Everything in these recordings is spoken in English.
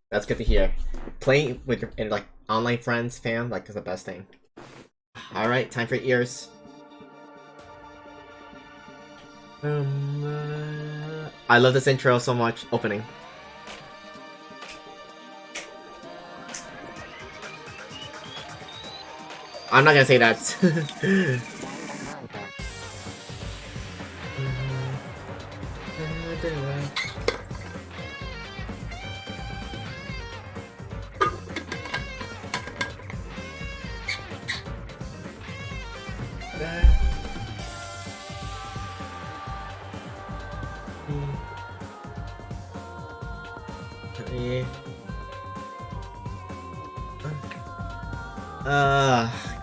That's good to hear. Playing with your like online friends, fam, like is the best thing. All right, time for ears. I love this intro so much. Opening. I'm not gonna say that.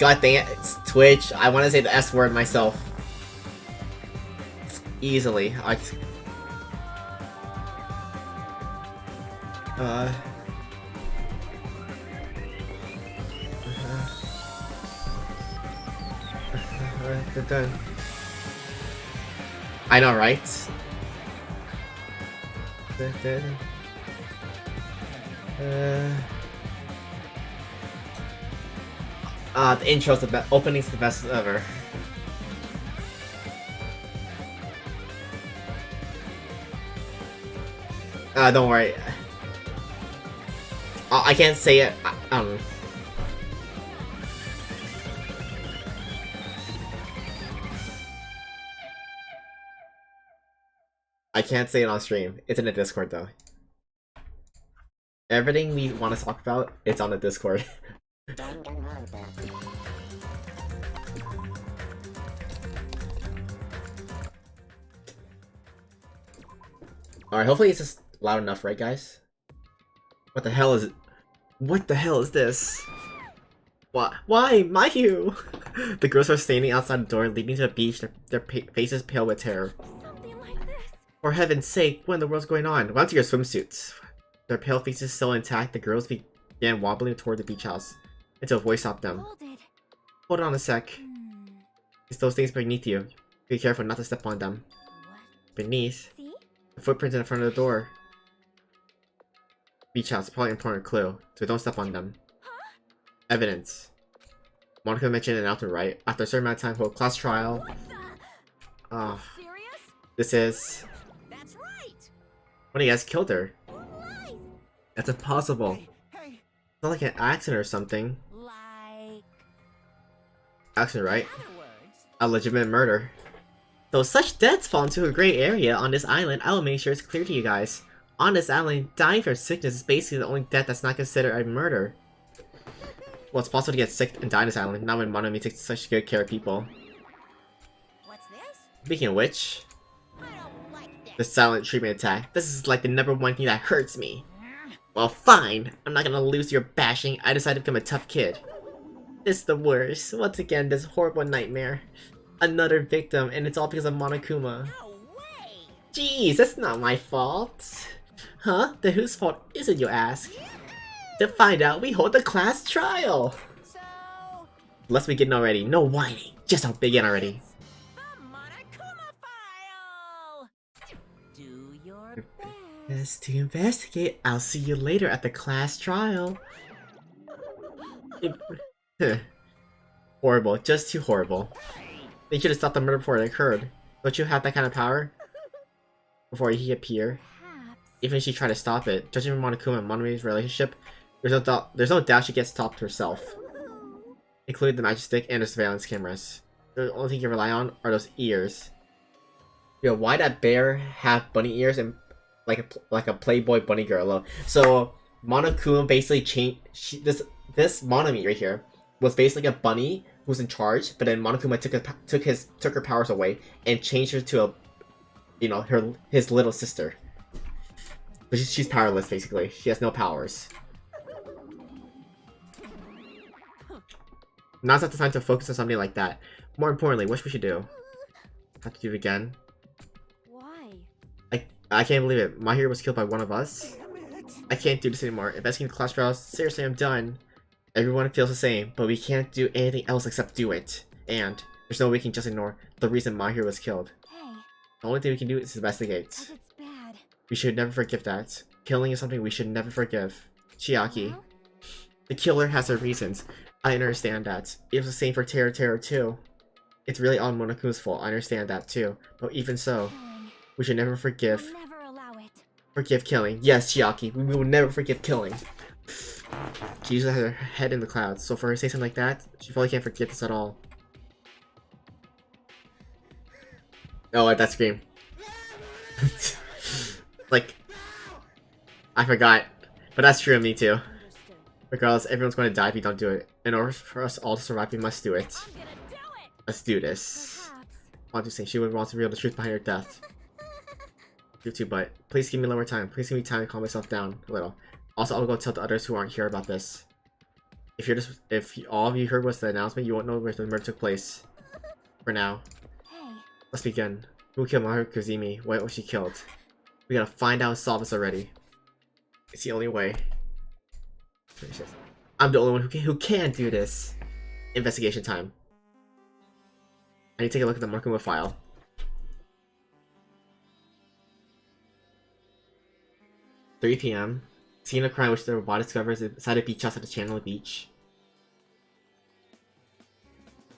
God dang it, it's Twitch. I want to say the S word myself. Easily. Done. I know, right? The intro's the best. Opening's the best ever. Don't worry. I can't say it. I can't say it on stream. It's in the Discord though. Everything we want to talk about, it's on the Discord. Alright, hopefully it's just loud enough, right guys? What the hell is it? What the hell is this? Why? Mayu! The girls are standing outside the door leading to the beach, their faces pale with terror. Something like this. For heaven's sake, what in the world's going on? Why to your swimsuits? Their pale faces still intact, the girls began wobbling toward the beach house, until a voice stopped them. Hold on a sec. It's those things beneath you. Be careful not to step on them. What? Beneath? See? The footprints in front of the door. Beach house, probably an important clue, so don't step on them. Huh? Evidence. Monica mentioned it after, right? After a certain amount of time, hold class trial. What the? Serious? This is... That's right. What, you guys killed her? Lies. That's impossible. Hey. It's not like an accident or something. Like. Accident, right? In other words. A legitimate murder. Though such deaths fall into a gray area on this island, I will make sure it's clear to you guys. On this island, dying from sickness is basically the only death that's not considered a murder. Well, it's possible to get sick and die on this island, not when Monomi takes such good care of people. What's this? Speaking of which, I don't like this. the silent treatment attack. This is like the #1 thing that hurts me. Well, fine. I'm not gonna lose your bashing. I decided to become a tough kid. It's the worst. Once again, this horrible nightmare. Another victim, and it's all because of Monokuma. No way. Jeez, that's not my fault. Huh? Then whose fault is it, you ask? To find out, we hold the class trial. So. Let's begin already. No whining. Just begin already. The Monokuma file. Do your best. Best to investigate. I'll see you later at the class trial. Horrible. Just too horrible. They should have stopped the murder before it occurred. Don't you have that kind of power? Before he appear? Perhaps. Even if she tried to stop it, judging from Monokuma and Monomi's relationship, there's no doubt she gets stopped herself. Including the magic stick and the surveillance cameras. The only thing you can rely on are those ears. Yo, why that bear have bunny ears and like a Playboy bunny girl? Look. So Monokuma basically changed this Monomi right here was basically a bunny who's in charge, but then Monokuma took her powers away and changed her to his little sister. But she's powerless basically. She has no powers. Now's not the time to focus on something like that. More importantly, what should we do? Have to do it again? Why? I can't believe it. My hero was killed by one of us. I can't do this anymore. Investigating the class trials, seriously, I'm done. Everyone feels the same, but we can't do anything else except do it. And there's no way we can just ignore the reason my hero was killed. Hey, The only thing we can do is investigate. as it's bad. We should never forgive that. Killing is something we should never forgive. Chiaki. Well, The killer has her reasons. I understand that. It was the same for Terror Terror too. It's really on Monokuma's fault, I understand that too. But even so, killing. we should never We'll forgive. never allow it. Forgive killing. Yes, Chiaki, we will never forgive killing. She usually has her head in the clouds, so for her to say something like that, she probably can't forget this at all. Oh, that scream. Like, I forgot. But that's true of me too. Understood. Regardless, everyone's going to die if you don't do it. In order for us all to survive, we must do it. I'm gonna do it. Let's do this. Perhaps. I want to say she would want to reveal the truth behind her death. You too, but please give me a little more time. Please give me time to calm myself down a little. Also, I'll go tell the others who aren't here about this. If all of you heard was the announcement, you won't know where the murder took place. For now, Hey, let's begin. Who killed Maharu Kazumi? What was she killed? We gotta find out and solve this already. It's the only way. I'm the only one who can do this. Investigation time. I need to take a look at the Monokuma file. (3 p.m. Scene of crime which the robot discovers inside a beach house at the Chandler Beach.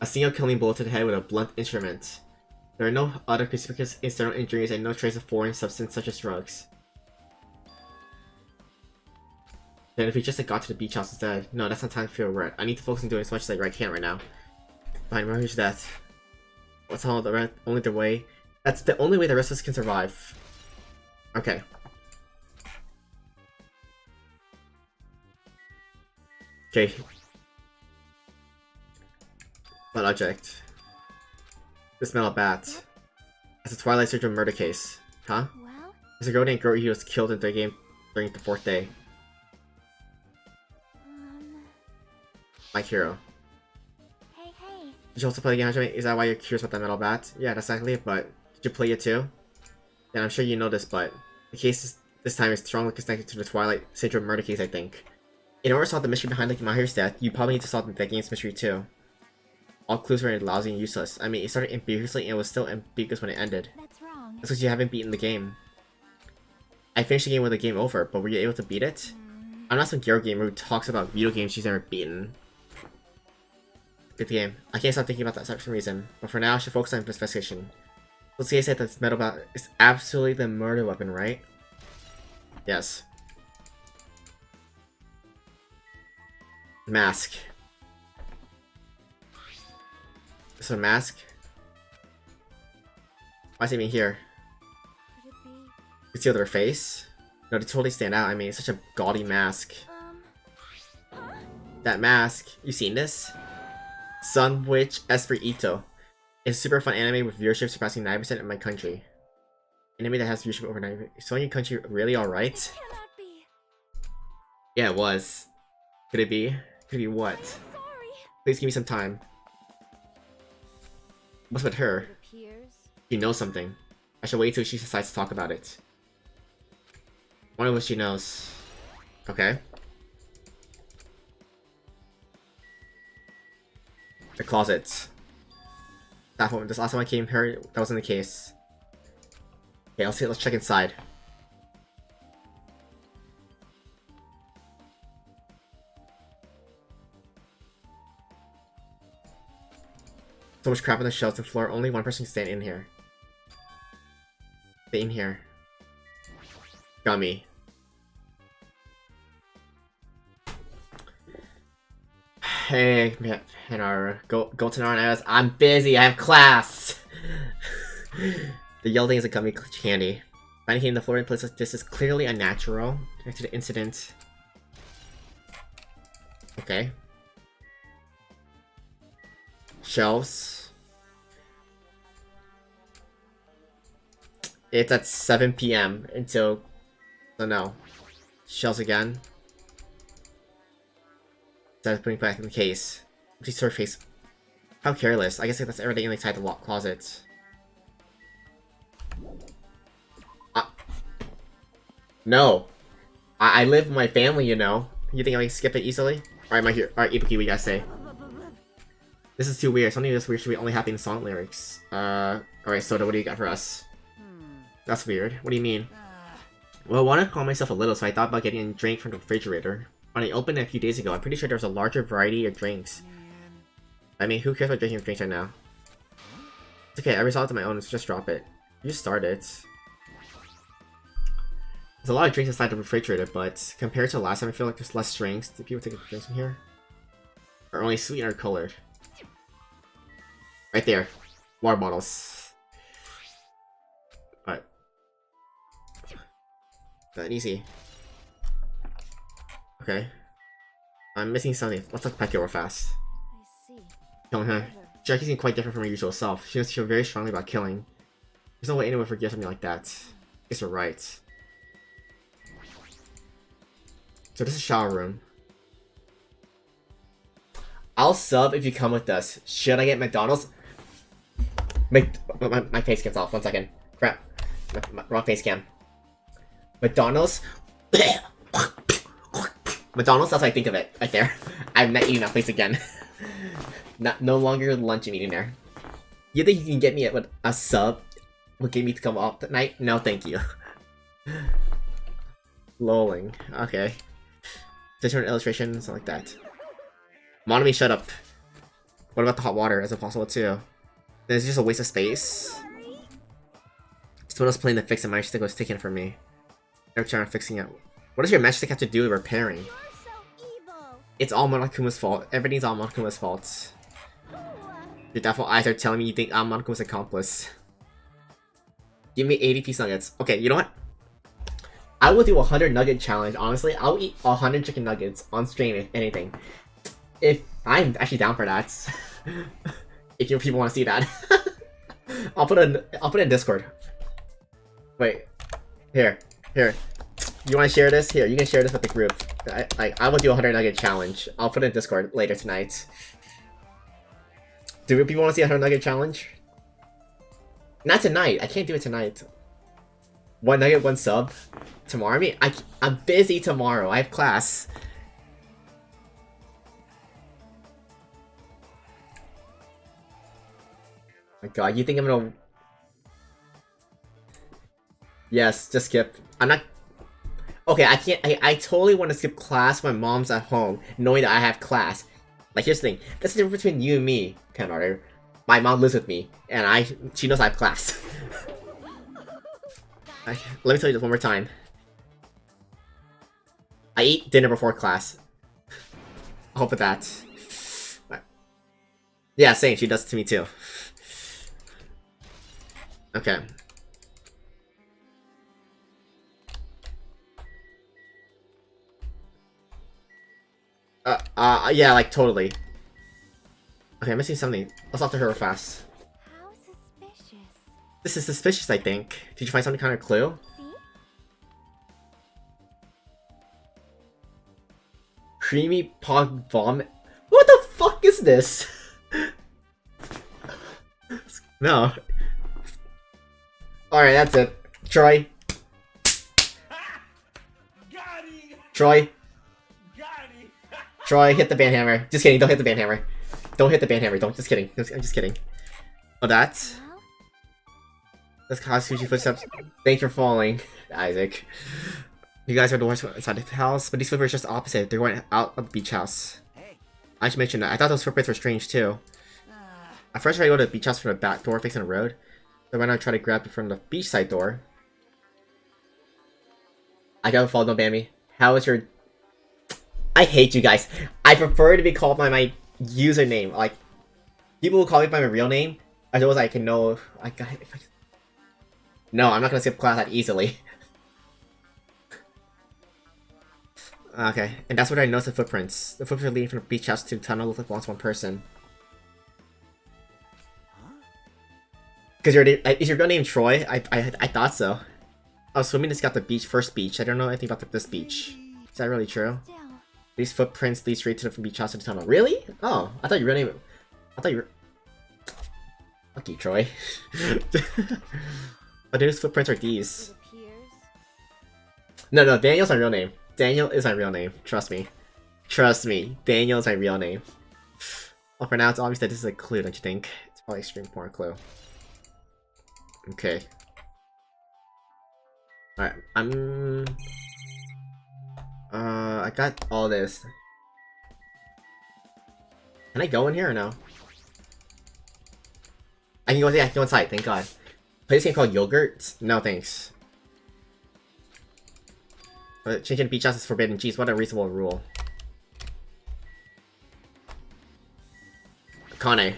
A single killing bullet to the head with a blunt instrument. There are no other conspicuous external injuries and no trace of foreign substance such as drugs. Then if we just got to the beach house instead. No, that's not time to feel right. I need to focus on doing as much as I can right now. Behind Maru's death. What's all the rest? Only the way. That's the only way the rest of us can survive. Okay. Okay. What object? This metal bat. It's a Twilight Surgeon murder case. Huh? well, There's a girl named Gori who was killed in the game during the 4th day. My hero. hey, hey. Did you also play the game, Hajime? Is that why you're curious about that metal bat? Yeah, that's exactly it, but did you play it too? Yeah, I'm sure you know this, but the case this time is strongly connected to the Twilight Syndrome murder case, I think. In order to solve the mystery behind like Mahiru's death, you probably need to solve the game's mystery too. All clues were lousy and useless. I mean, it started ambiguously and it was still ambiguous when it ended. That's wrong. That's because you haven't beaten the game. I finished the game with the game over, but were you able to beat it? I'm not some girl gamer who talks about video games she's never beaten. Good game. I can't stop thinking about that for some reason, but for now I should focus on investigation. Let's see, I said that metal bat is absolutely the murder weapon, right? Yes. Mask. Is it a mask? Why is it even here? Could it be? Conceal their face? No, they totally stand out. I mean, it's such a gaudy mask. Huh? That mask, you seen this? Sun Witch Esper Ito. It's a super fun anime with viewership surpassing 9% in my country. Anime that has viewership over 9%. So in your country really alright? Cannot be. Yeah, it was. Could it be? Could it be what? Sorry. Please give me some time. What's with her? It appears. She knows something. I should wait till she decides to talk about it. Wonder what she knows. Okay. The closet. That one. This last time I came here, that wasn't the case. Okay, let's check inside. So much crap on the shelves and floor, only one person can stay in here. Stay in here. Gummy. Hey, Hanaru. Go to Nara's. I'm busy, I have class! The yellow thing is a gummy candy. Finding it in the floor in places this is clearly unnatural. Connected to the incident. Okay. Shelves. It's at 7 p.m. until... Oh no. Shelves again. Instead of putting back in the case. Empty surface. How careless. I guess that's everything inside the closet. No. I live with my family, you know. You think I can skip it easily? Alright, my here. Alright, Ibuki, what you guys say? This is too weird. Something this weird should be only happening in song lyrics. Alright, Soda, what do you got for us? That's weird. What do you mean? Well, I want to calm myself a little, so I thought about getting a drink from the refrigerator. When I opened it a few days ago, I'm pretty sure there's a larger variety of drinks. I mean, who cares about drinking drinks right now? It's okay, I resolved it on my own, so just drop it. You start it. There's a lot of drinks inside the refrigerator, but compared to last time, I feel like there's less drinks. Do people take drinks in here? Or only sweet or colored? Right there. Water bottles. Alright. That easy. Okay. I'm missing something. Let's look back here real fast. I see. Killing her. Clever. Jackie seems quite different from her usual self. She must feel very strongly about killing. There's no way anyone would forgive something like that. Guess you're right. So this is shower room. I'll sub if you come with us. Should I get McDonald's? My face cam's off. 1 second. Crap. Wrong face cam. McDonald's? McDonald's, that's how I think of it. Right there. I'm not eating that place again. No longer lunch I'm eating there. You think you can get me a sub? Will get me to come up tonight? No, thank you. Lolling. Okay. Different illustrations, something like that. Monami, shut up. What about the hot water? Is it possible too? Then it's just a waste of space. Someone else playing the fix and my stick was taken from me. Never trying to fixing it. What does your match stick have to do with repairing? You're so evil. It's all Monokuma's fault. Everything's all Monokuma's fault. Your doubtful eyes are telling me you think I'm Monokuma's accomplice. Give me 80 piece nuggets. Okay, you know what? I will do a 100 nugget challenge. Honestly, I'll eat 100 chicken nuggets on stream if anything. If I'm actually down for that. If you people want to see that. I'll put it in Discord. Wait. Here. You want to share this? Here, you can share this with the group. I will do a 100 nugget challenge. I'll put it in Discord later tonight. Do people want to see a 100 nugget challenge? Not tonight. I can't do it tonight. 1 nugget, 1 sub. Tomorrow? I mean, I'm busy tomorrow. I have class. My god, you think I'm gonna... Yes, just skip. I'm not... Okay, I can't... I totally want to skip class when mom's at home, knowing that I have class. Like, here's the thing. That's the difference between you and me, Kanarder. My mom lives with me, and she knows I have class. Let me tell you this one more time. I eat dinner before class. I'll hope with that. Yeah, same. She does it to me too. Okay. Yeah, like totally. Okay, I'm missing something. Let's talk to her fast. How suspicious. This is suspicious, I think. Did you find some kind of clue? See? Creamy pog vomit. What the fuck is this? No. Alright, that's it. Troy. Troy. Troy, hit the banhammer. Just kidding, don't hit the banhammer. Don't hit the banhammer, don't. Just kidding. I'm just kidding. Oh, that's... Well, That's Kazuchi footsteps. Thanks for falling, Isaac. You guys are the ones inside the house, but these footprints are just opposite. They're going out of the beach house. I should mention that. I thought those footprints were strange too. At first, I tried to go to the beach house from the back door facing the road. Then when I tried to grab it from the beachside door, I got followed, no Bambi. How is your... I hate you guys. I prefer to be called by my username. Like, people will call me by my real name. Otherwise, I can know... No, I'm not gonna skip class that easily. Okay, and that's what I noticed the footprints. The footprints are leading from the beach house to the tunnel look like belongs to one person. Because is your real name Troy? I thought so. I was swimming this got the first beach. I don't know anything about this beach. Is that really true? still. These footprints lead straight to the beach house to the tunnel. Really? Oh, I thought your real name... I thought you were... Fuck you, Troy. But whose footprints are these? It appears. No, Daniel's my real name. Daniel is my real name. Trust me. Trust me. Daniel is my real name. Well, for now, it's obvious that this is a clue, don't you think? It's probably a stream porn clue. Okay. Alright, I got all this. Can I go in here or no? I can go, yeah, I can go inside, thank god. Play this game called Yogurt? No thanks. But changing beach house is forbidden. Jeez, what a reasonable rule. Kane.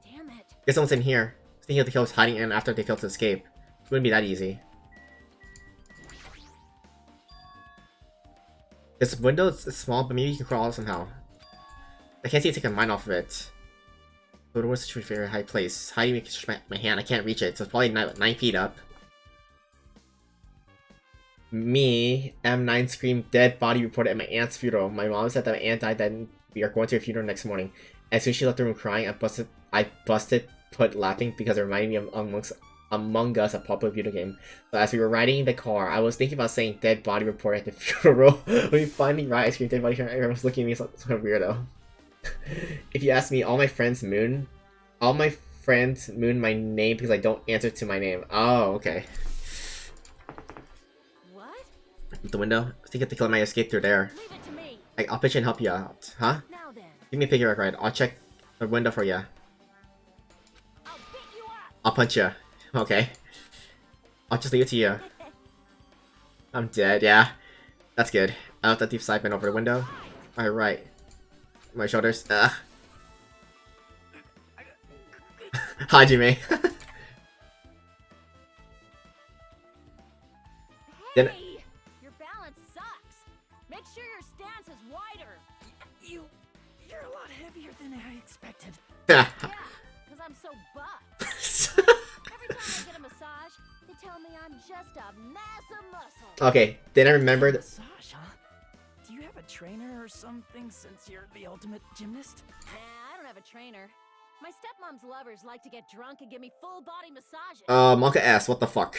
Damn it. Guess someone's in here. Thinking of the kill was hiding in after they killed to escape. It wouldn't be that easy. This window is small, but maybe you can crawl out somehow. I can't see it taking mine off of it. But what's your favorite high place? How do you make it stretch my hand? I can't reach it, so it's probably 9 feet up. Me, M9 screamed dead body reported at my aunt's funeral. My mom said that my aunt died, then we are going to a funeral next morning. As soon as she left the room crying, I busted put laughing because it reminded me of Among Us, a popular video game. So as we were riding in the car, I was thinking about saying dead body report at the funeral. When we finally ride, I screamed dead body, everyone was looking at me like some weirdo. If you ask me, all my friends moon my name because I don't answer to my name. Oh, okay. What? The window? I think I have to kill my escape through there. Leave it to me. I'll pitch in and help you out. Huh? Now then. Give me a piggyback ride. I'll check the window for you. I'll beat you up. I'll punch you. Okay. I'll just leave it to you. I'm dead, yeah. That's good. I left that deep side bend over the window. Alright. My shoulders. Ugh. Hajime. Then- Hey! Your balance sucks. Make sure your stance is wider. You're a lot heavier than I expected. Yeah, because I'm so buff. Every time I get a massage, they tell me I'm just a mass of muscle. Okay, then I remembered. Massage, huh? Do you have a trainer or something since you're the ultimate gymnast? Nah, I don't have a trainer. My stepmom's lovers like to get drunk and give me full body massages. Monka asked, what the fuck?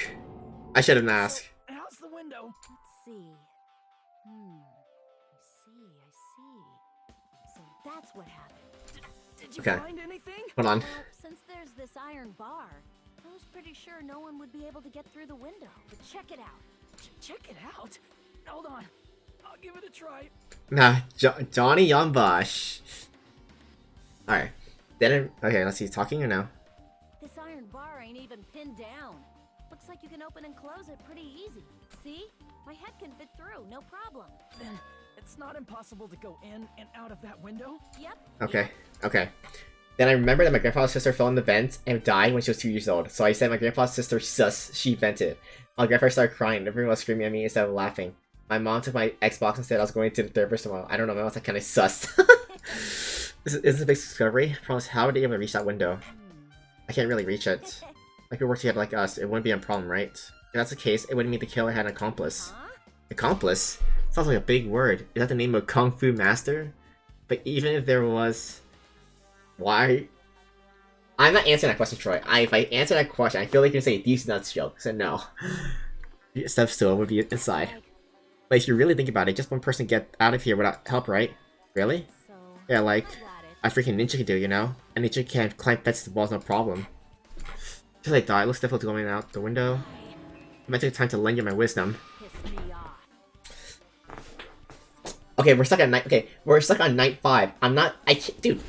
I should have asked. So, how's the window? Let's see. I see. So that's what happened. Did you Okay. find anything? Hold on. Well, since there's this iron bar, I was pretty sure no one would be able to get through the window. But check it out. Check it out. Hold on. I'll give it a try. Nah, Johnny Yambash. Alright. Okay, let's see, talking or no? This iron bar ain't even pinned down. Looks like you can open and close it pretty easy. See? My head can fit through, no problem. Then it's not impossible to go in and out of that window? Yep. Okay, okay. Then I remember that my grandpa's sister fell in the vent and died when she was 2 years old. So I said my grandpa's sister sus, she vented. My grandpa started crying and everyone was screaming at me instead of laughing. My mom took my Xbox and said I was going to the therapist tomorrow. I don't know, my mom's like kinda sus. This is a big discovery. I promise, how would they able to reach that window? I can't really reach it. Like we work together like us, it wouldn't be a problem, right? If that's the case, it wouldn't mean the killer had an accomplice. Huh? Accomplice? Sounds like a big word. Is that the name of a Kung Fu master? But even if there was... Why? I'm not answering that question, Troy. If I answer that question, I feel like you're gonna say these nuts joke, so no. Step still would be inside. Like, But if you really think about it, just one person get out of here without help, right? Really? so, Yeah, like... I got it. a freaking ninja can do, you know? A ninja can climb fences and walls, no problem. Just like that, it looks difficult going out the window. It might take time to lend you my wisdom. Piss me off. Okay, we're stuck at night. Okay, we're stuck on night 5. I can't, dude.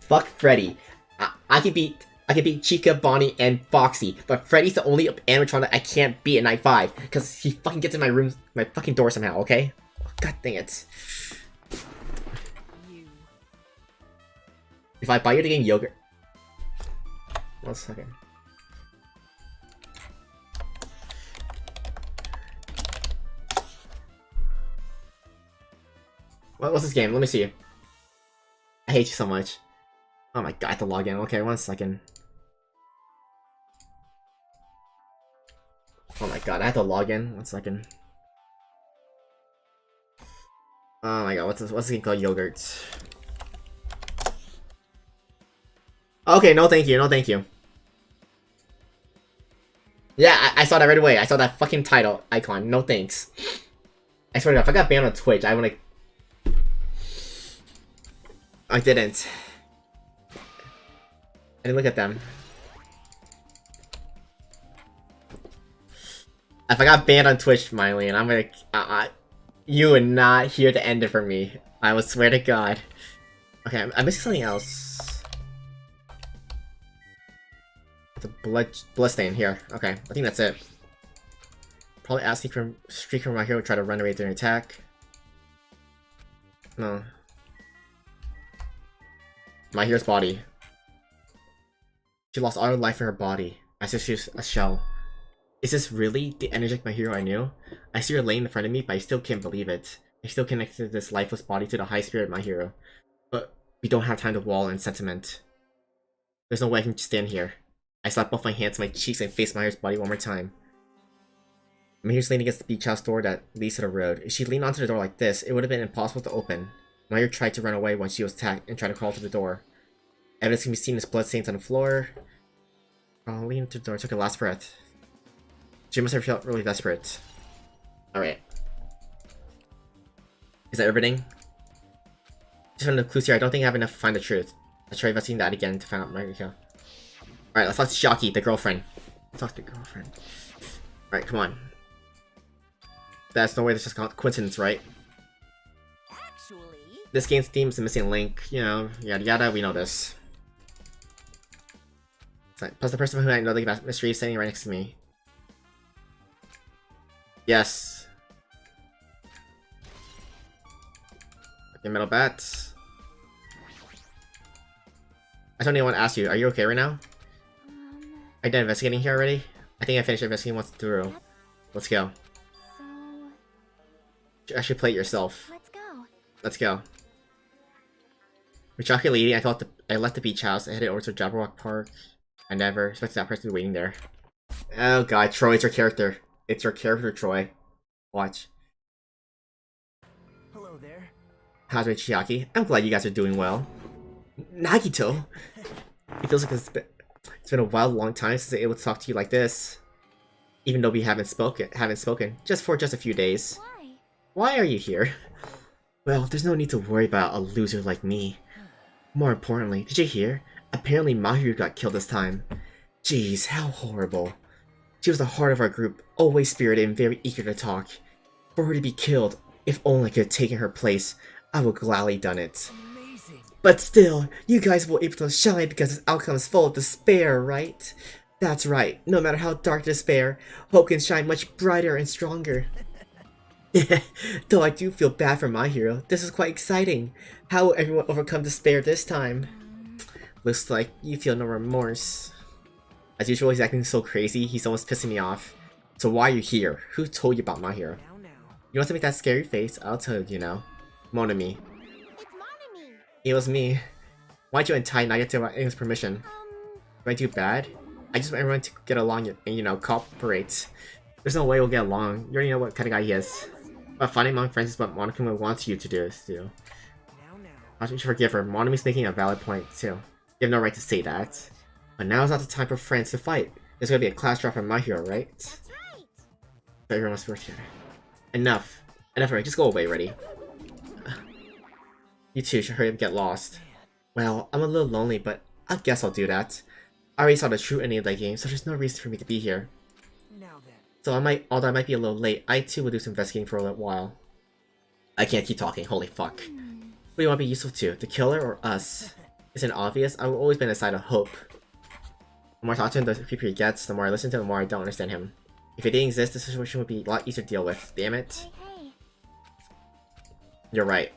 Fuck Freddy. I can beat Chica, Bonnie, and Foxy, but Freddy's the only animatronic that I can't beat at night 5 because he fucking gets in my room, my fucking door somehow. Okay? God dang it. You. If I buy you the game yogurt. 1 second. What's this game? Let me see. I hate you so much. Oh my god, I have to log in. Okay, 1 second. Oh my god, I have to log in. 1 second. Oh my god, what's this game called? Yogurt. Okay, no thank you, no thank you. Yeah, I saw that right away. I saw that fucking title icon. No thanks. I swear to God, if I got banned on Twitch, I would like... I didn't. I didn't look at them. If I got banned on Twitch, Miley, and I'm gonna, you would not hear the end for me. I would swear to God. Okay, I'm missing something else. The blood stain here. Okay, I think that's it. Probably ask Streak from my hero try to run away during attack. No. My hero's body. She lost all her life in her body. I said she's a shell. Is this really the energetic my hero I knew? I see her laying in front of me, but I still can't believe it. I still connected this lifeless body to the high spirit my hero. But we don't have time to wallow in sentiment. There's no way I can just stand here. I slap both my hands to my cheeks and face my hero's body one more time. Mahiru's leaning against the beach house door that leads to the road. If she leaned onto the door like this, it would have been impossible to open. Mahiru tried to run away when she was attacked and tried to crawl to the door. Evidence can be seen as blood stains on the floor. I'll lean into the door, took a last breath. She must have felt really desperate. Alright. Is that everything? Just from the clues here, I don't think I have enough to find the truth. Let's try investigating that again to find out my kill. Alright, let's talk to Chiaki, the girlfriend. Let's talk to the girlfriend. Alright, come on. That's no way that's just coincidence, right? Actually, This game's theme is the missing link, you know, yada yada, we know this. Plus the person who I know the mystery is sitting right next to me. Yes. Okay, metal bats. I don't even want to ask you, are you okay right now? Are you done investigating here already? I think I finished investigating once through. Yep. Let's go. so Actually play it yourself. let's go. Let's go. With Jockey Lady, I left the beach house and headed over to Jabberwock Park. I never expected that person to be waiting there. Oh god, Troy, it's your character. It's your character, Troy. Watch. Hello there. How's it, Chiaki? I'm glad you guys are doing well. Nagito! It feels like it's been a wild long time since I'm able to talk to you like this. Even though we haven't spoken just for a few days. Why? Why are you here? Well, there's no need to worry about a loser like me. More importantly, did you hear? Apparently Mahiru got killed this time. Jeez, how horrible. She was the heart of our group, always spirited and very eager to talk. For her to be killed, if only I could have taken her place, I would gladly done it. Amazing. But still, you guys were able to shine because this outcome is full of despair, right? That's right, no matter how dark despair, hope can shine much brighter and stronger. Though I do feel bad for my hero, this is quite exciting. How will everyone overcome despair this time? Looks like you feel no remorse. As usual, he's acting so crazy, he's almost pissing me off. So why are you here? Who told you about my hero? Now. You want to make that scary face? I'll tell you, you know. Monami. It's Monami. It was me. Why'd you untie Nagito without anyone's permission? Did I do bad? I just want everyone to get along and, you know, cooperate. There's no way we'll get along. You already know what kind of guy he is. But finding among friends is what Monokuma wants you to do. Now. I should forgive her. Monami's making a valid point, too. You have no right to say that. But now is not the time for friends to fight. There's gonna be a class drop on my hero, right? That's right. But everyone must work together. Enough. Enough already. Just go away, ready? You two should hurry up and get lost. Well, I'm a little lonely, but I guess I'll do that. I already saw the true ending of that game, so there's no reason for me to be here. Now then. So although I might be a little late, I too will do some investigating for a little while. I can't keep talking, holy fuck. Who do you want to be useful to, the killer or us? Isn't it obvious? I've always been a side of hope. The more I talk to him, the creepier he gets, the more I listen to him, the more I don't understand him. If it didn't exist, this situation would be a lot easier to deal with. Damn it. Hey. You're right.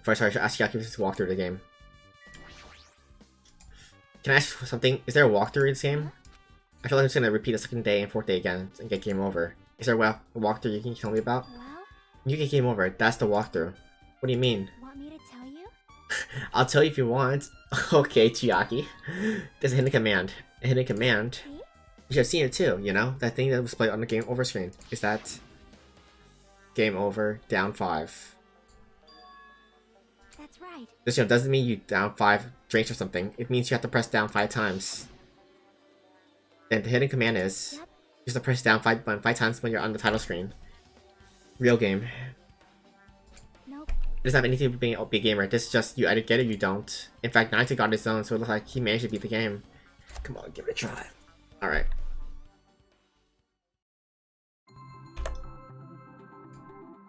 First, I should ask Chiaki to walk through the game. Can I ask for something? Is there a walkthrough in this game? I feel like I'm just gonna repeat the second day and fourth day again and get game over. Is there a walkthrough you can tell me about? Well, You get game over. That's the walkthrough. What do you mean? want me to tell you? I'll tell you if you want. Okay, Chiaki. There's a hidden command. A hidden command. See? You should have seen it too, you know? That thing that was played on the game over screen. Is that... Game over, down 5. That's right. This doesn't mean you down 5 drinks or something. It means you have to press down 5 times. And the hidden command is... Yep. You have to press down 5 times when you're on the title screen. Real game. Nope. It doesn't have anything to be a big gamer. This is just, you either get it or you don't. In fact, Naito got his own, so it looks like he managed to beat the game. Come on, give it a try. Alright.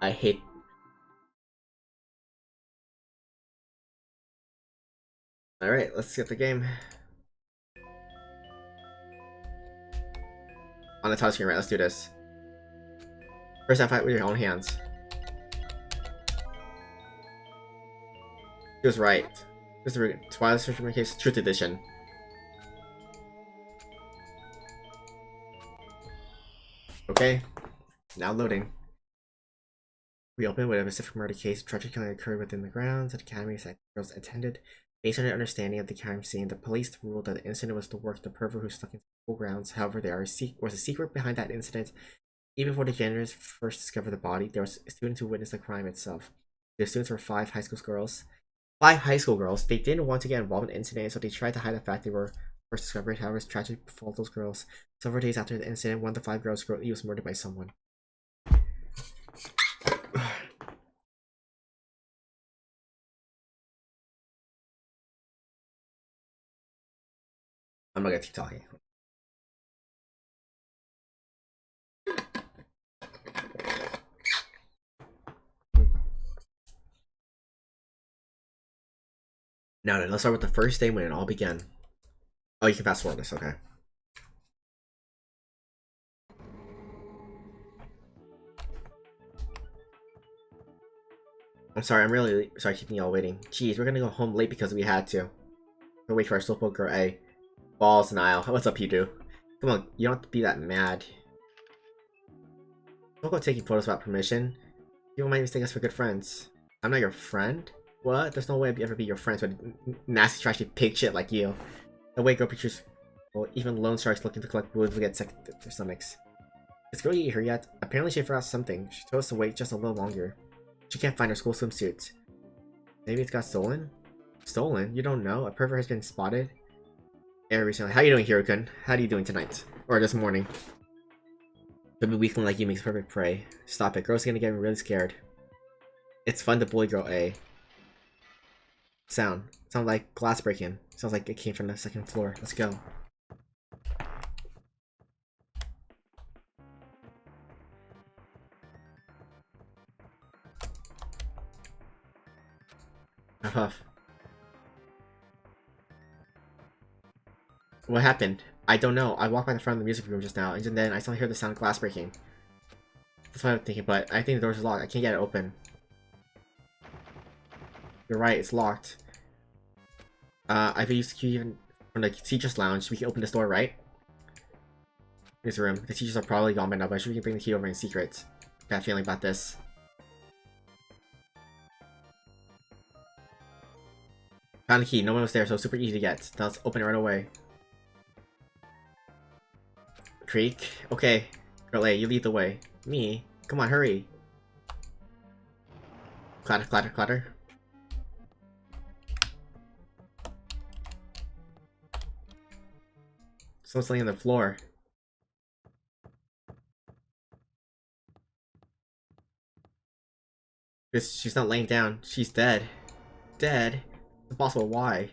I hate... Alright, let's get the game. On the touchscreen, right? Let's do this. First time fight with your own hands. He was right. This is the Twilight Surgery Case Truth Edition. Okay, now loading. We open with a specific murder case. Tragic killing occurred within the grounds of the academy that girls attended. Based on their understanding of the crime scene, the police ruled that the incident was the work of the pervert who stuck in school grounds. However, there was a secret behind that incident. Even before the janitors first discovered the body, there was students who witnessed the crime itself. The students were 5 high school girls. 5 high school girls. They didn't want to get involved in the incident, so they tried to hide the fact they were first discovered. However, it's tragic befall those girls. Several days after the incident, one of the 5 girls was murdered by someone. I'm not gonna keep talking. Now then, let's start with the first day when it all began. Oh, you can fast forward this, okay. I'm sorry, I'm really sorry keeping y'all waiting. Jeez, we're gonna go home late because we had to. We'll wait for our slowpoke girl A. Balls, Niall. What's up, you do? Come on, you don't have to be that mad. Don't go taking photos without permission. People might mistake us for good friends. I'm not your friend? What? There's no way I'd ever be your friends with nasty, trashy pig shit like you. The way girl pictures, well, even lone sharks looking to collect wounds will get sick to their stomachs. Is girl eat her yet? Apparently she forgot something. She told us to wait just a little longer. She can't find her school swimsuit. Maybe it's got stolen? Stolen? You don't know? A pervert has been spotted? Yeah, recently. How you doing, Hiro-kun? How are you doing tonight? Or this morning? Could be weakling like you makes perfect prey. Stop it. Girl's gonna get really scared. It's fun to bully girl A. Sound like glass breaking. Sounds like it came from the 2nd floor. Let's go. Huff huff. What happened? I don't know. I walked by the front of the music room just now, and then I suddenly heard the sound of glass breaking. That's what I'm thinking, but I think the door's locked. I can't get it open. You're right, it's locked. I've used the key even from the teacher's lounge. We can open this door, right? This room. The teachers are probably gone by now, but I'm sure we can bring the key over in secret. Got a feeling about this. Found the key. No one was there, so it's super easy to get. Now let's open it right away. Creak. Okay. Girl A, you lead the way. Me? Come on, hurry. Clatter, clatter, clatter. Someone's laying on the floor. She's not laying down. She's dead. Dead? Impossible. Why?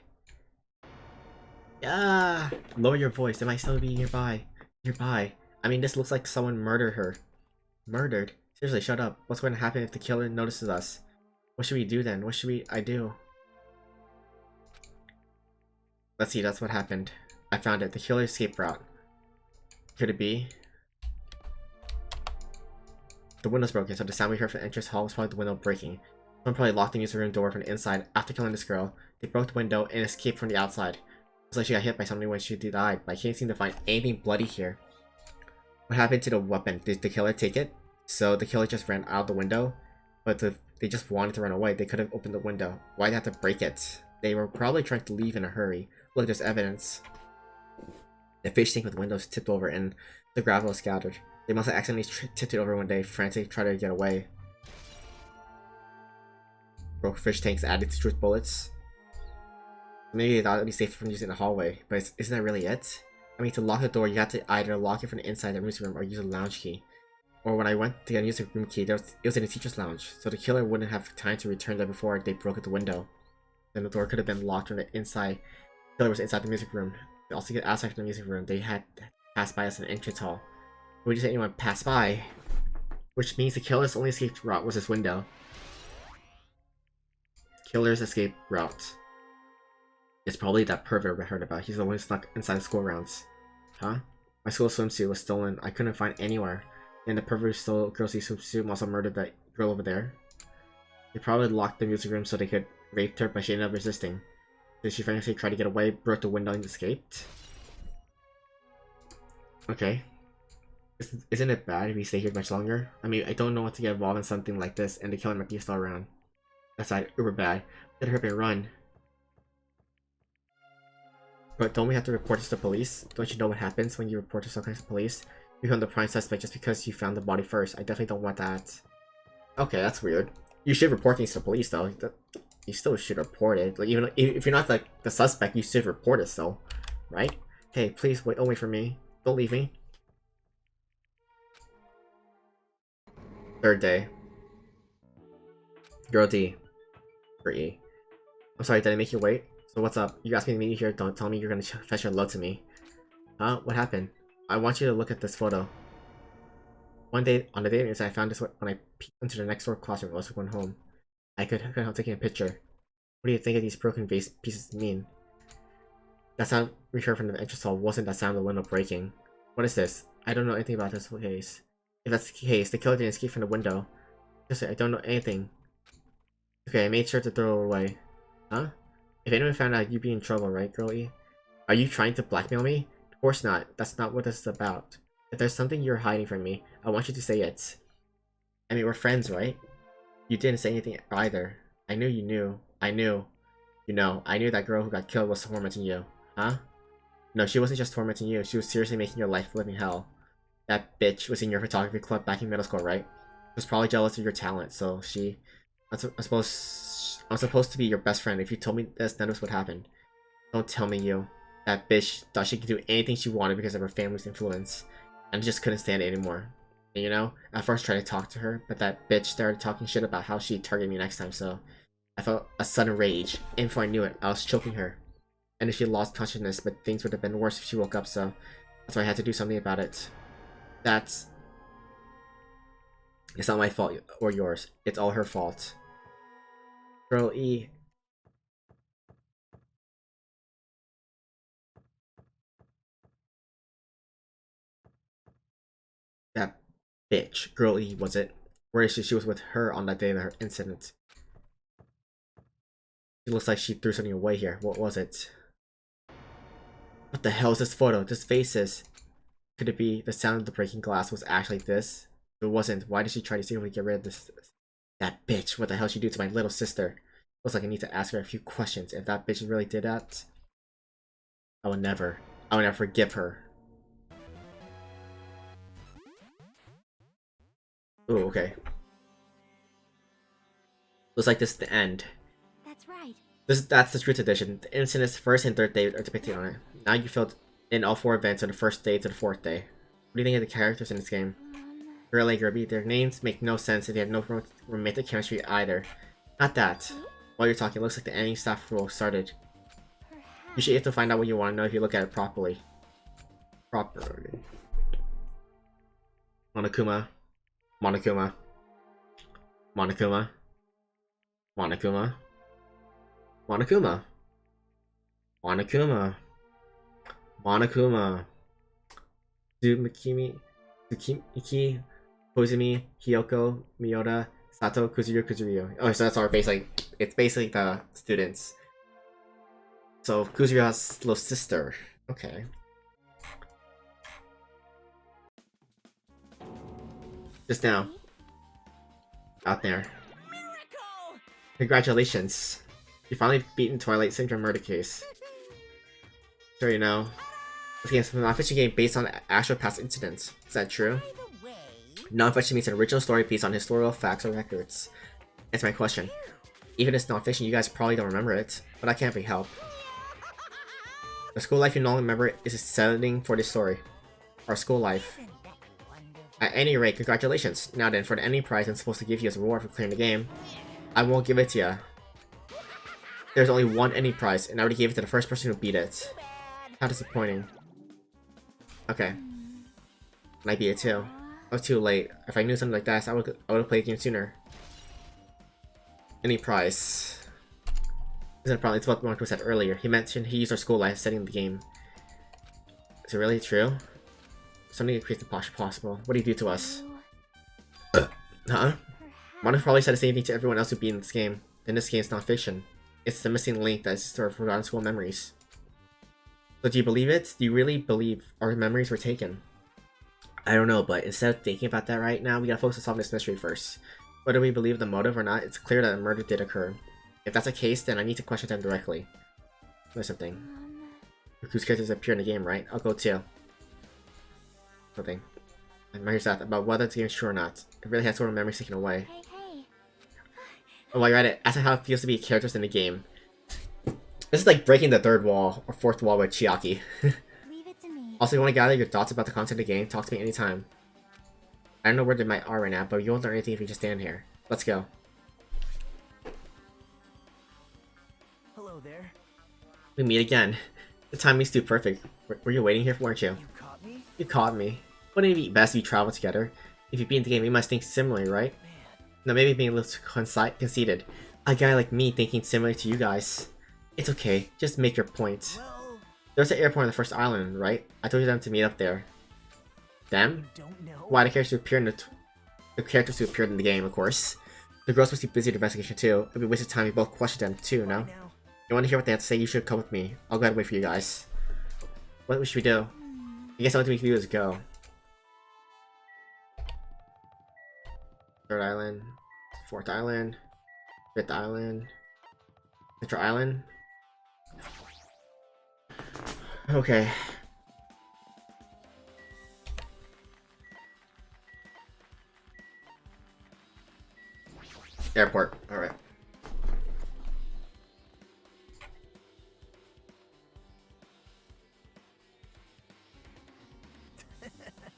Yeah. Lower your voice. They might still be nearby. I mean, this looks like someone murdered her. Murdered? Seriously, shut up. What's going to happen if the killer notices us? What should we do then? What should I do? Let's see, that's what happened. I found it. The killer escape route. Could it be? The window's broken, so the sound we heard from the entrance hall was probably the window breaking. Someone probably locked the music room door from the inside after killing this girl. They broke the window and escaped from the outside. Looks like she got hit by somebody when she died, but I can't seem to find anything bloody here. What happened to the weapon? Did the killer take it? So the killer just ran out the window, but they just wanted to run away. They could have opened the window. Why'd they have to break it? They were probably trying to leave in a hurry. Look, there's evidence. The fish tank with windows tipped over and the gravel is scattered. They must have accidentally tipped it over when they frantically tried to get away. Broke fish tanks added to truth bullets. Maybe they thought it'd be safer from using the hallway, but isn't that really it? I mean, to lock the door, you have to either lock it from the inside of the music room or use a lounge key. Or when I went to get a music room key, it was in the teacher's lounge, so the killer wouldn't have time to return there before they broke the window. Then the door could have been locked from the inside. The killer was inside the music room. They also get outside from the music room. They had passed by us in the entrance hall. We just say anyone passed by, which means the killer's only escape route was this window. Killer's escape route. It's probably that pervert we heard about. He's the one who snuck inside the school grounds. Huh? My school swimsuit was stolen. I couldn't find anywhere. And the pervert who stole girl's swimsuit also murdered that girl over there. They probably locked the music room so they could rape her, but she ended up resisting. Did she finally try to get away, broke the window, and escaped? Okay. Isn't it bad if we stay here much longer? I mean, I don't know what to get involved in something like this, and the killer might be still around. That's uber bad. Let her and run. But don't we have to report this to police? Don't you know what happens when you report to some kind of police? You become the prime suspect just because you found the body first. I definitely don't want that. Okay, that's weird. You should report things to police, though. You still should report it. Like, even if you're not like the suspect, you should report it, still, right? Hey, please wait. Don't wait for me. Don't leave me. Third day. Girl D. For E. I'm sorry, did I make you wait? So what's up? You asked me to meet you here. Don't tell me you're gonna fetch your love to me. Huh? What happened? I want you to look at this photo. One day on the dating I found this when I peeked into the next door classroom. I was going home. I couldn't help taking a picture. What do you think of these broken vase pieces mean? That sound we heard from the entrance hall wasn't that sound of the window breaking. What is this? I don't know anything about this case. If that's the case, the killer didn't escape from the window. Just I don't know anything. Okay, I made sure to throw it away. Huh? If anyone found out, you'd be in trouble, right, girlie? Are you trying to blackmail me? Of course not. That's not what this is about. If there's something you're hiding from me, I want you to say it. I mean, we're friends, right? You didn't say anything either. I knew you knew. I knew. You know, I knew that girl who got killed was tormenting you. Huh? No, she wasn't just tormenting you. She was seriously making your life a living hell. That bitch was in your photography club back in middle school, right? She was probably jealous of your talent, so she... I suppose I'm supposed to be your best friend. If you told me this, none of this would happen. Don't tell me you. That bitch thought she could do anything she wanted because of her family's influence. And I just couldn't stand it anymore. And you know, at first I tried to talk to her, but that bitch started talking shit about how she'd target me next time, so... I felt a sudden rage, and before I knew it, I was choking her. And if she lost consciousness, but things would have been worse if she woke up, so... That's why I had to do something about it. It's not my fault or yours. It's all her fault. Girl E. That bitch. Girl E, was it? Where is she? She was with her on that day of her incident. It looks like she threw something away here. What was it? What the hell is this photo? This faces. Could it be the sound of the breaking glass was actually this? If it wasn't, why did she try to secretly get rid of this? That bitch. What the hell did she do to my little sister? Looks like I need to ask her a few questions. If that bitch really did that, I would never forgive her. Ooh, okay. Looks like this is the end. That's right. That's the Truth Edition. The incident's first and third day are depicted on it. Now you filled in all 4 events on the first day to the 4th day. What do you think of the characters in this game? Girl A, Girl B, their names make no sense if they have no romantic chemistry either. Not that. While you're talking, it looks like the ending staff rule started. You should have to find out what you want to know if you look at it properly. Monokuma. Monokuma. Monokuma. Monokuma. Monokuma. Monokuma. Monokuma. Tsukimi. Tsukimi. Kozumi. Hiyoko. Miyoda. Sato. Kuzuryu. Oh, so that's our basically. It's basically the students. So Kuzuryu's little sister. Okay. Just now. Out there. Miracle! Congratulations. You finally beaten Twilight Syndrome murder case. Sure, you know. This game is a non-fiction game based on actual past incidents. Is that true? Non-fiction means an original story based on historical facts or records. That's my question. Even if it's non-fiction, you guys probably don't remember it, but that can't be helped. The school life you no longer remember is a setting for this story. Our school life. At any rate, congratulations. Now then, for the ending prize I'm supposed to give you as a reward for clearing the game, I won't give it to you. There's only one ending prize, and I already gave it to the first person who beat it. How disappointing. Okay. Might be it too. I was too late. If I knew something like that, I would have played the game sooner. Any price. Isn't a problem. It's what Marco said earlier. He mentioned he used our school life setting the game. Is it really true? Something that creates the possible. What do you do to us? Huh? Monica probably said the same thing to everyone else who beat in this game. Then this game is not fiction. It's the missing link that is stored of forgotten school memories. So do you believe it? Do you really believe our memories were taken? I don't know, but instead of thinking about that right now, we gotta focus on solving this mystery first. Whether we believe the motive or not, it's clear that a murder did occur. If that's the case, then I need to question them directly. There's something. Whose characters appear in the game, right? I'll go too. Nothing. And here's that, about whether the game is true or not. It really has sort of memories taken away. Oh, while you're at it, ask how it feels to be characters in the game. This is like breaking the third wall, or fourth wall with Chiaki. Leave it to me. Also, you want to gather your thoughts about the content of the game, talk to me anytime. I don't know where they might are right now, but you won't learn anything if you just stand here. Let's go. Hello there. We meet again. The timing's too perfect. Were you waiting here, weren't you? You caught me? You caught me. Wouldn't it be best if you travel together? If you beat the game, we must think similarly, right? Man. No, maybe being a little conceited. A guy like me thinking similar to you guys. It's okay, just make your point. Well, There's an airport on the first island, right? I told you them to meet up there. Them? you don't know. Why the characters who appeared in the characters who appeared in the game, of course. The girls must be busy with investigation too. It'd be a waste of time if we both question them too, no? Bye now. You want to hear what they have to say? You should come with me. I'll go ahead and wait for you guys. What should we do? I guess the only thing we can do is go. Third island. Fourth island. Fifth island. Central island. Okay. Airport. Alright.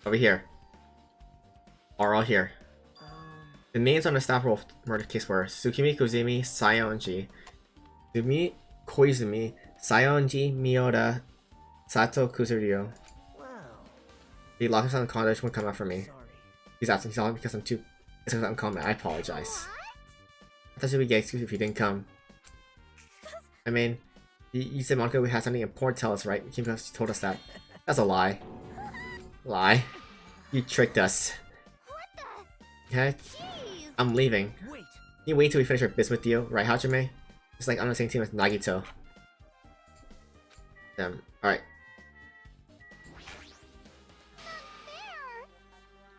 Over here. Are all here. The names on the staff roll murder case were Tsukimi Kozumi, Sayonji, Sumi Koizumi, Sayonji Miyoda, Sato Kuzuryo. Wow. He locked us on the college won't come out for me. Sorry. He's asking he's all because I'm too. It's because I'm coming. I apologize. I thought you would get excused if you didn't come. I mean, you said Monica we had something important to tell us, right? You told us that. That's a lie. Lie. You tricked us. Okay? I'm leaving. Wait. Can you wait till we finish our business with you, right, Hajime? It's like I'm on the same team as Nagito. Damn. Alright.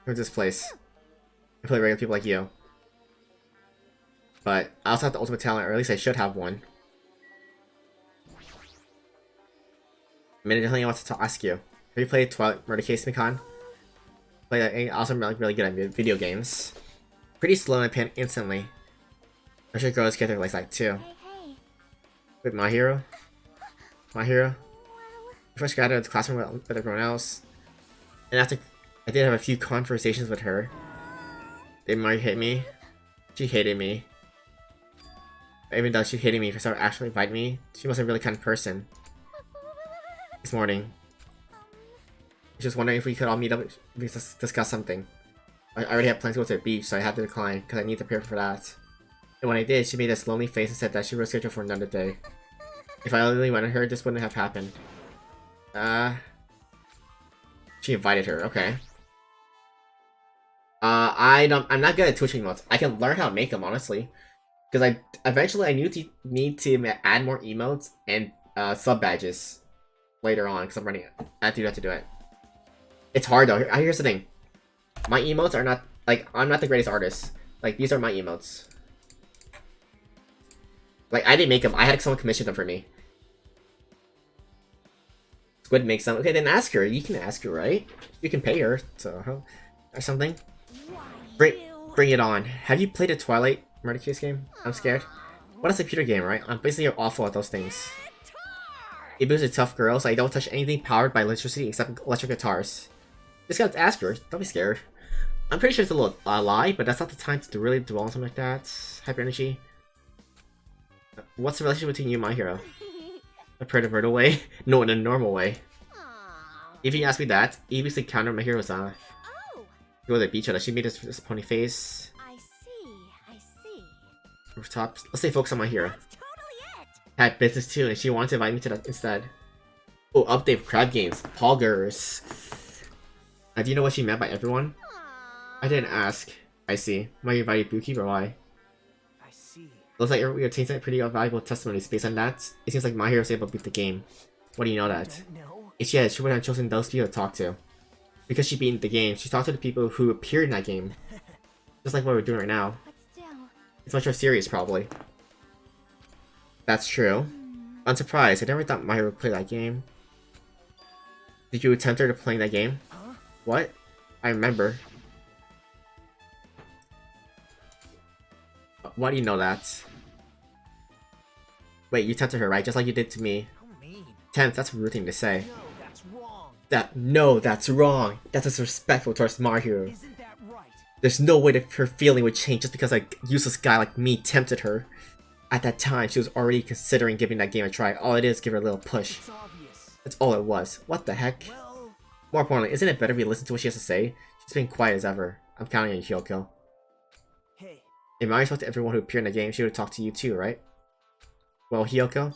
Where's this place? I play regular people like you. But I also have the ultimate talent, or at least I should have one. A minute, something I want to ask you. Have you played Twilight Murder Case, Mikan? Play that also really good at video games. Pretty slow and pan instantly. I'm sure girls get their legs like too. With My Hero. My Hero. I first got out of the classroom with everyone else. And after I did have a few conversations with her. They might hate me. She hated me. Even though she hated me for starting actually invite me, she was a really kind person. This morning. She was wondering if we could all meet up and discuss something. I already had plans to go to the beach, so I had to decline, because I need to prepare for that. And when I did, she made this lonely face and said that she was scheduled for another day. If I really wanted her, this wouldn't have happened. She invited her, okay. I'm not good at Twitch emotes. I can learn how to make them, honestly. Because eventually I need to add more emotes and sub badges later on, because I have to do it. It's hard though. Here's the thing. My emotes are not, like, I'm not the greatest artist. Like, these are my emotes. Like, I didn't make them. I had someone commission them for me. Squid makes them. Okay, then ask her. You can ask her, right? You can pay her, so, or something. Bring it on. Have you played a Twilight Murder Case game? I'm scared. What is a computer game, right? I'm basically awful at those things. Ibu's a tough girl, so I don't touch anything powered by electricity except electric guitars. Just gotta ask her. Don't be scared. I'm pretty sure it's a little lie, but that's not the time to really dwell on something like that. Hyper energy. What's the relationship between you and My Hero? A predator way? No, in a normal way. Aww. If you ask me that, Eevee's encounter my heroes Oh, go to the beach she made this pony face. I see. Rooftops. Let's stay focused on my hero. That's totally it. Had business too, and she wanted to invite me to that instead. Oh, update of crab games. Poggers. Do you know what she meant by everyone? Aww. I didn't ask. I see. Why you invited Buki or why? I see. Looks like you're taking pretty valuable testimonies based on that. It seems like my hero's able to beat the game. What do you know that? Don't know. If she had, she would have chosen those people to talk to. Because she beat the game, she talked to the people who appeared in that game. Just like what we're doing right now. But still. It's much more serious, probably. That's true. Unsurprised, I never thought Maya would play that game. Did you tempt her to playing that game? Huh? What? I remember. Why do you know that? Wait, you tempted her, right? Just like you did to me. How mean. Tempt, that's a rude thing to say. No, that's wrong. No, that's wrong. That's disrespectful towards Mario. Isn't that right? There's no way that her feeling would change just because a useless guy like me tempted her. At that time, she was already considering giving that game a try. All it is, give her a little push. It's obvious. That's all it was. What the heck? Well, More importantly, isn't it better if we listen to what she has to say? She's been quiet as ever. I'm counting on you, Hyoko. hey. If Mario spoke to everyone who appeared in the game, she would talk to you too, right? Well, Hyoko?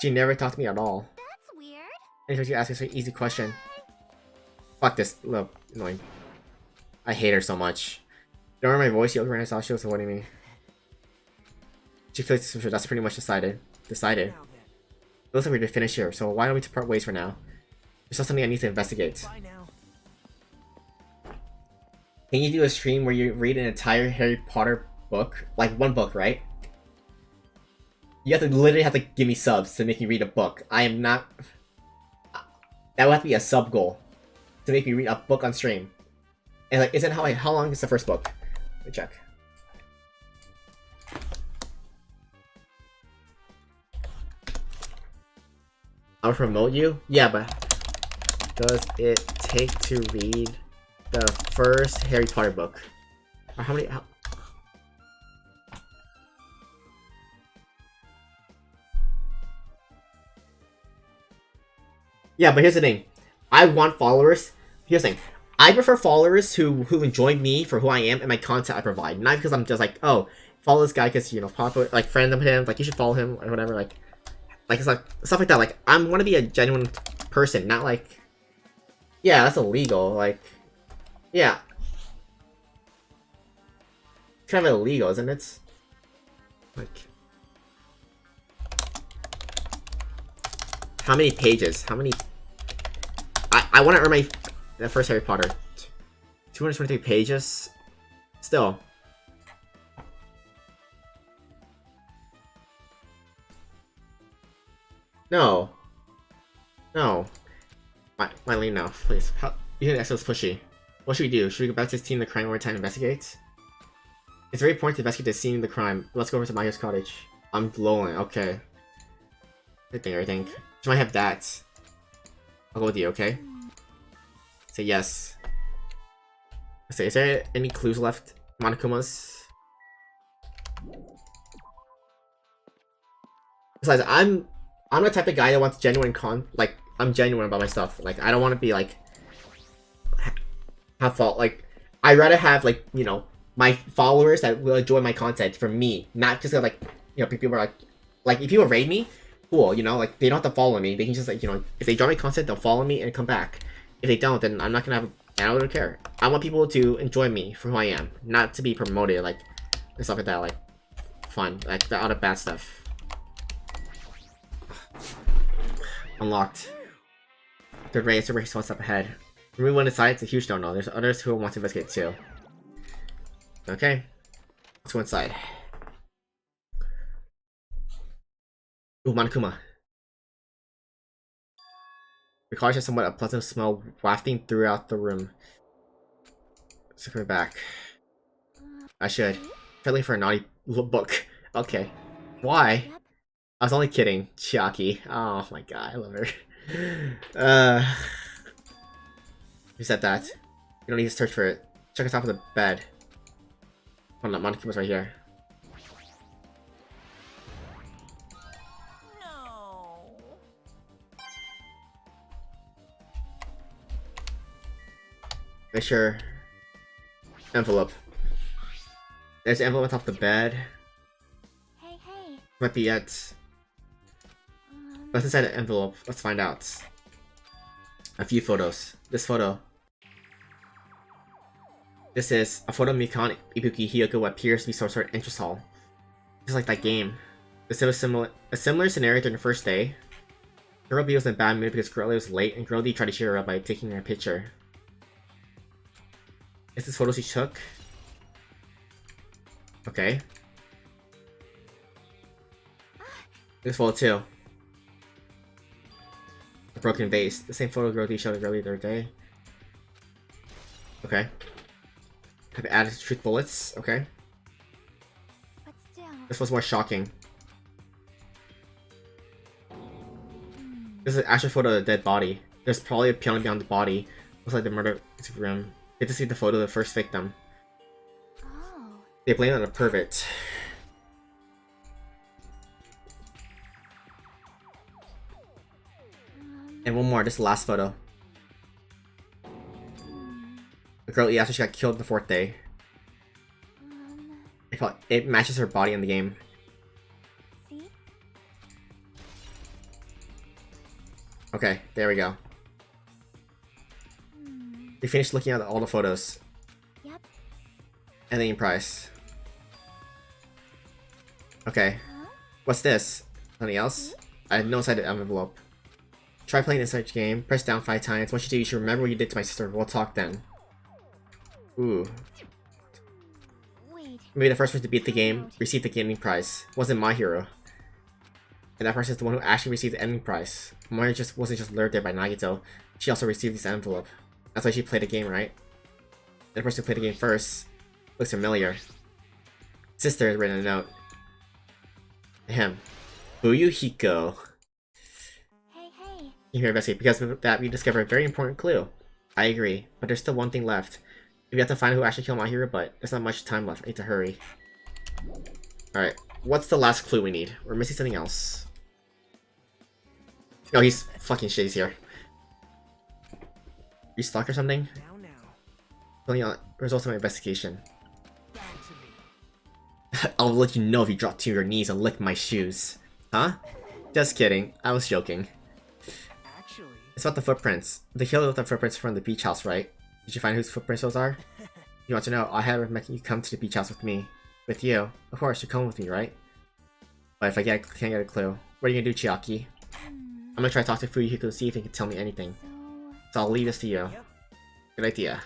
She never talked to me at all. That's weird. Anytime she asks us an easy question. Fuck this, little annoying. I hate her so much. Don't remember my voice, Hyoko ran saw she was avoiding me. She clicked switcher, that's pretty much decided. Decided. Now then. Looks like we're to finish here, so why don't we part ways for now? There's still something I need to investigate. Bye now. Can you do a stream where you read an entire Harry Potter book? Like one book, right? You have to literally have to give me subs to make me read a book. I am not... That would have to be a sub goal. To make me read a book on stream. And like, isn't how long is the first book? Let me check. I'll promote you? Yeah, but does it take to read the first Harry Potter book? Or how many? Yeah, but here's the thing. I want followers. Here's the thing. I prefer followers who enjoy me for who I am and my content I provide. Not because I'm just like, oh, follow this guy because, you know, popular, like, friend of him, like, you should follow him or whatever, like, it's like, stuff like that. Like, I want to be a genuine person, not like, yeah, that's illegal, like, yeah. It's kind of illegal, isn't it? Like, how many pages? How many? I want to earn the first Harry Potter. 223 pages? Still. No. No. Mylene, now, please. You think that's so pushy. What should we do? Should we go back to the scene of the crime one more time and investigate? It's very important to investigate the scene of the crime. Let's go over to Maya's cottage. I'm glowing, okay. I think. She might have that. I'll go with you, okay? Say yes. Say, is there any clues left? Monokumas? Besides, I'm the type of guy that wants genuine like, I'm genuine about my stuff. Like, I don't want to be, like, have fault. Like, I'd rather have, like, you know, my followers that will enjoy my content for me. Not just, like, you know, people are like, if people raid me, cool, you know, like, they don't have to follow me. They can just, like, you know, if they enjoy my content, they'll follow me and come back. If they don't, then I'm not gonna have, I don't care. I want people to enjoy me for who I am. Not to be promoted, like, and stuff like that, like, fun. Like, the other bad stuff. Unlocked. Third race, the race one step ahead. Remove one inside, it's a huge no-no. There's others who want to investigate too. Okay. Let's go inside. Ooh, Monokuma. The car has somewhat a pleasant smell wafting throughout the room. Secure back. I should. Friendly for a naughty book. Okay. Why? Yep. I was only kidding. Chiaki. Oh my god, I love her. Who said that? You don't need to search for it. Check on top of the bed. Oh no, Monokuma's right here. No. Make sure. Envelope. There's an envelope on top of the bed. Hey, hey. Might be it. What's inside the envelope? Let's find out. A few photos. This photo. This is a photo of Mikon Ibuki Hyoko what appears to be some sort of interest hall. Just like that game. This was a similar scenario during the first day. Girl B was in a bad mood because Girl A was late and Girl D tried to cheer her up by taking her picture. Is this photo she took? Okay. This photo too. A broken vase. The same photo Girl D showed Girl D the other day. Okay. Have added truth bullets. Okay. But still. This was more shocking. This is an actual photo of a dead body. There's probably a piano behind the body. Looks like the murder room. Get to see the photo of the first victim. Oh. They blame it on a pervert. And one more, this is the last photo. The girl after she got killed the 4th day. It matches her body in the game. See? Okay, there we go. We finished looking at all the photos. Yep. And the price. Okay. Huh? What's this? Something else? I had no side envelope. Try playing this such game. Press down 5 times. Once you do, you should remember what you did to my sister. We'll talk then. Ooh. Wait. Maybe the first person to beat the game received the gaming prize. Wasn't my hero. And that person is the one who actually received the ending prize. Moira wasn't just lured there by Nagito. She also received this envelope. That's why she played the game, right? And the person who played the game first looks familiar. Sister has written a note. Him. Buyuhiko. Hey, hey. You hear investigate. Because of that, we discovered a very important clue. I agree, but there's still one thing left. We have to find who actually killed my hero, but there's not much time left. I need to hurry. Alright, what's the last clue we need? We're missing something else. Oh, he's fucking shit, he's here. You stuck or something? Now. Filling out results of my investigation. Back to me. I'll let you know if you drop to your knees and lick my shoes. Huh? Just kidding. I was joking. Actually, It's about the footprints. The killer left the footprints from the beach house, right? Did you find whose footprints those are? You want to know? I had recommended you come to the beach house with me. With you. Of course, you come with me, right? But if I can't get a clue, what are you gonna do, Chiaki? I'm gonna try to talk to Fuyuhiko to see if he can tell me anything. So I'll leave this to you. Yep. Good idea.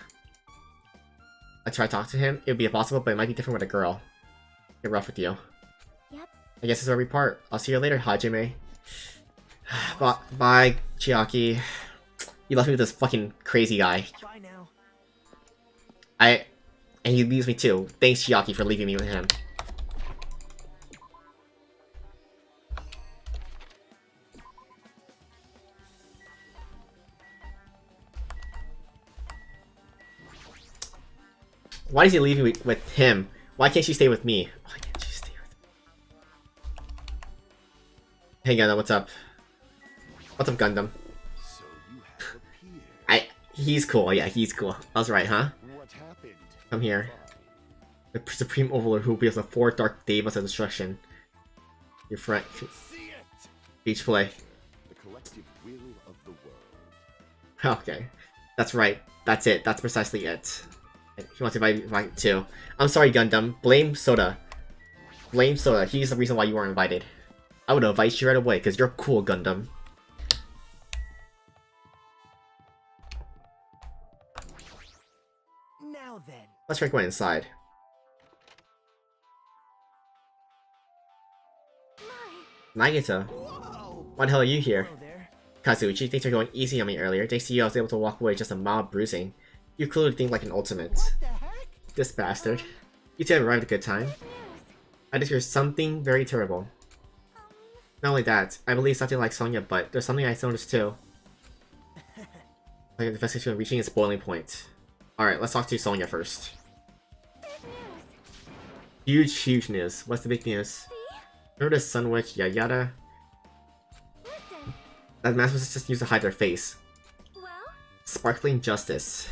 I try to talk to him. It would be impossible, but it might be different with a girl. Get rough with you. Yep. I guess this is where we part. I'll see you later, Hajime. Bye, Chiaki. You left me with this fucking crazy guy. Bye now. And he leaves me too. Thanks, Chiaki, for leaving me with him. Why does he leave me with him? Why can't she stay with me? Why can't she stay with me? Hey Gundam, what's up? What's up, Gundam? So you have appeared. He's cool, yeah, he's cool. I was right, huh? What happened? Come here. The Supreme Overlord who wields the 4 Dark Devas of Destruction. Your friend. See it! Beach play. The collective will of the world. Okay. That's right. That's it. That's precisely it. He wants to invite too. I'm sorry, Gundam. Blame Soda. Blame Soda. He's the reason why you weren't invited. I would invite you right away, because you're cool, Gundam. Now then. Let's try going inside. Nagito, Whoa! why the hell are you here? Hello there. Kazuichi, thanks for going easy on me earlier. Thanks to you, I was able to walk away with just a mild bruising. You clearly think like an ultimate. What the heck? This bastard. You two have arrived at a good time. I just heard something very terrible. Not only that, I believe something like Sonya, but there's something I noticed too. Like the investigation reaching its boiling point. Alright, let's talk to Sonya first. Huge news. What's the big news? Remember the Sun Witch Yayada? Listen. That mask was just used to hide their face. Well, Sparkling justice.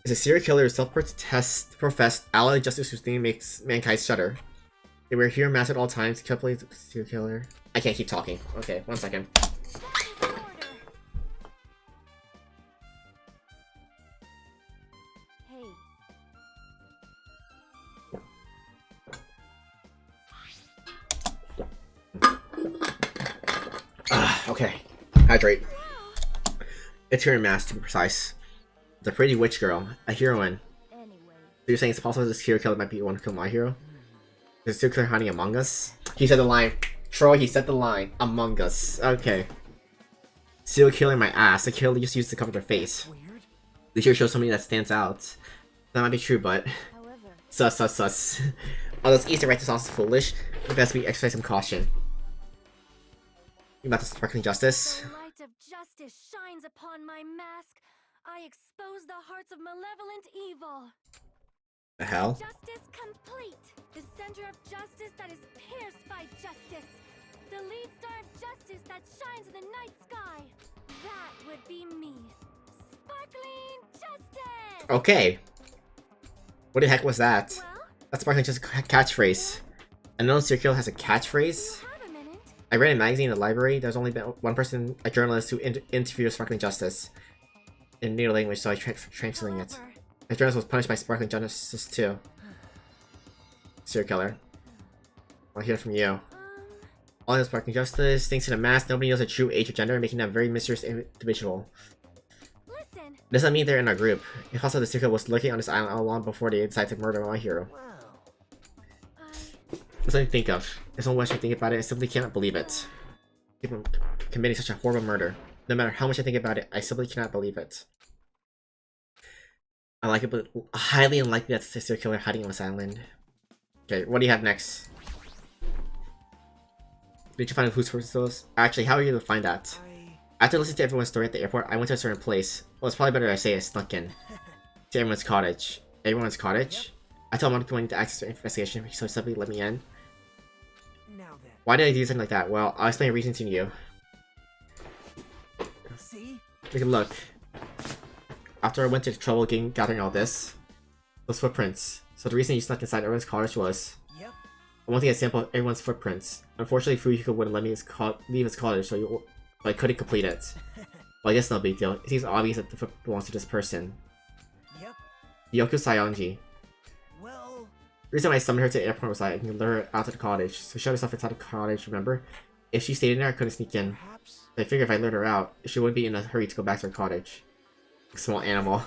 is a serial killer who self-professed ally justice whose name makes mankind shudder. They were here masked at all times. Calculate the serial killer. I can't keep talking. Okay, 1 second. Hey, Okay. Hydrate. It's her mask, to be precise. The pretty witch girl, a heroine. anyway. So you're saying it's possible this serial killer might be one to kill my hero? There's a serial killer hiding among us? He said the line. Troy, he said the line. Among us. Okay. Serial killer my ass. The killer just used to cover their face. Weird. They sure show something that stands out. That might be true, but... However, Sus. All those Easter eggs sounds foolish. It best we exercise some caution. You about the sparkling justice? the light of justice shines upon my mask. I expose the hearts of malevolent evil. The hell? Justice complete. The center of justice that is pierced by justice. The lead star of justice that shines in the night sky. That would be me. Sparkling justice! Okay. What the heck was that? Well, That's sparkling just a catchphrase. I know serial killer has a catchphrase. you have a minute. I read a magazine in the library. There's only been one person, a journalist, who interviewed Sparkling Justice in native language, so I translating it. However, The journalist was punished by Sparkling Justice too. Serial killer. I'll hear from you. All in Sparkling Justice, thanks to the mask, nobody knows the true age or gender, making them a very mysterious individual. listen. Doesn't mean they're in our group. If also the serial killer was lurking on this island all along before they decided to murder my hero. Wow. That's something to think of. There's no way I should think about it, I simply cannot believe it. People committing such a horrible murder. No matter how much I think about it, I simply cannot believe it. I like it, but highly unlikely that's a serial killer hiding on this island. Okay, what do you have next? Did you find who's first those? Actually, how are you able to find that? After listening to everyone's story at the airport, I went to a certain place. Well, it's probably better I say I snuck in. To everyone's cottage. Everyone's cottage? I told him I'm going to access the investigation, so he simply let me in. Now then. Why did I do something like that? Well, I'll explain a reason to you. See? Take a look. After I went to trouble gathering all this, those footprints. So the reason you snuck inside everyone's cottage was Yep. I wanted to get a sample of everyone's footprints. Unfortunately, Fuyuhiko wouldn't let me leave his cottage, so I couldn't complete it. Well, I guess no big deal. It seems obvious that the foot belongs to this person. Yep. Yoko Sayonji. Well, The reason I summoned her to the airport was that I can lure her out to the cottage. So she shut herself inside the cottage, remember? If she stayed in there, I couldn't sneak in. perhaps. I figured if I lured her out, she wouldn't be in a hurry to go back to her cottage. Small animal.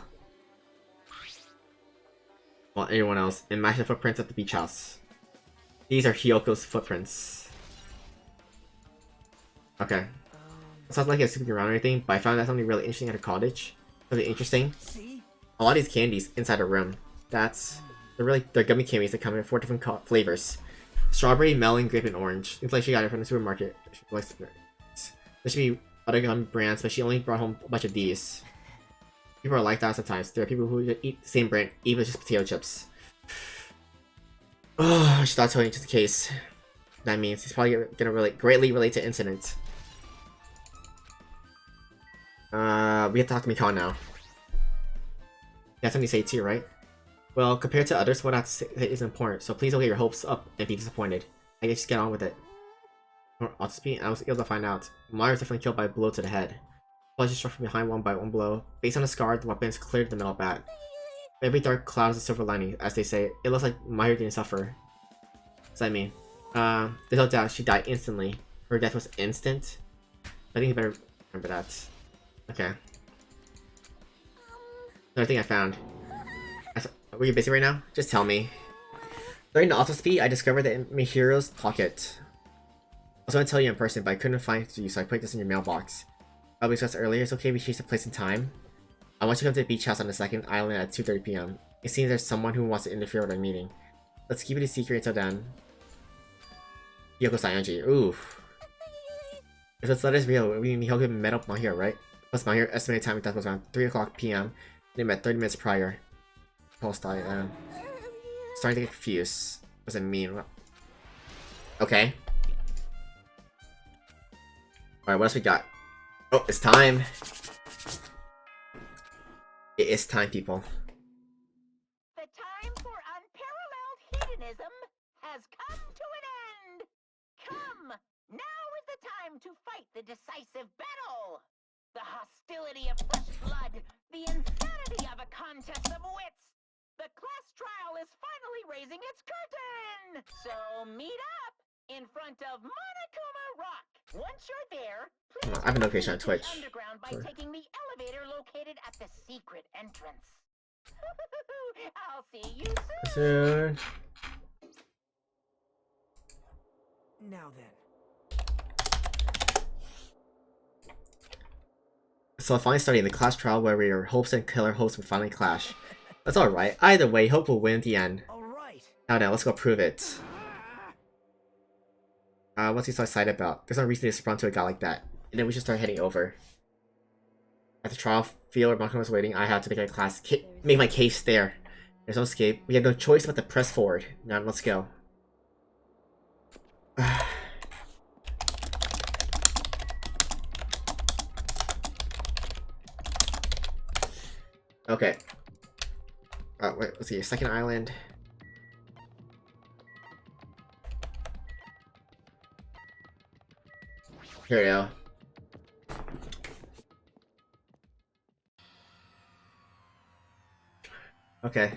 While everyone else, and match the footprints at the beach house. These are Hyoko's footprints. Okay. Sounds like it's snooping around or anything, but I found out something really interesting at her cottage. Something interesting. See? A lot of these candies inside her room. They're gummy candies that come in 4 different flavors. Strawberry, melon, grape, and orange. Seems like she got it from the supermarket. There should be other gum brands, but she only brought home a bunch of these. People are like that sometimes. There are people who eat the same brand, even just potato chips. Oh, I should not tell you just in case. That means he's probably gonna greatly relate to incident. We have to talk to Mikon now. You have something to say too, right? Well, compared to others, what I have to say is important, so please don't get your hopes up and be disappointed. I guess just get on with it. I'll speak, I was able to find out. Meyer was definitely killed by a blow to the head. Just struck from behind one by one blow. Based on the scar, the weapon is cleared the metal bat. Every dark cloud is a silver lining, as they say. It looks like Meyer didn't suffer. What's that mean? There's no doubt she died instantly. Her death was instant. I think you better remember that. Okay. Another thing I found. Were you busy right now? Just tell me. During the autopsy, I discovered that in Mihiro's pocket. I was going to tell you in person, but I couldn't find it to you, so I put this in your mailbox. As we discussed earlier, it's okay we change the place and time. I want you to come to the beach house on the second island at 2:30 p.m. It seems there's someone who wants to interfere with our meeting. Let's keep it a secret until then. Yoko Sayonji. Ooh. If this letter's real, we need Hyogo met up Mahiro, right? Plus Mahiro estimated time of death was around 3 o'clock p.m. They met 30 minutes prior. Post starting to get confused. What does it mean? Okay. Alright, what else we got? Oh, it's time. It is time, people. has come to an end. Come, now is the time to fight the decisive battle. The hostility of fresh blood, the insanity of a contest of wits. The class trial is finally raising its curtain. So meet up in front of Monokuma Rock. Once you're there, please I have a notification on proceed to the Twitch. underground by Sorry. taking the elevator located at the secret entrance. I'll see you soon. Soon. Now then. So finally starting the class trial where your hopes and killer hopes will finally clash. That's alright. Either way, hope will win at the end. Alright. Now then, let's go prove it. What's he so excited about? There's no reason to respond to a guy like that. And then we should start heading over. At the trial field where Monokuma was waiting, I had to make my case there. There's no escape. We had no choice but to press forward. Now let's go. Okay. Wait, let's see. Second island. Here we go. Okay.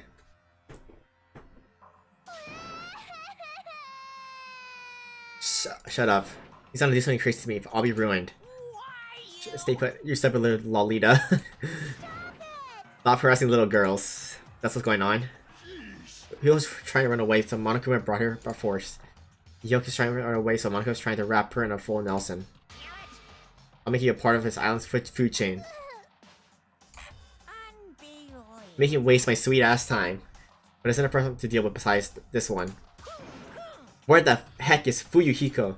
Shut up. He's gonna do something crazy to me. I'll be ruined. Stay put. You're stupid, Lolita. Stop harassing little girls. That's what's going on. He was trying to run away, so Monokuma brought her by force. Yoko's trying to run away, so Monaco's trying to wrap her in a full Nelson. I'll make you a part of his island's food chain. Make him waste my sweet ass time. But there's another person to deal with besides this one. Where the heck is Fuyuhiko?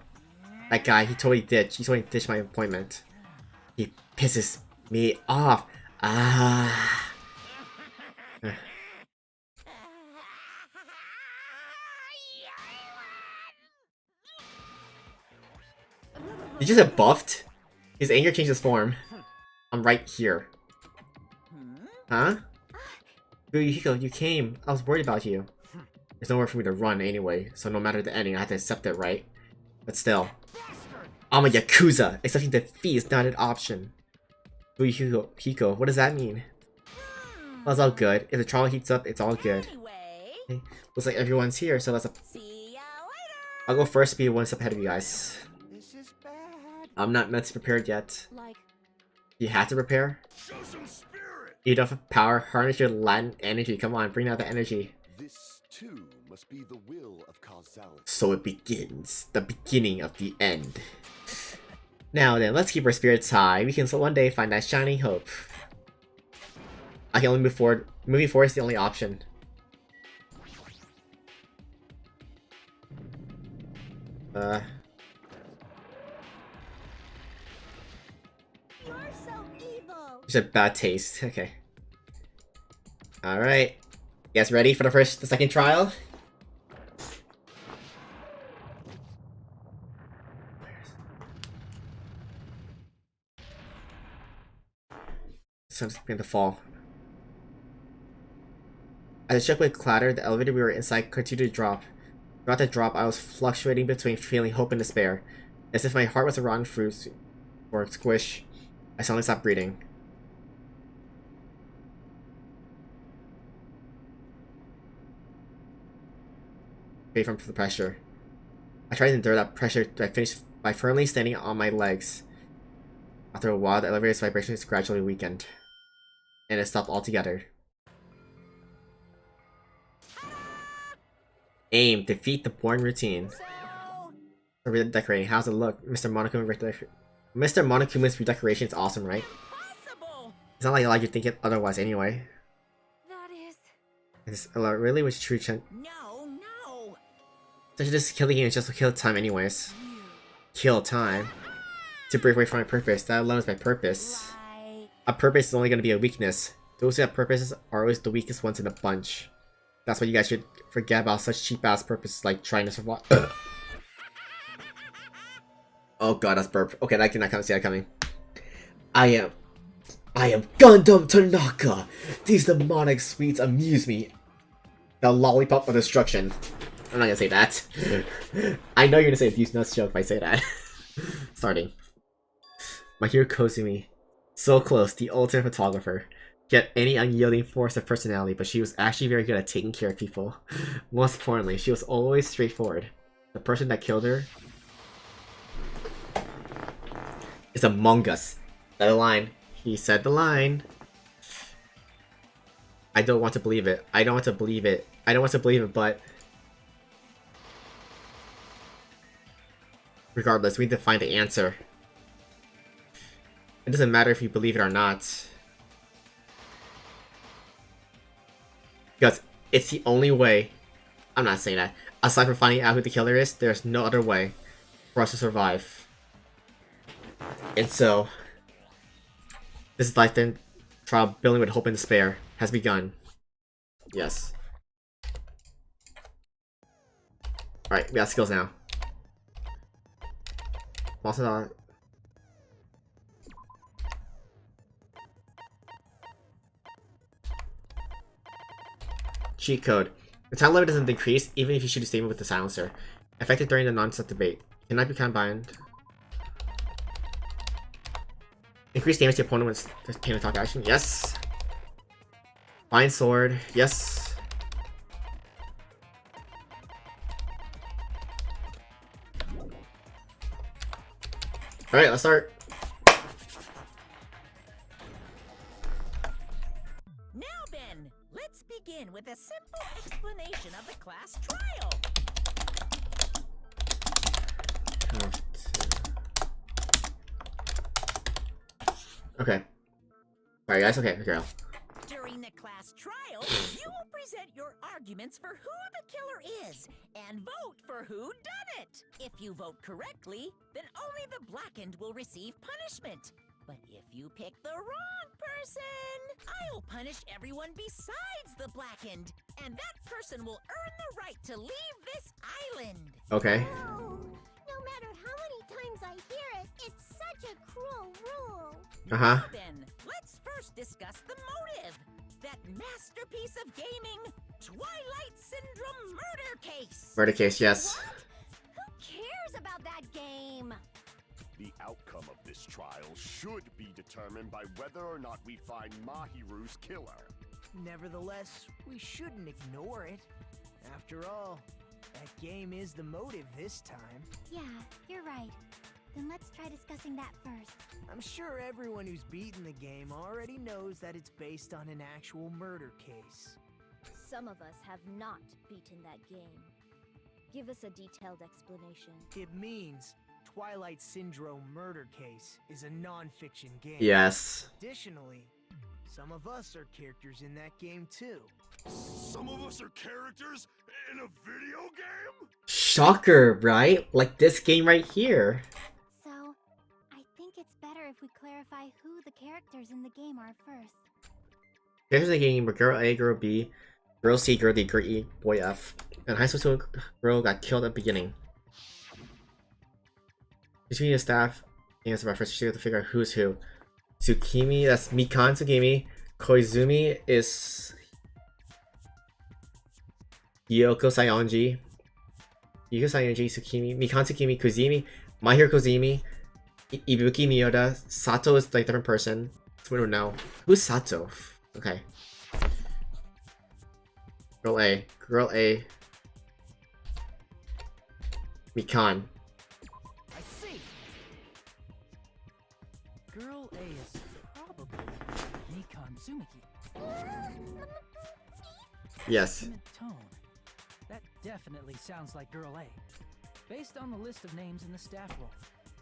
That guy, he totally ditched my appointment. He pisses me off. Ah. Did you just get buffed? His anger changed his form. I'm right here. Huh? Fuyuhiko, you came. I was worried about you. There's nowhere for me to run anyway, so no matter the ending, I have to accept it, right? But still. I'm a Yakuza! Accepting defeat is not an option. Fuyuhiko, what does that mean? Well, it's all good. If the trial heats up, it's all good. Okay. Looks like everyone's here, so let's... See ya later. I'll go first to be one step ahead of you guys. This is bad. I'm not mentally prepared yet. Like, You have to prepare? Show some spirit. You don't have power, harness your latent energy. Come on, bring out the energy. This too must be the will of causality. So it begins. The beginning of the end. Now then, let's keep our spirits high. We can one day find that shining hope. I can only move forward. Moving forward is the only option. you're so evil. Just a bad taste. Okay. Alright. You guys ready for the second trial? Sun's beginning to fall. As the shipway clattered, the elevator we were inside continued to drop. Throughout the drop, I was fluctuating between feeling hope and despair. As if my heart was a rotten fruit or a squish, I suddenly stopped breathing. Away from the pressure. I tried to endure that pressure, but I finished by firmly standing on my legs. After a while, the elevator's vibrations gradually weakened. And it stopped altogether. Aim. Defeat the boring routine. Redecorating. How's it look? Mr. Monokuma's redecoration is awesome, right? It's not like you think it otherwise anyway. That is... It's really was true. No. So just killing you is just to kill time anyways. Kill time? To break away from my purpose. That alone is my purpose. A purpose is only going to be a weakness. Those who have purposes are always the weakest ones in the bunch. That's why you guys should forget about such cheap-ass purposes like trying to survive. Oh god, that's burp. Okay, I cannot see that coming. I am Gundam Tanaka! These demonic sweets amuse me. The lollipop of destruction. I'm not gonna say that. I know you're gonna say a nuts joke if I say that. Starting. My hero Kozumi. So close, the ultimate photographer. Get any unyielding force of personality, but she was actually very good at taking care of people. Most importantly, she was always straightforward. The person that killed her is Among Us. Said the line. He said the line. I don't want to believe it. I don't want to believe it. I don't want to believe it, but regardless, we need to find the answer. It doesn't matter if you believe it or not. Because it's the only way. I'm not saying that. Aside from finding out who the killer is, there's no other way for us to survive. And so, this lifetime trial building with hope and despair has begun. Yes. Alright, we got skills now. Also, cheat code. The time limit doesn't decrease even if you shoot a statement with the silencer. Effective during the non-stop debate. Cannot be combined. Increase damage to the opponent when paying a talk action. Yes. Fine sword. Yes. Alright, let's start. Now then, let's begin with a simple explanation of the class trial. Okay. Alright guys, okay, girl. During the class trial, you will present your arguments for who the killer is and vote for who done it. If you vote correctly, then only the blackened will receive punishment. But if you pick the wrong person, I'll punish everyone besides the blackened, and that person will earn the right to leave this island. Okay. Oh, no matter how many times I hear it, it's such a cruel rule. Uh-huh. Then, let's first discuss the motive. That masterpiece of gaming, Twilight Syndrome murder case. Murder case, yes. Who cares about that game? The outcome of this trial should be determined by whether or not we find Mahiru's killer. Nevertheless, we shouldn't ignore it. After all, that game is the motive this time. Yeah, you're right. Then let's try discussing that first. I'm sure everyone who's beaten the game already knows that it's based on an actual murder case. Some of us have not beaten that game. Give us a detailed explanation. It means Twilight Syndrome Murder Case is a non-fiction game. Yes. Additionally, some of us are characters in that game too. Some of us are characters in a video game? Shocker, right? Like this game right here. So, I think it's better if we clarify who the characters in the game are first. Characters in the game were Girl A, Girl B, Girl C, Girl D, Girl E, Boy F. And High School Girl got killed at the beginning. Between the staff and the reference, you have to figure out who's who. Tsukimi, that's Mikan Tsukimi. Koizumi is Yoko Sayonji. Yoko Sayonji, Tsukimi, Mikan Tsukimi, Kozumi, Mahiro Kozumi, Ibuki Miyoda. Sato is like a different person. So we don't know. Who's Sato? Okay. Girl A. Girl A. Mikan. I see. Girl A is probably Mikan Tsumiki. Yes. Intimate tone. That definitely sounds like Girl A. Based on the list of names in the staff roll,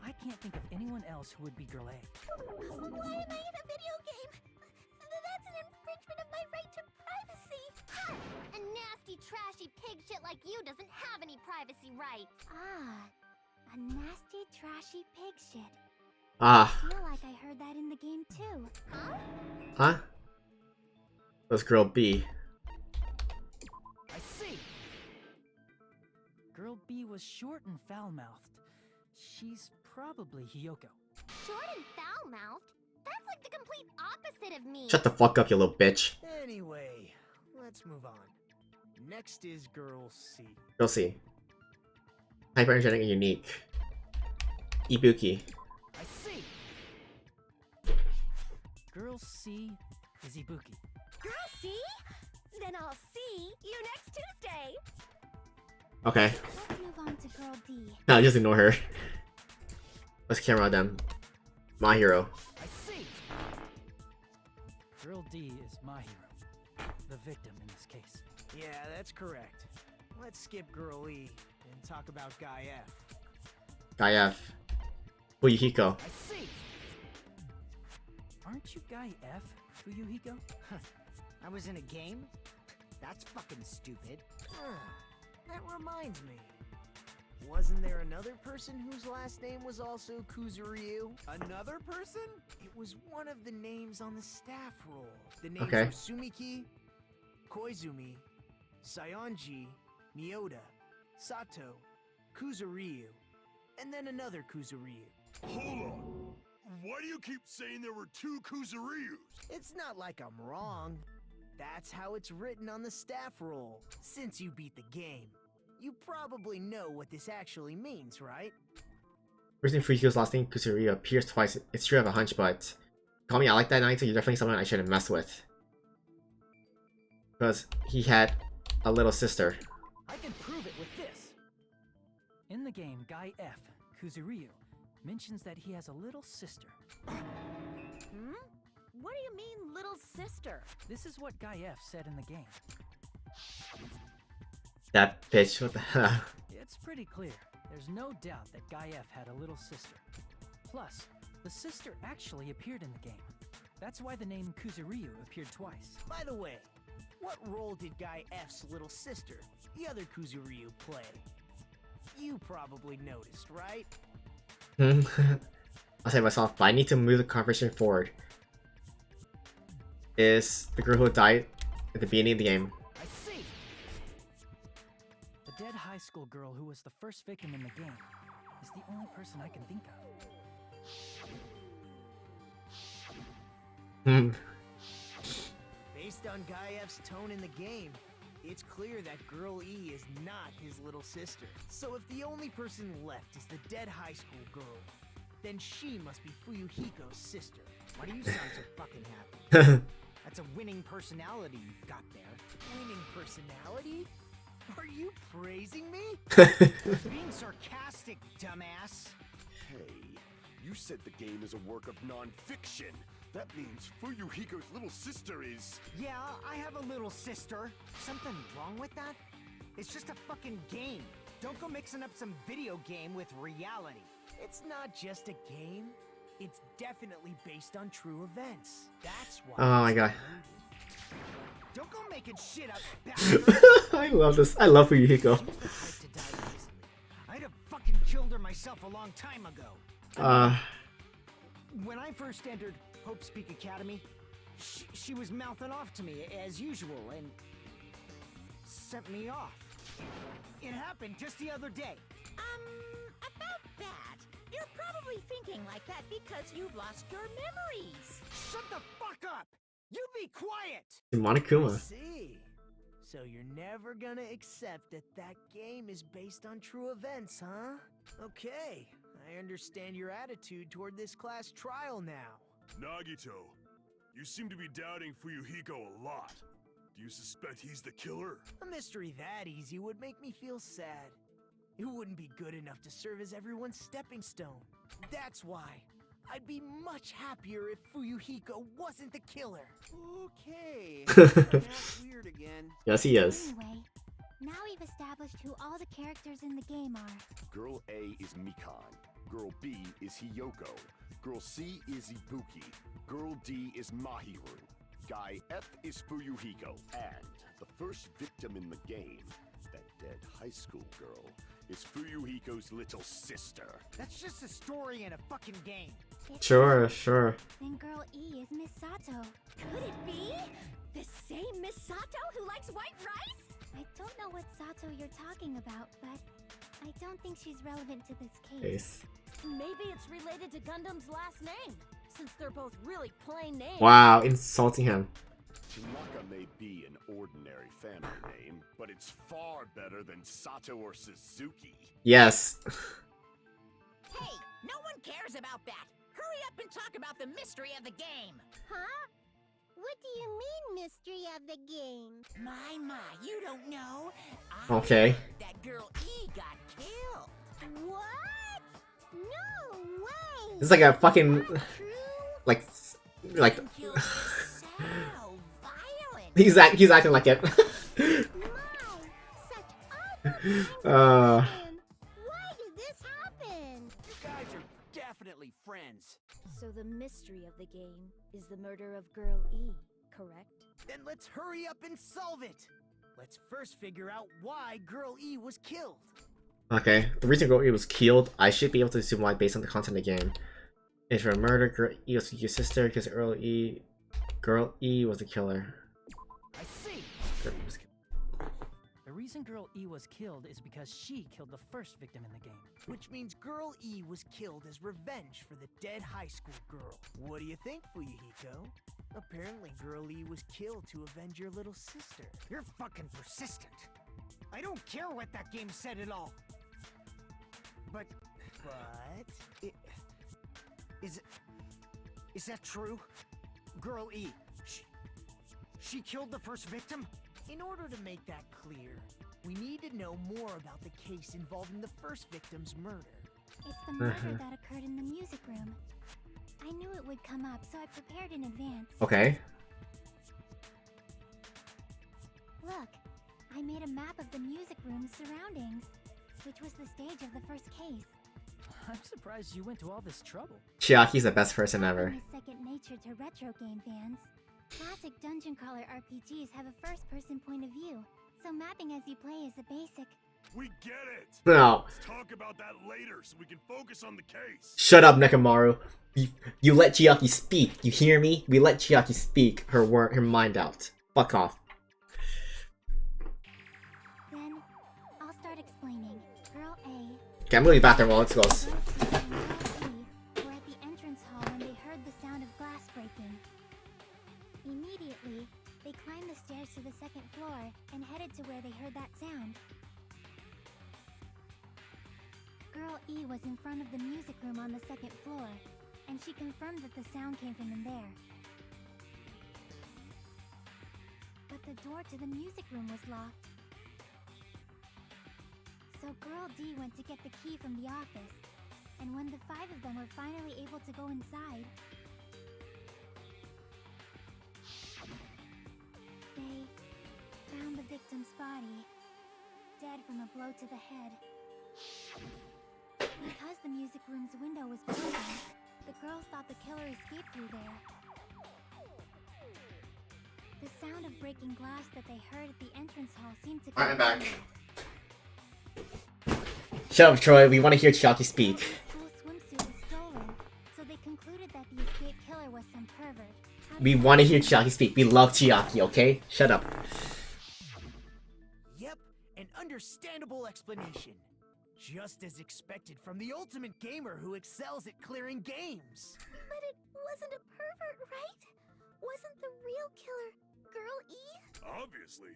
I can't think of anyone else who would be Girl A. Why am I in a video game? That's an infringement of my right to privacy. A nasty, trashy pig shit like you doesn't have any privacy rights. Ah, a nasty, trashy pig shit. Ah. I feel like I heard that in the game too. Huh? Huh? That's Girl B. I see. Girl B was short and foul-mouthed. She's probably Hiyoko. Short and foul-mouthed? That's like the complete opposite of me. Shut the fuck up, you little bitch. Anyway, let's move on. Next is Girl C. You'll see. Hyper-energetic and unique. Ibuki. I see. Girl C is Ibuki. Girl, see? Then I'll see you next Tuesday. Okay. Let's move on to Girl D. No, just ignore her. Let's camera them. My hero. I see. Girl D is my hero. The victim in this case. Yeah, that's correct. Let's skip Girl E and talk about Guy F. Guy F. Fuyuhiko. I see. Aren't you Guy F, Fuyuhiko? I was in a game? That's fucking stupid. That reminds me. Wasn't there another person whose last name was also Kuzuryu? Another person? It was one of the names on the staff roll. The names Okay. were Sumiki, Koizumi, Sayonji, Miyoda, Sato, Kuzuryu, and then another Kuzuryu. Hold on. Why do you keep saying there were two Kuzuryus? It's not like I'm wrong. That's how it's written on the staff roll. Since you beat the game, you probably know what this actually means, right? Reason Fuyuhiko's last name Kusuryu appears twice. It's true I have a hunch, but call me I like that Naito, you're definitely someone I shouldn't mess with. Because he had a little sister. I can prove it with this. In the game, Guy F, Kuzuryu, mentions that he has a little sister. Hmm? What do you mean, little sister? This is what Guy F said in the game. That bitch, what the hell? It's pretty clear. There's no doubt that Guy F had a little sister. Plus, the sister actually appeared in the game. That's why the name Kuzuryu appeared twice. By the way, what role did Guy F's little sister, the other Kuzuryu, play? You probably noticed, right? I'll say myself, but I need to move the conversation forward. Is the girl who died at the beginning of the game? I see. The dead high school girl who was the first victim in the game is the only person I can think of. Based on Guy F's tone in the game, it's clear that Girl E is not his little sister. So if the only person left is the dead high school girl, then she must be Fuyuhiko's sister. Why do you sound so fucking happy? That's a winning personality you've got there. Winning personality? Are you praising me? I was being sarcastic, dumbass. Hey, you said the game is a work of non-fiction. That means Fuyuhiko's little sister is... Yeah, I have a little sister. Something wrong with that? It's just a fucking game. Don't go mixing up some video game with reality. It's not just a game. It's definitely based on true events. That's why. Oh my god. Don't go making shit up, bastard. I love this. I love Fuyuhiko. She's the type to die easily. I'd have fucking killed her myself a long time ago. When I first entered Hope Speak Academy, she was mouthing off to me as usual and sent me off. It happened just the other day. About that. You're probably thinking like that because you've lost your memories. Shut the fuck up! You be quiet! Monokuma. See. So you're never gonna accept that that game is based on true events, huh? Okay, I understand your attitude toward this class trial now. Nagito, you seem to be doubting Fuyuhiko a lot. Do you suspect he's the killer? A mystery that easy would make me feel sad. It wouldn't be good enough to serve as everyone's stepping stone. That's why I'd be much happier if Fuyuhiko wasn't the killer. Okay, that's weird again. Yes, he is. Anyway, now we've established who all the characters in the game are. Girl A is Mikan. Girl B is Hiyoko. Girl C is Ibuki. Girl D is Mahiru. Guy F is Fuyuhiko. And the first victim in the game, that dead high school girl, is Fuyuhiko's little sister. That's just a story in a fucking game. Sure, sure. Then Girl E is Miss Sato. Could it be? The same Miss Sato who likes white rice? I don't know what Sato you're talking about, but I don't think she's relevant to this case. Case. Maybe it's related to Gundam's last name, since they're both really plain names. Wow, insulting him. Tanaka may be an ordinary family name, but it's far better than Sato or Suzuki. Yes. Hey, no one cares about that. Hurry up and talk about the mystery of the game. Huh? What do you mean, mystery of the game? My, you don't know? Okay. Heard that girl E got killed. What? No way! This is like a fucking True? like Getting killed is so violent. he's acting like it. My, such awful uh things. Why did this happen? You guys are definitely friends. So the mystery of the game is the murder of Girl E, correct? Then let's hurry up and solve it. Let's first figure out why Girl E was killed. Okay, the reason Girl E was killed, I should be able to assume why based on the content of the game. It's for a murder, Girl E was your sister because Girl E was the killer. I see. Girl E was killed. The reason Girl E was killed is because she killed the first victim in the game. Which means Girl E was killed as revenge for the dead high school girl. What do you think, Fuyuhiko? Apparently Girl E was killed to avenge your little sister. You're fucking persistent. I don't care what that game said at all. But... Is that true? Girl E, she killed the first victim? In order to make that clear, we need to know more about the case involving the first victim's murder. It's the murder that occurred in the music room. I knew it would come up, so I prepared in advance. Okay. Look, I made a map of the music room's surroundings, which was the stage of the first case. I'm surprised you went to all this trouble. Chiaki's the best person ever. Mapping is second nature to retro game fans. Classic dungeon crawler RPGs have a first-person point of view, so mapping as you play is a basic. We get it! No. Let's talk about that later so we can focus on the case. Shut up, Nekamaru. You let Chiaki speak. You hear me? We let Chiaki speak her mind out. Fuck off. Then, I'll start explaining. Girl A Okay, I'm going to the bathroom while it goes. were at the entrance hall when they heard the sound of glass breaking. Immediately, they climbed the stairs to the second floor and headed to where they heard that sound. Girl E was in front of the music room on the second floor, and she confirmed that the sound came from in there. But the door to the music room was locked. So Girl D went to get the key from the office, and when the 5 of them were finally able to go inside, they found the victim's body, dead from a blow to the head. Because the music room's window was broken, the girls thought the killer escaped through there. The sound of breaking glass that they heard at the entrance hall seemed to Alright, I'm confirm back. it. Shut up, Troy. We want to hear Chiaki speak. The school swimsuit was stolen, so they concluded that the escaped killer was some pervert. How We did want to they- hear Chiaki speak. We love Chiaki, okay? Shut up. Yep, an understandable explanation. Just as expected from the ultimate gamer who excels at clearing games. But it wasn't a pervert, right? Wasn't the real killer Girl E? Obviously.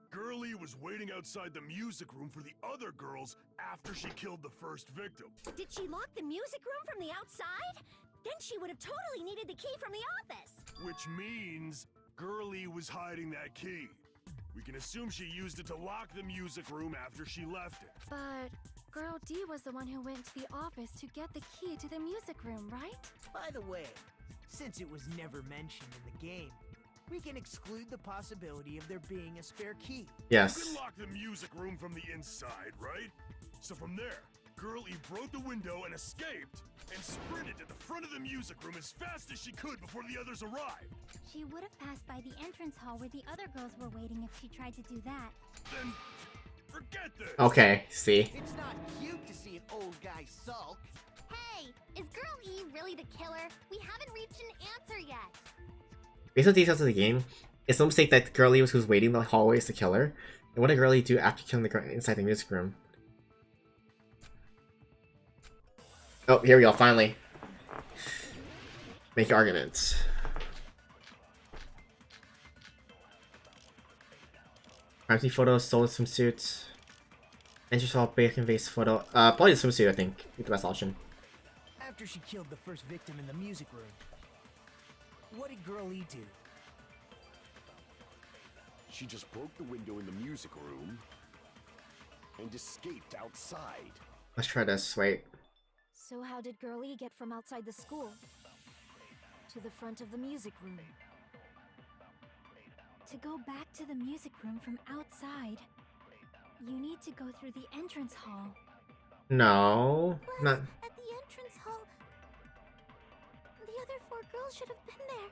Girlie was waiting outside the music room for the other girls after she killed the first victim. Did she lock the music room from the outside? Then she would have totally needed the key from the office. Which means Girlie was hiding that key. We can assume she used it to lock the music room after she left it. But Girl D was the one who went to the office to get the key to the music room, right? By the way, since it was never mentioned in the game, we can exclude the possibility of there being a spare key. You Yes. can lock the music room from the inside, right? So from there, Girlie broke the window and escaped, and sprinted to the front of the music room as fast as she could before the others arrived. She would have passed by the entrance hall where the other girls were waiting if she tried to do that. Then, forget this! Okay, see. It's not cute to see an old guy sulk. Hey, is Girl E really the killer? We haven't reached an answer yet. Based on details of the game, it's no mistake that Girlie was who's waiting in the hallway is the killer. And what did Girlie do after killing the girl inside the music room? Oh, here we go, finally. Make arguments. Privacy photo, solo swimsuit. Entrance hall, bacon vase photo. Probably the swimsuit, I think. Be the best option. After she killed the first victim in the music room, what did Girl E do? She just broke the window in the music room and escaped outside. Let's try this. Wait. So how did Girl E get from outside the school to the front of the music room? To go back to the music room from outside, you need to go through the entrance hall. No. Plus, Not. at the entrance hall, the other 4 girls should have been there.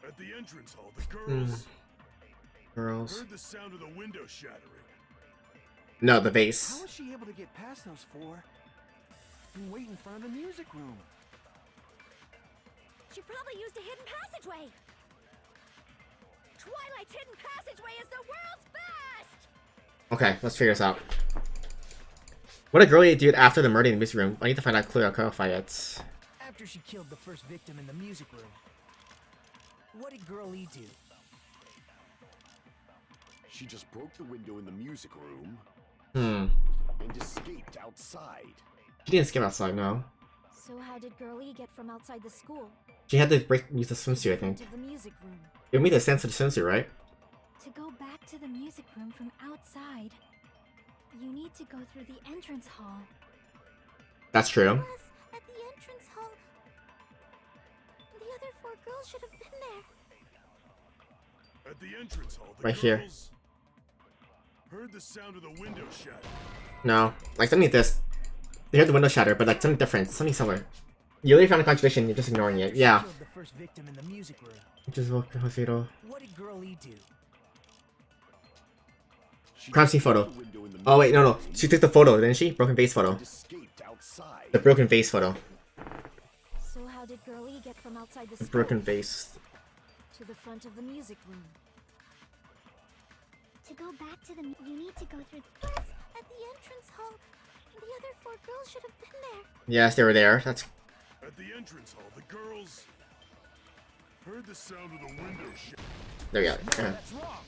At the entrance hall, the girls Girls. heard the sound of the window shattering. No, the How vase. was she able to get past those 4 and wait in front of the music room? She probably used a hidden passageway. Twilight's hidden passageway is the world's best! Okay, let's figure this out. What did Girl E do after the murder in the music room? I need to find out clearly. I'll clarify it. After she killed the first victim in the music room, what did Girl E do? She just broke the window in the music room Hmm. and escaped outside. She didn't skip outside, no. So how did Girl E get from outside the school She had to use the to swimsuit, I the front think. of the music room? It made the sense of the swimsuit, right? To go back to the music room from outside, you need to go through the entrance hall. That's true. Plus, at the entrance hall, the other 4 girls should have been there. At the entrance hall, the Right here. girls heard the sound of the window shattering. No. Like, something like this. They heard the window shatter, but like something different. Something similar. You really found a contradiction, you're just ignoring it. After she Yeah. killed the first victim in the music room, Which is what Hosiro. what did Girl E do? She Crime just scene broke photo. the window in the Oh wait, no, music no. room She took the photo, didn't she? Broken vase photo. and escaped outside. The broken vase photo. So how did Girl E get from outside the The school broken vase. to the front of the music room? To go back to the you need to go through. Plus, at the entrance hall, the other 4 girls should have been there. Yes, they were there. That's At the entrance hall, the girls heard the sound of the window shattering. there we go. No, Yeah. that's wrong.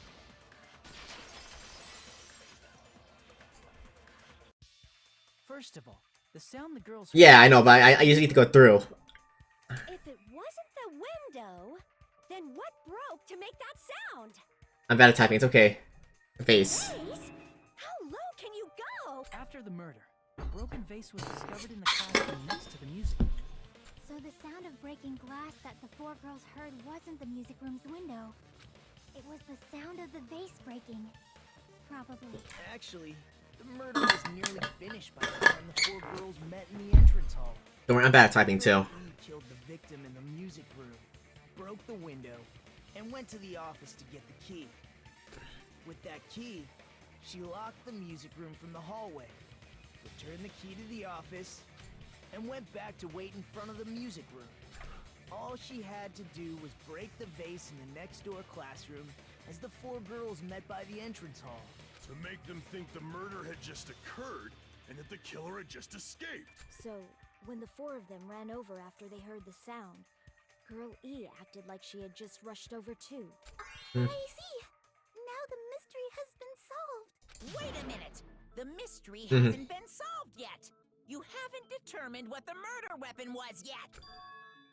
First of all, the sound the girls heard Yeah, I know, but I usually need to go through. If it wasn't the window, then what broke to make that sound? I'm bad at typing, it's okay. Vase. Please? How low can you go? After the murder, a broken vase was discovered in the classroom next to the music. So the sound of breaking glass that the 4 girls heard wasn't the music room's window. It was the sound of the vase breaking. Probably. Actually, the murder was nearly finished by the time the 4 girls met in the entrance hall. Don't worry, I'm bad at typing too. He killed the victim in the music room, broke the window, and went to the office to get the key. With that key, she locked the music room from the hallway, returned the key to the office, and went back to wait in front of the music room. All she had to do was break the vase in the next door classroom as the 4 girls met by the entrance hall. To make them think the murder had just occurred and that the killer had just escaped. So, when the 4 of them ran over after they heard the sound, Girl E acted like she had just rushed over too. I see. Now the mystery has been solved. Wait a minute! The mystery Mhm. hasn't been solved yet! You haven't determined what the murder weapon was yet!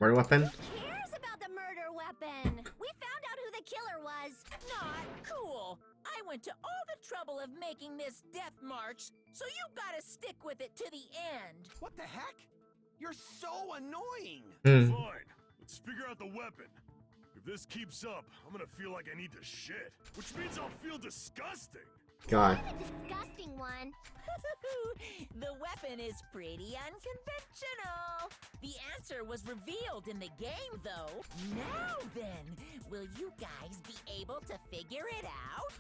Murder weapon? Who cares about the murder weapon? We found out who the killer was. Not cool! I went to all the trouble of making this death march, so you gotta stick with it to the end! What the heck? You're so annoying! Hmm. Fine, let's figure out the weapon. If this keeps up, I'm gonna feel like I need to shit, which means I'll feel disgusting. God. I'm a disgusting one. The weapon is pretty unconventional. The answer was revealed in the game, though. Now then, will you guys be able to figure it out?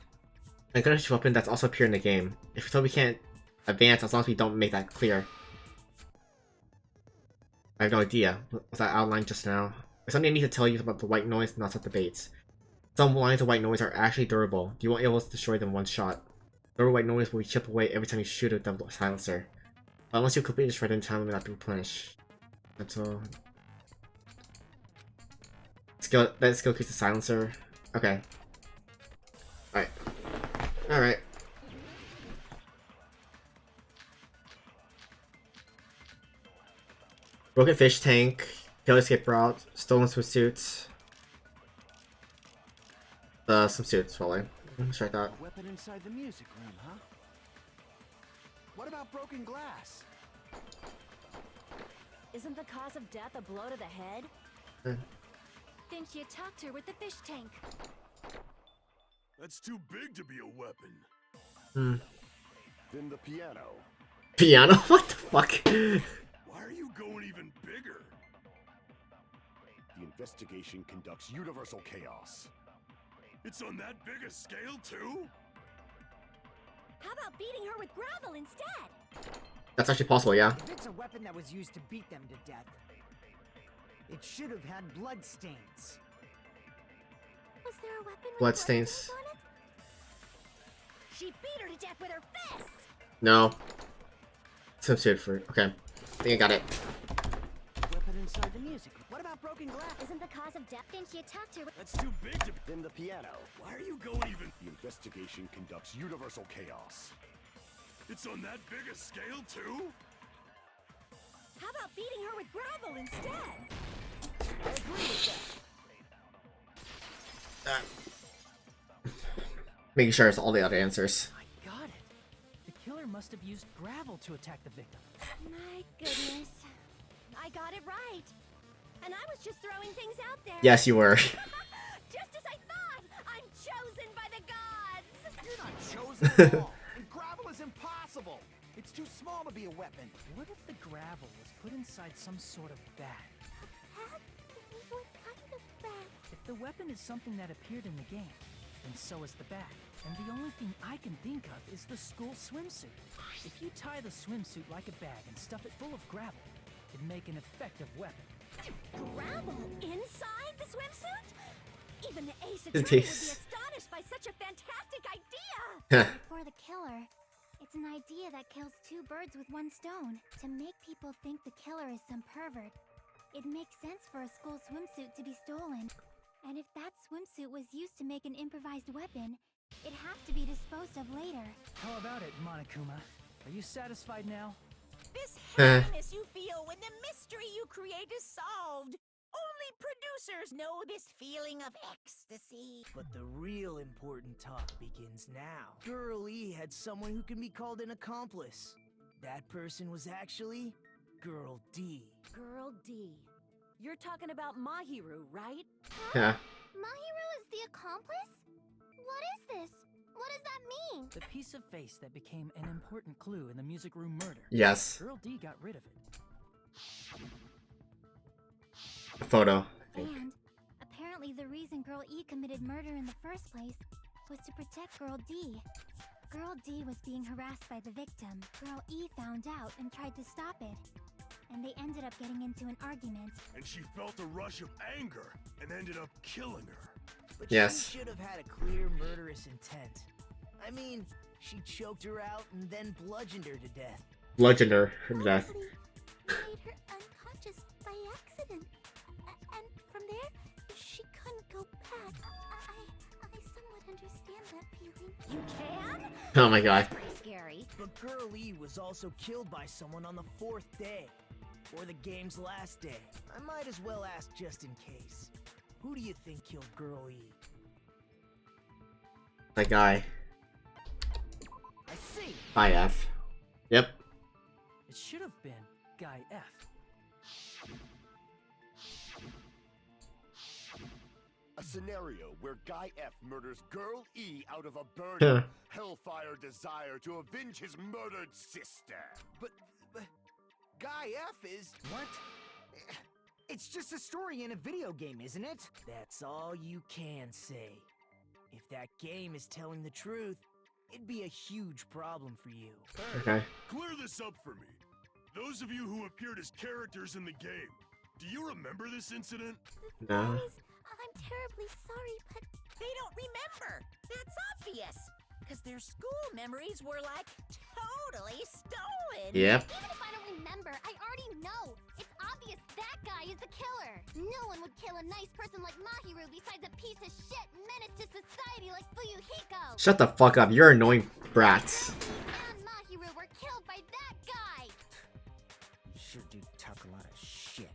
A gunfish weapon that's also appeared in the game. If we told we can't advance as long as we don't make that clear. I have no idea. Was that outlined just now? There's something I need to tell you about the white noise, not set the baits. Some lines of white noise are actually durable. You won't be able to destroy them in one shot. Durable white noise will be chipped away every time you shoot it with the silencer. But unless you completely destroy it in time, it will not be replenished. That's all. Skill, that skill keeps the silencer. Okay. Alright. Alright. Broken fish tank, kill escape route, stolen swimsuits. The swimsuits, probably. Let's try that. A weapon inside the music room, huh? What about broken glass? Isn't the cause of death a blow to the head? Then she attacked her with the fish tank. That's too big to be a weapon. Then the piano. Piano? What the fuck? Why are you going even bigger? The investigation conducts universal chaos. It's on that big a scale too? How about beating her with gravel instead? That's actually possible, yeah. If it's a weapon that was used to beat them to death, it should have had blood stains. Was there a weapon with Bloodstains. on it? She beat her to death with her fist. No. Swimsuit for. Okay. I think I got it. Weapon inside the music room. What about broken glass? Isn't the cause of death? Then she attacked her with. That's too big to be. Then the piano. Why are you going even? The investigation conducts universal chaos. It's on that big a scale too? How about beating her with gravel instead? I agree with that. Making sure it's all the other answers. I got it. The killer must have used gravel to attack the victim. My goodness. I got it right. And I was just throwing things out there. Yes, you were. Just as I thought. I'm chosen by the gods. You're not chosen at all. And gravel is impossible. It's too small to be a weapon. What if the gravel was put inside some sort of bag? What kind of bag? If the weapon is something that appeared in the game, then so is the bag. And the only thing I can think of is the school swimsuit. If you tie the swimsuit like a bag and stuff it full of gravel, it'd make an effective weapon. Gravel inside the swimsuit? Even the Ace His Attorney would be face. astonished by such a fantastic idea. For the killer, it's an idea that kills two birds with one stone. To make people think the killer is some pervert, it makes sense for a school swimsuit to be stolen. And if that swimsuit was used to make an improvised weapon, it'd have to be disposed of later. How about it, Monokuma? Are you satisfied now? This happiness you feel when the mystery you create is solved. Only producers know this feeling of ecstasy. But the real important talk begins now. Girl E had someone who can be called an accomplice. That person was actually Girl D. Girl D. You're talking about Mahiru, right? Yeah. Mahiru is the accomplice? What is this? What does that mean? The piece of face that became an important clue in the music room murder. Yes. Girl D got rid of it. A photo. I think. And apparently the reason Girl E committed murder in the first place was to protect Girl D. Girl D was being harassed by the victim. Girl E found out and tried to stop it. And they ended up getting into an argument. And she felt a rush of anger and ended up killing her. But Yes. she should have had a clear murderous intent. I mean, she choked her out and then bludgeoned her to death. Bludgeoned her to death. Probably made her unconscious by accident. And from there, she couldn't go back. I somewhat understand that feeling. You can? Oh my god. Pretty scary. But Girl E was also killed by someone on the 4th day. Or the game's last day. I might as well ask just in case. Who do you think killed Girl E? That guy. I see! By F. Yep. It should have been Guy F. A scenario where Guy F murders Girl E out of a Huh. burning, hellfire desire to avenge his murdered sister. But Guy F is... What? It's just a story in a video game, isn't it? That's all you can say. If that game is telling the truth, it'd be a huge problem for you. Okay. Clear this up for me. Those of you who appeared as characters in the game, do you remember this incident? No. Guys, I'm terribly sorry, but They don't remember. That's obvious. Because their school memories were like totally stolen. Yep. even if I don't remember, I already know. It's obvious that guy is the killer. No one would kill a nice person like Mahiru besides a piece of shit menace to society like Fuyuhiko. Shut the fuck up, you're annoying brats. And Mahiru were killed by that guy! You sure do talk a lot of shit.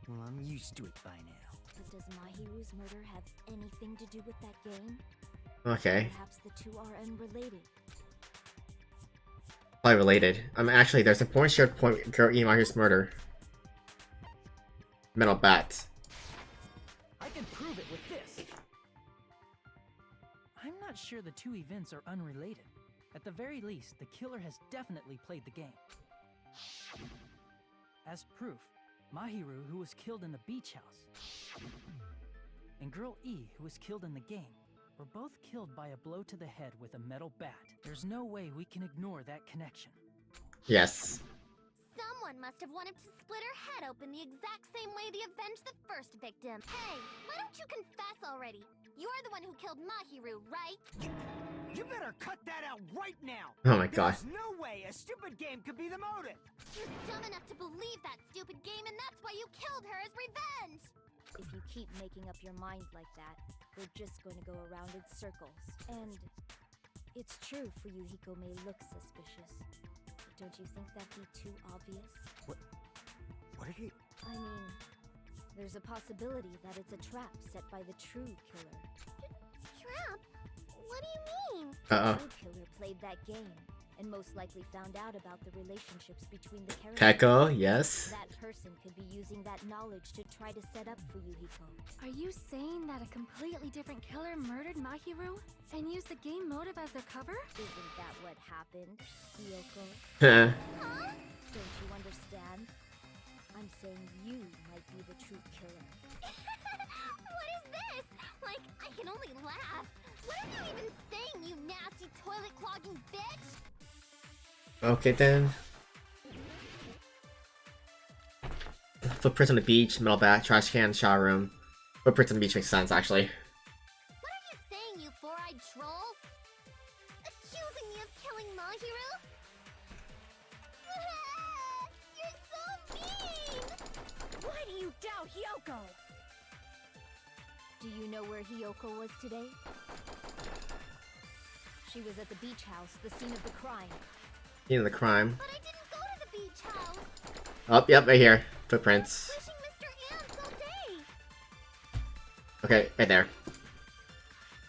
Well, I'm used to it by now. But does Mahiru's murder have anything to do with that game? Okay, Perhaps the two are unrelated. probably related. Actually, there's a point shared point Girl E Mahiru's murder. Metal bat. I can prove it with this. I'm not sure the two events are unrelated. At the very least, the killer has definitely played the game. As proof, Mahiru, who was killed in the beach house, and Girl E, who was killed in the game, were both killed by a blow to the head with a metal bat. There's no way we can ignore that connection. Yes. Someone must have wanted to split her head open the exact same way they avenged the first victim. Hey, why don't you confess already? You're the one who killed Mahiru, right? You better cut that out right now! Oh my god. There's no way a stupid game could be the motive! You're dumb enough to believe that stupid game, and that's why you killed her as revenge! If you keep making up your mind like that, we're just going to go around in circles. And it's true Fuyuhiko may look suspicious. But don't you think that'd be too obvious? What are you... I mean, there's a possibility that it's a trap set by the true killer. Trap? What do you mean? Uh-oh. The true killer played that game, and most likely found out about the relationships between the characters. Peko, yes. That person could be using that knowledge to try to set up Fuyuhiko. Are you saying that a completely different killer murdered Mahiru and used the game motive as their cover? Isn't that what happened, Hiyoko? Huh. Huh? Don't you understand? I'm saying you might be the true killer. What is this? Like, I can only laugh. What are you even saying, you nasty toilet clogging bitch? Okay then. Footprints on the beach, metal bat, trash can, shower room. Footprints on the beach makes sense, actually. What are you saying, you four-eyed troll? Accusing me of killing Mahiru? You're so mean! Why do you doubt Hiyoko? Do you know where Hiyoko was today? She was at the beach house, the scene of the crime. Scene of the crime. But I didn't go to the beach house! Oh, yep, right here. Footprints. Wishing Mr. Ants all day! Okay, right there.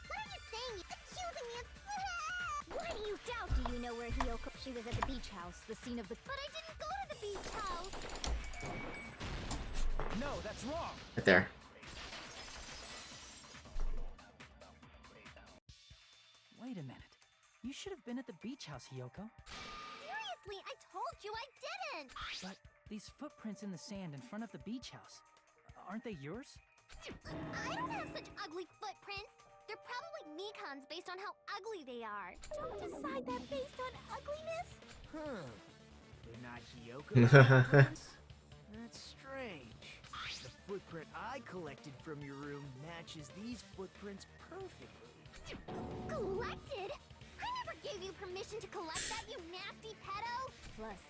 What are you saying? Accusing me of... Why do you doubt? Do you know where Hiyoko... She was at the beach house, the scene of the... But I didn't go to the beach house! No, that's wrong. Right there. Wait a minute. You should have been at the beach house, Hiyoko. Seriously, I told you I didn't! But these footprints in the sand in front of the beach house, aren't they yours? I don't have such ugly footprints! They're probably Mikan's based on how ugly they are. Don't decide that based on ugliness! They're not Hyoko's footprints? That's strange. The footprint I collected from your room matches these footprints perfectly. Collected? I never gave you permission to collect that, you nasty pedo! Plus,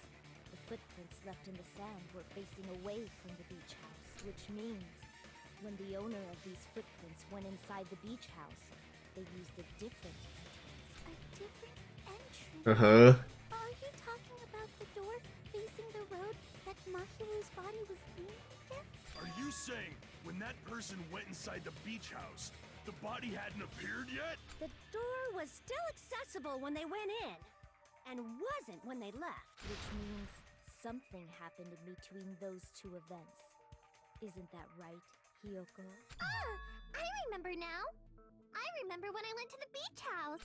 the footprints left in the sand were facing away from the beach house, which means when the owner of these footprints went inside the beach house, they used a different entrance. A different entrance? Uh-huh. Are you talking about the door facing the road that Mahiru's body was leaning against? Are you saying when that person went inside the beach house, the body hadn't appeared yet? The door was still accessible when they went in, and wasn't when they left. Which means something happened in between those two events. Isn't that right, Hiyoko? I remember now. I remember when I went to the beach house.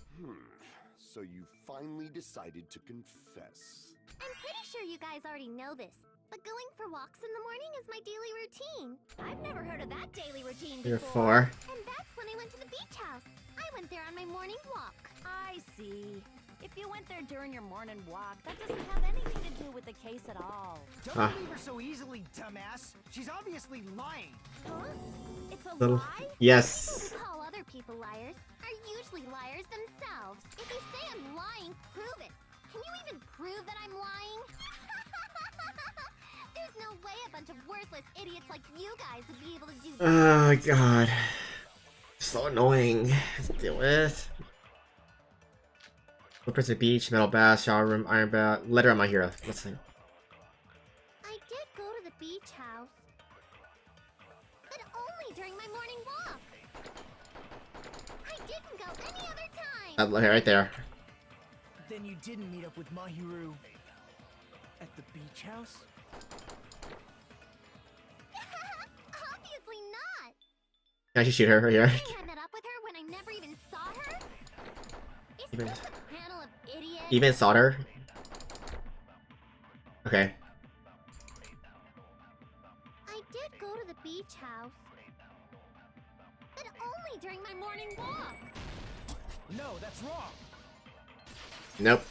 So you finally decided to confess. I'm pretty sure you guys already know this, but going for walks in the morning is my daily routine. I've never heard of that daily routine You're before. 4. And that's when I went to the beach house. I went there on my morning walk. I see. If you went there during your morning walk, that doesn't have anything to do with the case at all. Don't Ah. believe her so easily, dumbass. She's obviously lying. Huh? It's a Little. lie? Yes. People who call other people liars are usually liars themselves. If they say I'm lying, prove it. Can you even prove that I'm lying? There's no way a bunch of worthless idiots like you guys would be able to do that. Oh god. So annoying. Let's deal with. Footprints at the beach, metal bath, shower room, iron bath, letter on my hero. Let's see. I did go to the beach house, but only during my morning walk. I didn't go any other time. That letter right there. Then you didn't meet up with Mahiru at the beach house? Obviously not. Can I just shoot her right here? I had met up with her when I never even saw her. Is Even- this a panel of idiots? Even solder. Okay. I did go to the beach house, but only during my morning walk. No, that's wrong. Nope.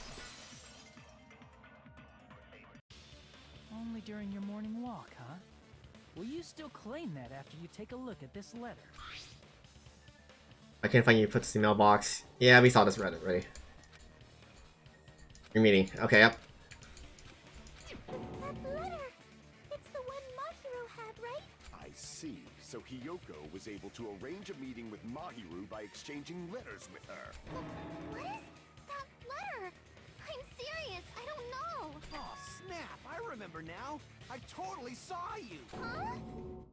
Only during your morning walk, huh? Will you still claim that after you take a look at this letter? I can't find you. Put this in the mailbox. Yeah, we saw this Reddit already. Your meeting. Okay, yep. That letter! It's the one Mahiro had, right? I see. So Hiyoko was able to arrange a meeting with Mahiru by exchanging letters with her. What is that letter? I'm serious, I don't know. Oh, snap! I remember now. I totally saw you. Huh?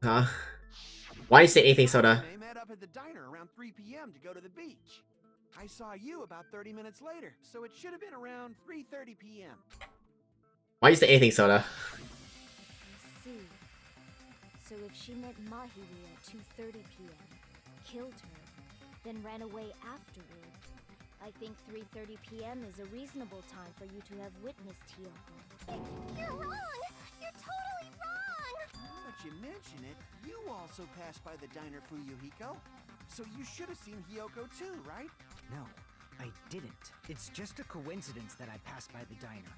Huh? Why did you say anything, Soda? They met up at the diner around 3 p.m. to go to the beach. I saw you about 30 minutes later, so it should have been around 3:30 p.m. Why did you say anything, Soda? See. So if she met Mahiru at 2:30 p.m., killed her, then ran away afterward, I think 3:30 p.m. is a reasonable time for you to have witnessed Hiyoko. You're wrong! You're totally wrong! Now that you mention it, you also passed by the diner, Fuyuhiko. So you should have seen Hiyoko too, right? No, I didn't. It's just a coincidence that I passed by the diner.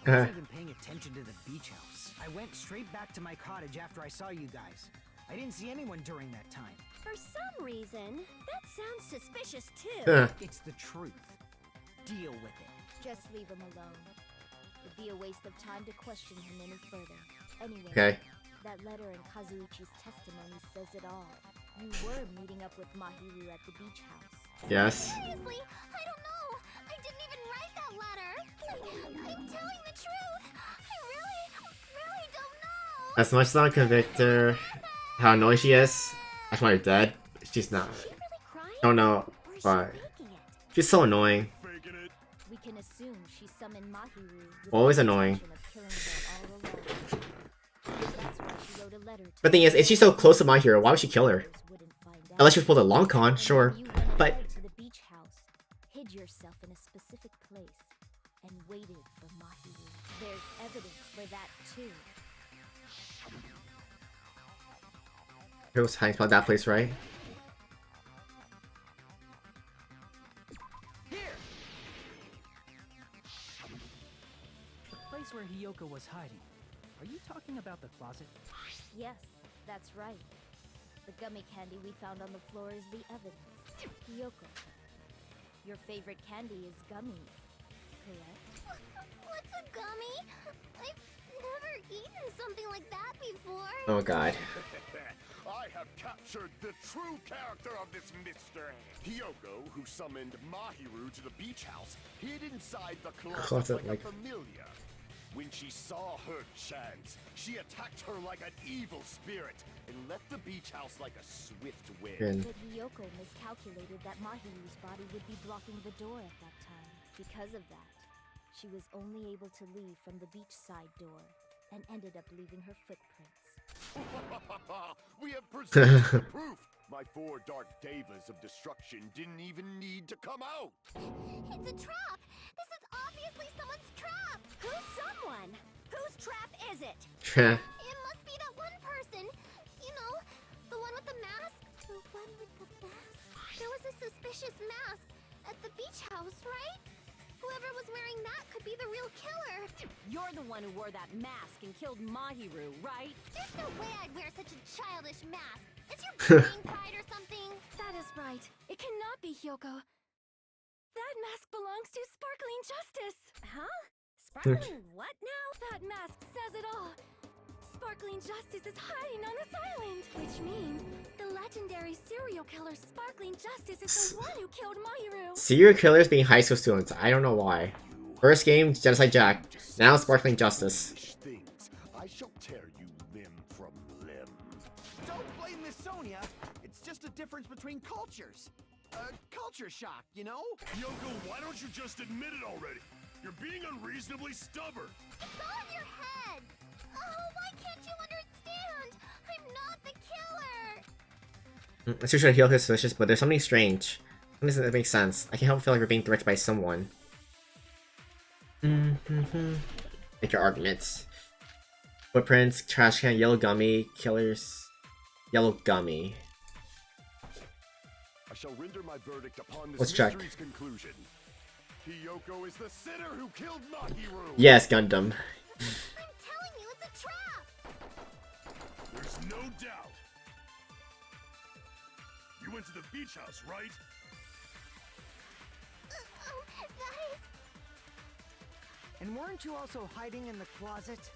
I wasn't even paying attention to the beach house. I went straight back to my cottage after I saw you guys. I didn't see anyone during that time. For some reason, that sounds suspicious too. It's the truth. Deal with it. Just leave him alone. It'd be a waste of time to question him any further. Anyway, Okay. that letter in Kazuichi's testimony says it all. You were meeting up with Mahiru at the beach house. Yes. Seriously, I don't know. I didn't even write that letter. I'm telling the truth. I really don't know. As much as I convict her, how annoying she is, that's why you're dead. She's not. Is she really crying? Don't know, Or is but she faking it? she's so annoying. Faking it. We can assume she summoned Mahiru with Always the annoying. intention of killing her all along. That's why she wrote a letter to But the thing is she's so close to my hero, why would she kill her? others wouldn't find out. Unless she pulled a long con, And sure. then you went But ahead to the beach house, hid yourself in a specific place, and waited for Mahiru. There's evidence for that too. it was hiding spot that place, right? Here! The place where Hiyoko was hiding. Are you talking about the closet? Yes, that's right. The gummy candy we found on the floor is the evidence. Hiyoko, your favorite candy is gummies, correct? What's a gummy? I've never eaten something like that before. Oh god. I have captured the true character of this mystery. Hiyoko, who summoned Mahiru to the beach house, hid inside the closet Closet, like like- a familiar. When she saw her chance, she attacked her like an evil spirit and left the beach house like a swift wind. Good. But Hiyoko miscalculated that Mahiru's body would be blocking the door at that time. Because of that, she was only able to leave from the beachside door and ended up leaving her footprints. We have presented the proof. My 4 dark devas of destruction didn't even need to come out. It's a trap! This is obviously someone's trap! Who's someone? Whose trap is it? It must be that one person. You know, the one with the mask. The one with the mask? There was a suspicious mask at the beach house, right? Whoever was wearing that could be the real killer. You're the one who wore that mask and killed Mahiru, right? There's no way I'd wear such a childish mask. Is your brain fried or something? That is right. It cannot be Hiyoko. That mask belongs to Sparkling Justice. Huh? Sparkling what now? That mask says it all. Sparkling Justice is hiding on this island! Which means the legendary serial killer Sparkling Justice is the one who killed Mahiru! Serial killers being high school students. I don't know why. First game, Genocide Jack. Now Sparkling Justice. Things. I shall tear you limb from limb. Don't blame Miss Sonia. It's just a difference between cultures. Culture shock, you know? Yoko, why don't you just admit it already? You're being unreasonably stubborn. It's all in your head! Oh, why can't you understand? I'm not the killer! It's usually Hiyoko is suspicious, but there's something strange. Something that makes sense. I can't help but feel like we're being directed by someone. Make your arguments. Footprints, trash can, yellow gummy, killers, yellow gummy. I shall render my verdict upon this Let's check. mystery's conclusion. Hiyoko is the sinner who killed Mahiru. Yes, Gundam. I'm telling you, it's a trap! There's no doubt. You went to the beach house, right? Oh, that is... And weren't you also hiding in the closet?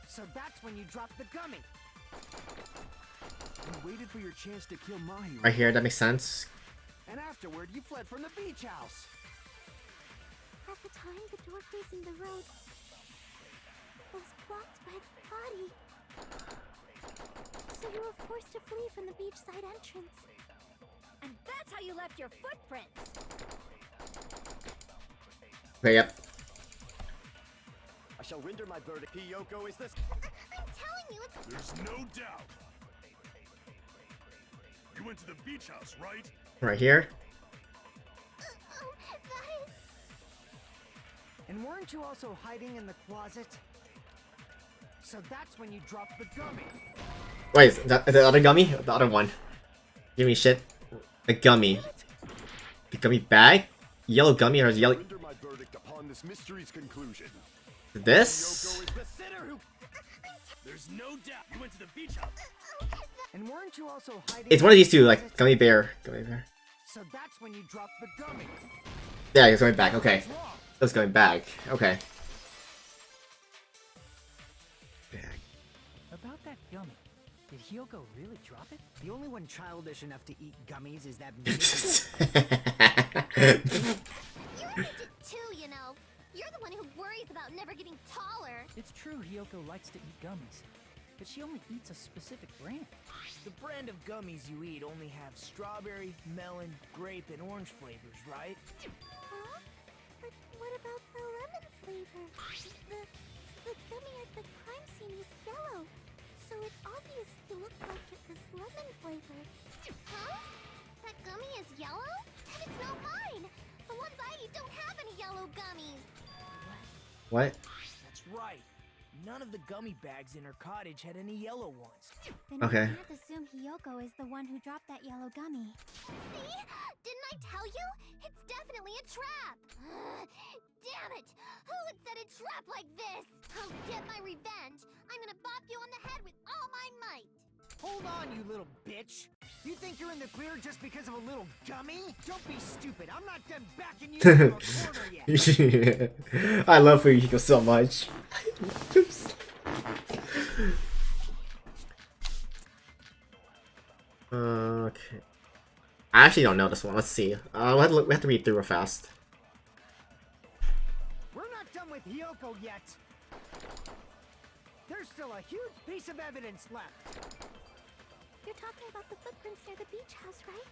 So that's when you dropped the gummy. You waited for your chance to kill Mahiru. Right here, that makes sense. And afterward, you fled from the beach house. At the time, the door facing the road was blocked by the body. So you were forced to flee from the beachside entrance. And that's how you left your footprints! Okay, yep. I shall render my verdict. Hiyoko is the... I'm telling you, it's... There's no doubt. You went to the beach house, right? Right here. Oh, that is... And weren't you also hiding in the closet? So that's when you dropped the gummy. Wait, is that the other gummy? The other one. Give me shit. The gummy. The gummy bag? Yellow gummy or yellow... Render my verdict upon this mystery's conclusion. This? Hiyoko is the sinner who... There's no doubt. You went to the beach house. And weren't you also hiding It's one of in these the two, like closet? gummy bear. Gummy bear. So that's when you dropped the gummy. Yeah, it's going back. Okay. What's wrong? It's going back. Okay. About that gummy, did Hiyoko really drop it? The only one childish enough to eat gummies is that You did too, you know. You're the one who worries about never getting taller. It's true Hiyoko likes to eat gummies, but she only eats a specific brand. The brand of gummies you eat only have strawberry, melon, grape, and orange flavors, right? Huh? But what about the lemon flavor? The gummy at the crime scene is yellow, so it obviously looked like it was lemon flavored. Huh? That gummy is yellow? And it's not mine! The ones I eat don't have any yellow gummies! What? That's right. None of the gummy bags in her cottage had any yellow ones. Then Okay. we can't assume Hiyoko is the one who dropped that yellow gummy. See? Didn't I tell you? It's definitely a trap! Damn it! Who would set a trap like this? I'll get my revenge! I'm gonna bop you on the head with all my might! Hold on, you little bitch! You think you're in the clear just because of a little gummy? Don't be stupid. I'm not done backing you into a corner yet. I love Fuyuhiko so much. Okay. I actually don't know this one. Let's see. We have to read through real fast. We're not done with Hiyoko yet. There's still a huge piece of evidence left. You're talking about the footprints near the beach house, right?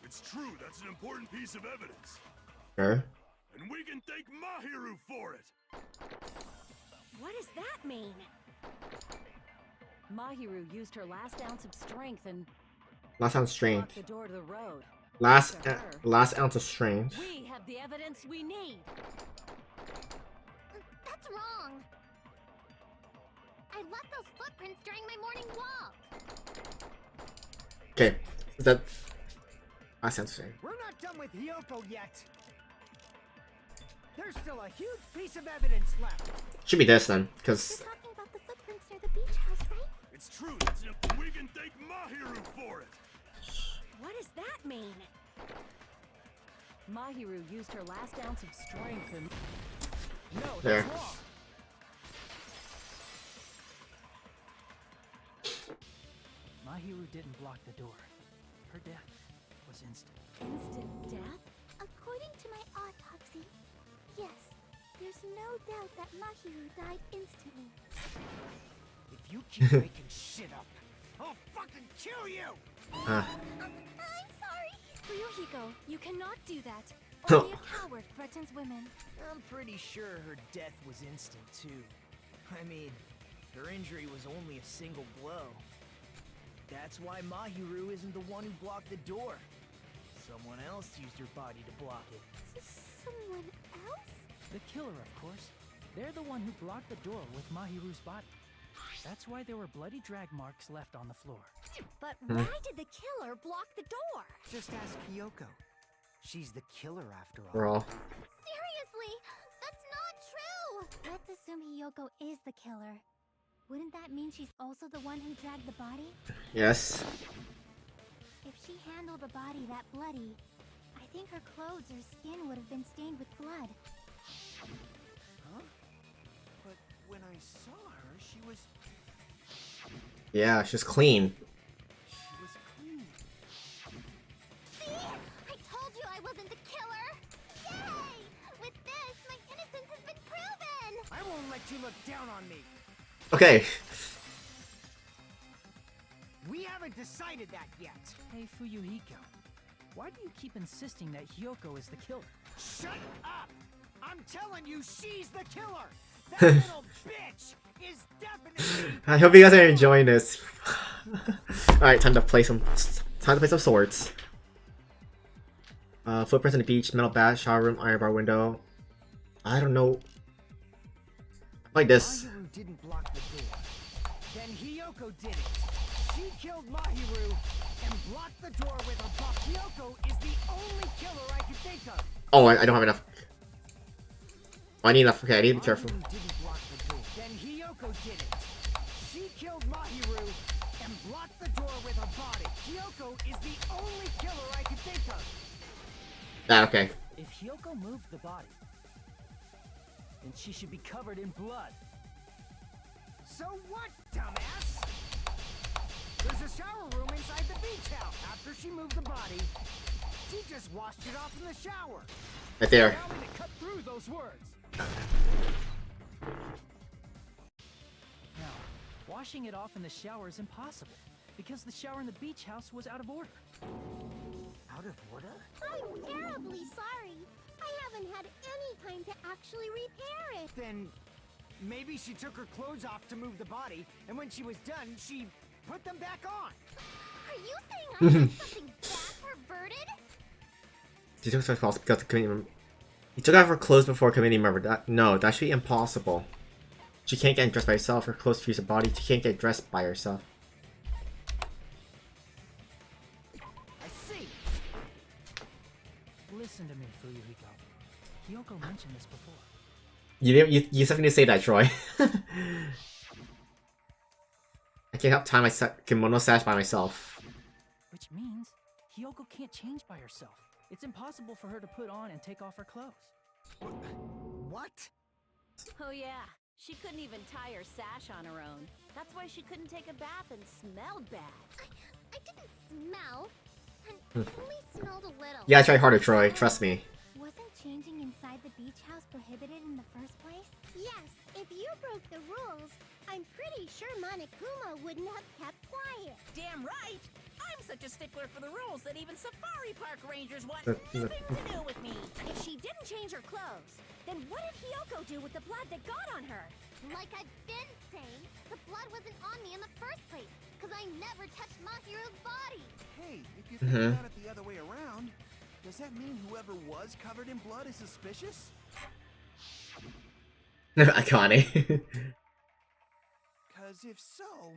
It's true. That's an important piece of evidence. Sure. And we can thank Mahiru for it. What does that mean? Mahiru used her last ounce of strength and Last ounce strength. locked the door to the road. Last ounce of strength. We have the evidence we need. That's wrong! I left those footprints during my morning walk! Okay. Is that last ounce of strength? We're not done with Hiyoko yet. There's still a huge piece of evidence left. Should be this then, You're because talking about the footprints near the beach house, right? It's true. We can thank Mahiru for it. What does that mean? Mahiru used her last ounce of strength and No, There. that's wrong. Mahiru didn't block the door, her death was instant. Instant death? According to my autopsy, yes. There's no doubt that Mahiru died instantly. If you keep making shit up, I'll fucking kill you! Ah. I'm sorry. Fuyuhiko, you cannot do that. No. Only a coward threatens women. I'm pretty sure her death was instant, too. I mean, her injury was only a single blow. That's why Mahiru isn't the one who blocked the door. Someone else used her body to block it. Someone else? The killer, of course. They're the one who blocked the door with Mahiru's body. That's why there were bloody drag marks left on the floor. But why did the killer block the door? Just ask Kyoko. She's the killer after all. We're all. Seriously, that's not true. Let's assume Hiyoko is the killer. Wouldn't that mean she's also the one who dragged the body? Yes. If she handled a body that bloody, I think her clothes or skin would have been stained with blood. Huh? But when I saw her, she was Yeah, she's clean. clean. See? I told you I wasn't the killer! Yay! With this, my innocence has been proven! I won't let you look down on me. Okay. We haven't decided that yet. Hey, Fuyuhiko, why do you keep insisting that Hiyoko is the killer? Shut up! I'm telling you, she's the killer! That little bitch is definitely... I hope you guys are enjoying this. Alright, time to play some swords. Footprints on the beach, metal bat, shower room, iron bar window. I don't know. Like this. Mahiru didn't block the door. Then Hiyoko did it. She killed Mahiru and blocked the door with her buff. Hiyoko is the only killer I can think of. Oh, I don't have enough. Oh, I need enough. Okay, I need to be careful. Mahiru didn't block the door. Then Hiyoko did it. She killed Mahiru and blocked the door with her body. Hiyoko is the only killer I can think of. Ah, okay. If Hiyoko moved the body, then she should be covered in blood. So what, dumbass? There's a shower room inside the beach house. After she moved the body, she just washed it off in the shower. Right there. Allow me to cut through those words. Now, washing it off in the shower is impossible, because the shower in the beach house was out of order. Out of order? I'm terribly sorry. I haven't had any time to actually repair it. Then maybe she took her clothes off to move the body, and when she was done, she put them back on. Are you saying I did something that perverted? She took her clothes because the committee. You took out her clothes before committee member. No, that should be impossible. She can't get dressed by herself. Her clothes fuse her body. She can't get dressed by herself. I see. Listen to me, Fuyuhiko. Hiyoko mentioned this before. You definitely say that, Troy. I can't help tie my kimono sash by myself. Which means Hiyoko can't change by herself. It's impossible for her to put on and take off her clothes. What? Oh yeah, she couldn't even tie her sash on her own. That's why she couldn't take a bath and smelled bad. I didn't smell. And only smelled a little. Yeah, try harder, Troy. Trust me. Wasn't changing inside the beach house prohibited in the first place? Yes, if you broke the rules, I'm pretty sure Monokuma wouldn't have kept quiet. Damn right! I'm such a stickler for the rules that even Safari Park Rangers want That- nothing to do with me. If she didn't change her clothes, then what did Hiyoko do with the blood that got on her? Like I've been saying, the blood wasn't on me in the first place, because I never touched Mahiru's body. Hey, if you think about it the other way around, does that mean whoever was covered in blood is suspicious? Akane. Cause if so,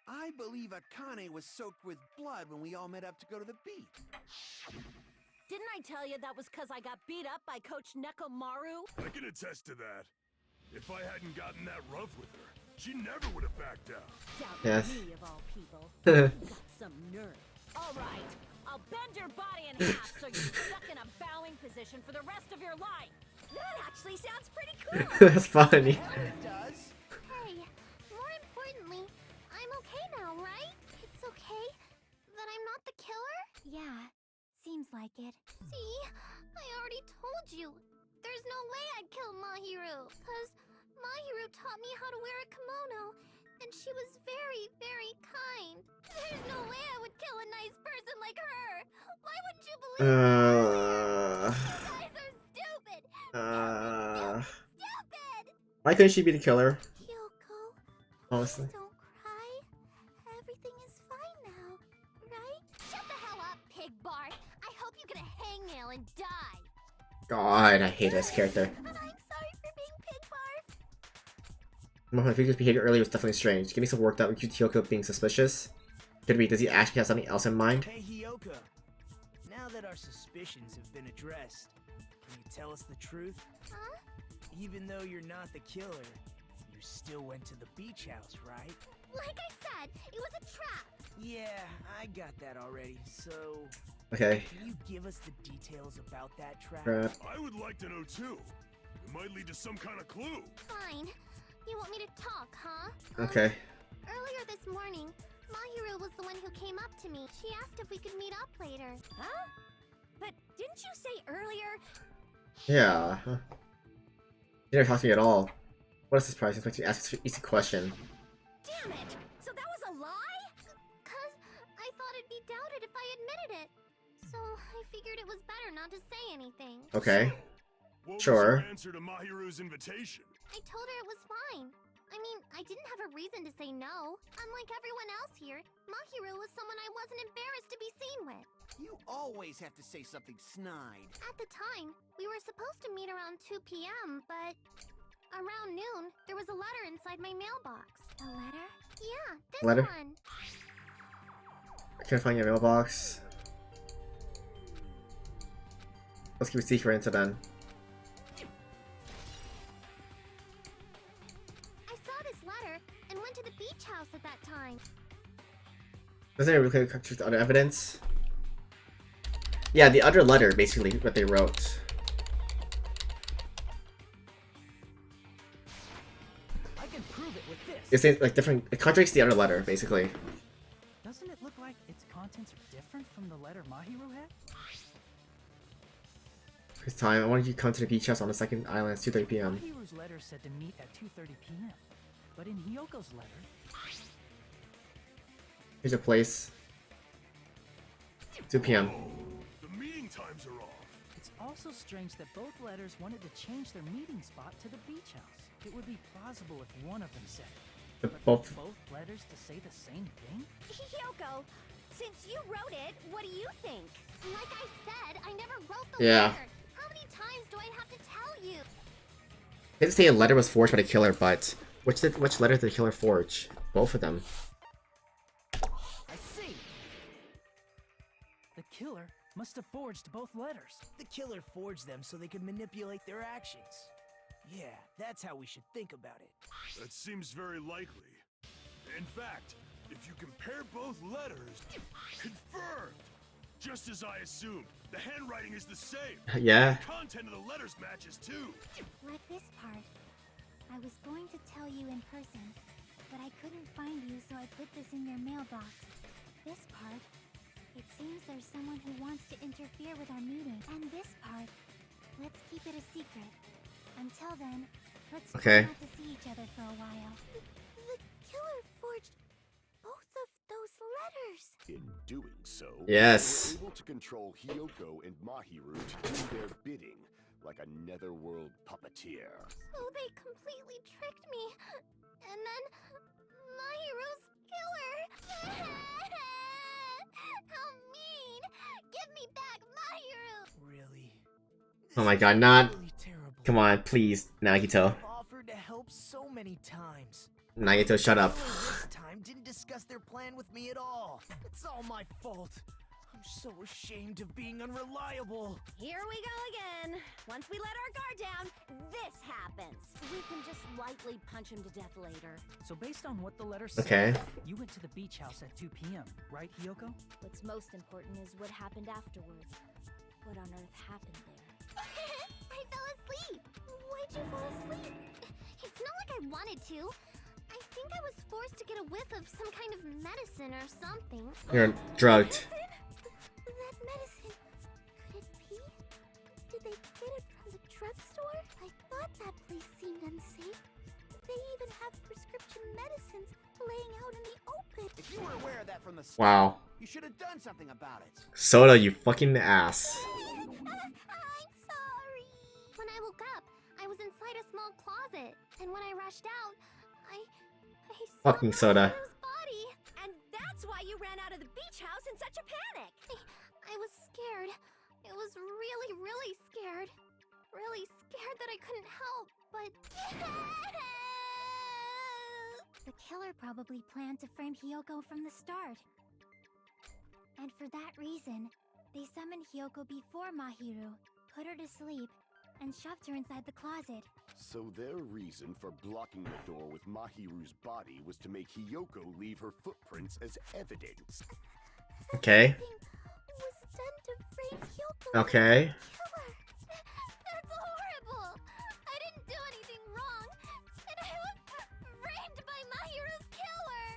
I believe Akane was soaked with blood when we all met up to go to the beach. Didn't I tell you that was because I got beat up by Coach Nekomaru? I can attest to that. If I hadn't gotten that rough with her, she never would have backed down. Down Yes. me of all people. You got some nerve. All right, I'll bend your body in half so you're stuck in a bowing position for the rest of your life. That actually sounds pretty cool. That's funny. Hell, it does. Hey, more importantly, I'm okay now, right? It's okay? Yeah, seems like it. See? I already told you. There's no way I'd kill Mahiru. Cause Mahiru taught me how to wear a kimono. And she was very, very kind. There's no way I would kill a nice person like her. Why wouldn't you believe me? You guys are stupid. Stupid. Why couldn't she be the killer? Kyoko, Honestly. please don't cry. Everything is fine now, right? Shut the hell up, Pig Barf. I hope you get a hangnail and die. God, I hate this character. I'm sorry for being Pig Barf. My figure's behavior earlier was definitely strange. Getting so worked out with Kyoko being suspicious. Could it be, does he actually have something else in mind? Hey, Hiyoko. Now that our suspicions have been addressed, can you tell us the truth? Huh? Even though you're not the killer, you still went to the beach house, right? Like I said, it was a trap. Yeah, I got that already, so... Okay. Can you give us the details about that trap? Crap. I would like to know too. It might lead to some kind of clue. Fine. You want me to talk, huh? Okay. Earlier this morning, Mahiru was the one who came up to me. She asked if we could meet up later. Huh? But didn't you say earlier? Yeah. Huh. You never talked to me at all. What a surprise. I expect you to ask an easy question. Damn it! So that was a lie? Cause I thought it'd be doubted if I admitted it. So I figured it was better not to say anything. Okay. What Sure. was your answer to Mahiru's invitation? I told her it was fine. I mean, I didn't have a reason to say no. Unlike everyone else here, Mahiru was someone I wasn't embarrassed to be seen with. You always have to say something snide. At the time, we were supposed to meet around 2 p.m., but around noon, there was a letter inside my mailbox. A letter? Yeah, this Letter? one. I can't find your mailbox. Let's keep it secret until then. I saw this letter and went to the beach house at that time. Doesn't it really contradict the other evidence? Yeah, the other letter, basically, what they wrote. I can prove it with this. It's like different. It contradicts the other letter, basically. Doesn't it look like its contents are different from the letter Mahiru had? It's time. I wanted you to come to the beach house on the second island at 2:30 p.m. Mahiru's letter said to meet at 2:30 p.m. But in Hiyoko's letter, Here's a place. 2 p.m. The meeting times are off. it's also strange that both letters wanted to change their meeting spot to the beach house. It would be plausible if one of them said it. But But both. for both letters to say the same thing? Hiyoko, since you wrote it, what do you think? Like I said, I never wrote the Yeah. letter. How many times do I have to tell you? They didn't say a letter was forged by the killer, but which letter did the killer forge? Both of them. I see. The killer must have forged both letters. The killer forged them so they could manipulate their actions. Yeah, that's how we should think about it. That seems very likely. In fact, if you compare both letters, confirmed! Just as I assumed, the handwriting is the same. Yeah. The content of the letters matches too. Like this part. I was going to tell you in person, but I couldn't find you, so I put this in your mailbox. This part. It seems there's someone who wants to interfere with our meeting. And this part. Let's keep it a secret. Until then, let's Okay. try not to see each other for a while. The killer forged both of those letters. In doing so, Yes. they were able to control Hiyoko and Mahiru to do their bidding, like a netherworld puppeteer. So they completely tricked me. And then Mahiru's killer. How mean! Give me back Mahiru! Really? Oh my god, not. Really terrible. Come on, please, Nagito. I've offered to help so many times. Nagito, shut up. This time didn't discuss their plan with me at all. It's all my fault. I'm so ashamed of being unreliable. Here we go again. Once we let our guard down, this happens. We can just lightly punch him to death later. So based on what the letter said, Okay. you went to the beach house at 2 p.m., right, Hiyoko? What's most important is what happened afterwards. What on earth happened there? I fell asleep. Why'd you fall asleep? It's not like I wanted to. I think I was forced to get a whiff of some kind of medicine or something. You're drugged. drugstore? I thought that place seemed unsafe. They even have prescription medicines laying out in the open. If you were aware of that from the start, Wow. you should have done something about it. Soda, you fucking ass. I'm sorry. When I woke up, I was inside a small closet, and when I rushed out, I saw Fucking Soda. Mahiru's body. And that's why you ran out of the beach house in such a panic. I was scared. It was really, really scared. Really scared that I couldn't help, but... The killer probably planned to frame Hiyoko from the start. And for that reason, they summoned Hiyoko before Mahiru, put her to sleep, and shoved her inside the closet. So their reason for blocking the door with Mahiru's body was to make Hiyoko leave her footprints as evidence. Okay. Everything was done to frame Hiyoko Okay. as the killer. That's horrible. I didn't do anything wrong, and I was framed by Mahiru's killer.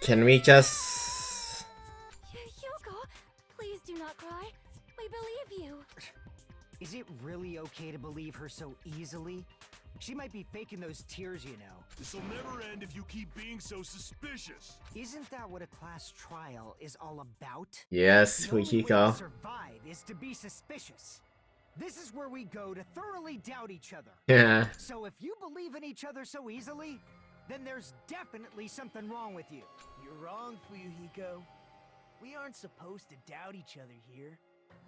Can we just... Hiyoko, please do not cry. We believe you. Is it really okay to believe her so easily? She might be faking those tears, you know. This'll never end if you keep being so suspicious. Isn't that what a class trial is all about? Yes, The only way to Fujiko. survive is to be suspicious. This is where we go to thoroughly doubt each other. Yeah. So if you believe in each other so easily, then there's definitely something wrong with you. You're wrong, Fuyuhiko. We aren't supposed to doubt each other here.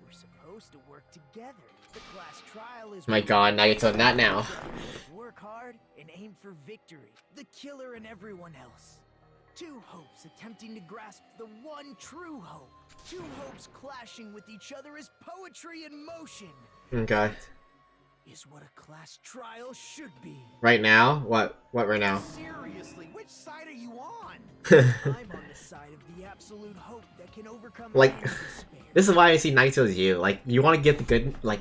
We're supposed to work together. The class trial is... My god, now you're telling that now. Work hard and aim for victory. The killer and everyone else. Two hopes attempting to grasp the one true hope. Two hopes clashing with each other is poetry in motion. Okay. Is what a class trial should be. Right now? What right now? Seriously, which side are you on? I'm on the side of the absolute hope that can overcome Like, any despair. this is why I see Naito as you. Like, you want to get the good, like,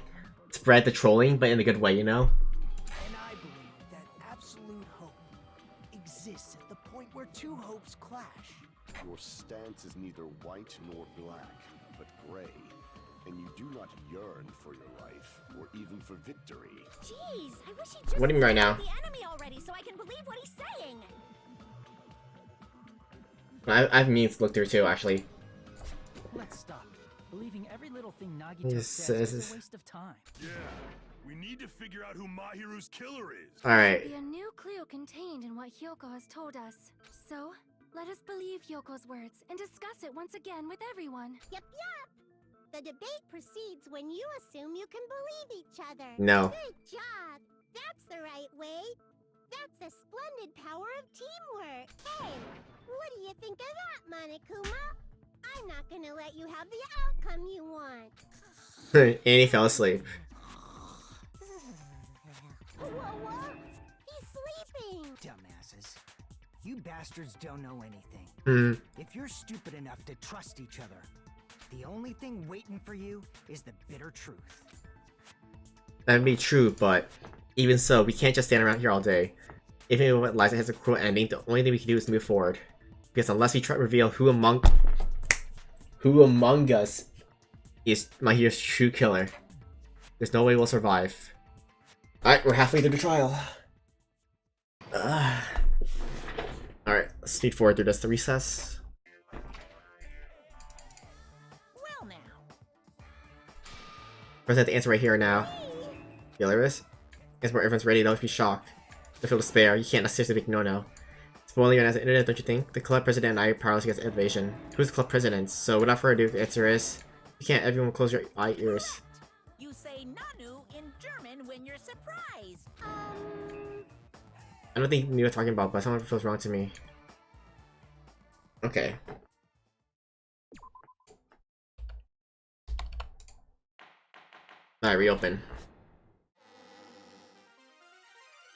spread the trolling, but in a good way, you know? And I believe that absolute hope exists at the point where two hopes clash. Your stance is neither white nor black, but gray. And you do not yearn for your life, or even for victory. Jeez, I wish he'd just What do you mean right now? the enemy already so I can believe what he's saying. I have means to look through too, actually. Let's stop. Believing every little thing Nagito Yes, says this is is- a waste of time. Yeah, we need to figure out who Mahiru's killer is. Alright. Be a new clue contained in what Hyoko has told us. So, let us believe Hyoko's words and discuss it once again with everyone. Yep. The debate proceeds when you assume you can believe each other. No. Good job. That's the right way. That's the splendid power of teamwork. Hey, what do you think of that, Monokuma? I'm not gonna let you have the outcome you want. And he fell asleep. What? He's sleeping. Dumbasses. You bastards don't know anything. Hmm. If you're stupid enough to trust each other, the only thing waiting for you is the bitter truth. That'd be true, but even so, we can't just stand around here all day. Even if Liza has a cruel ending, the only thing we can do is move forward. Because unless we try to reveal who among us is Mahiru's true killer, there's no way we'll survive. Alright, we're halfway through the trial. Alright, let's speed forward through this. The recess. Well now. First, I have to answer right here and now. Yeah, there is. Guess where everyone's ready, don't be shocked. Don't feel despair, you can't necessarily make no. Spoiling as the internet, don't you think? The club president and I are powerless against invasion. Who's the club president? So without further ado, the answer is... You can't, everyone close your ears. You say Nanu in German when you're surprised. I don't think you knew what I'm talking about, but someone feels wrong to me. Okay. Alright, reopen.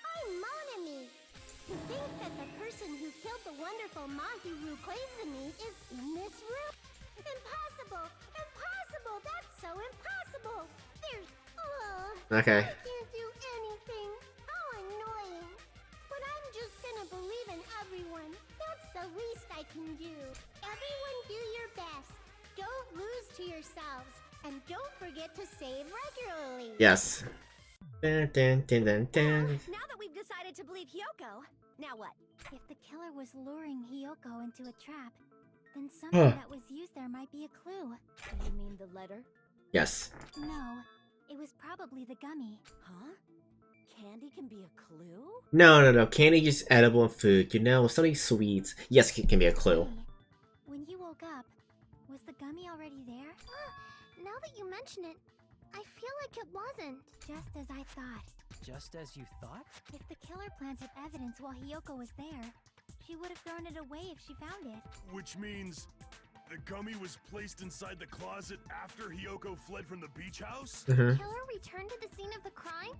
I'm Monami. To think that the person who killed the wonderful Mahiru Koizumi is in this room? Impossible! Impossible! That's so impossible! There's... Okay. I can't do anything. How annoying. But I'm just gonna believe in everyone. That's the least I can do. Everyone do your best. Don't lose to yourselves. And don't forget to save regularly. Yes. Dun, dun, dun, dun, dun. Now that we've decided to believe Hyoko, now what? If the killer was luring Hyoko into a trap, then something that was used there might be a clue. You mean the letter? Yes. No, it was probably the gummy. Huh? Candy can be a clue? No. Candy is edible food. You know, something sweet. Yes, it can be a clue. Hey, when you woke up, was the gummy already there? Now that you mention it, I feel like it wasn't. Just as I thought. Just as you thought? If the killer planted evidence while Hyoko was there, she would have thrown it away if she found it. Which means the gummy was placed inside the closet after Hyoko fled from the beach house? Mm-hmm. Killer returned to the scene of the crime?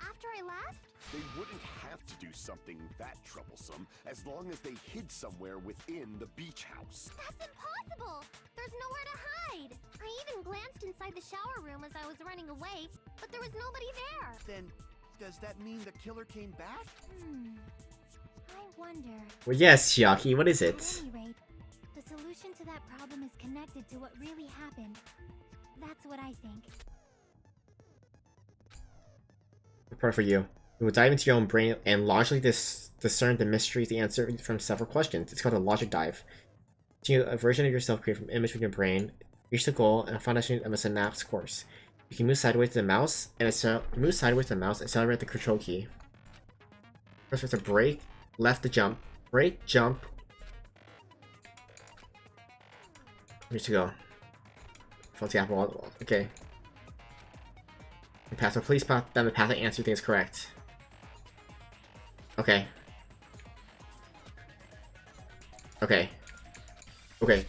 After I left? They wouldn't have to do something that troublesome as long as they hid somewhere within the beach house. That's impossible! There's nowhere to hide! I even glanced inside the shower room as I was running away, but there was nobody there! Then, does that mean the killer came back? I wonder... Well, yes, Chiaki, what is At it? any rate, the solution to that problem is connected to what really happened. That's what I think. Report for you. You will dive into your own brain and logically discern the mysteries, the answer from several questions. It's called a logic dive. Continue a version of yourself created from image from your brain. Reach the goal and a foundation of a synapse course. You can move sideways to the mouse and accelerate the control key. First was a break, left to jump, break, jump. Where's to go? Front the apple. Okay. And pass. So please pass down the path and answer things correct. Okay. Okay. Okay.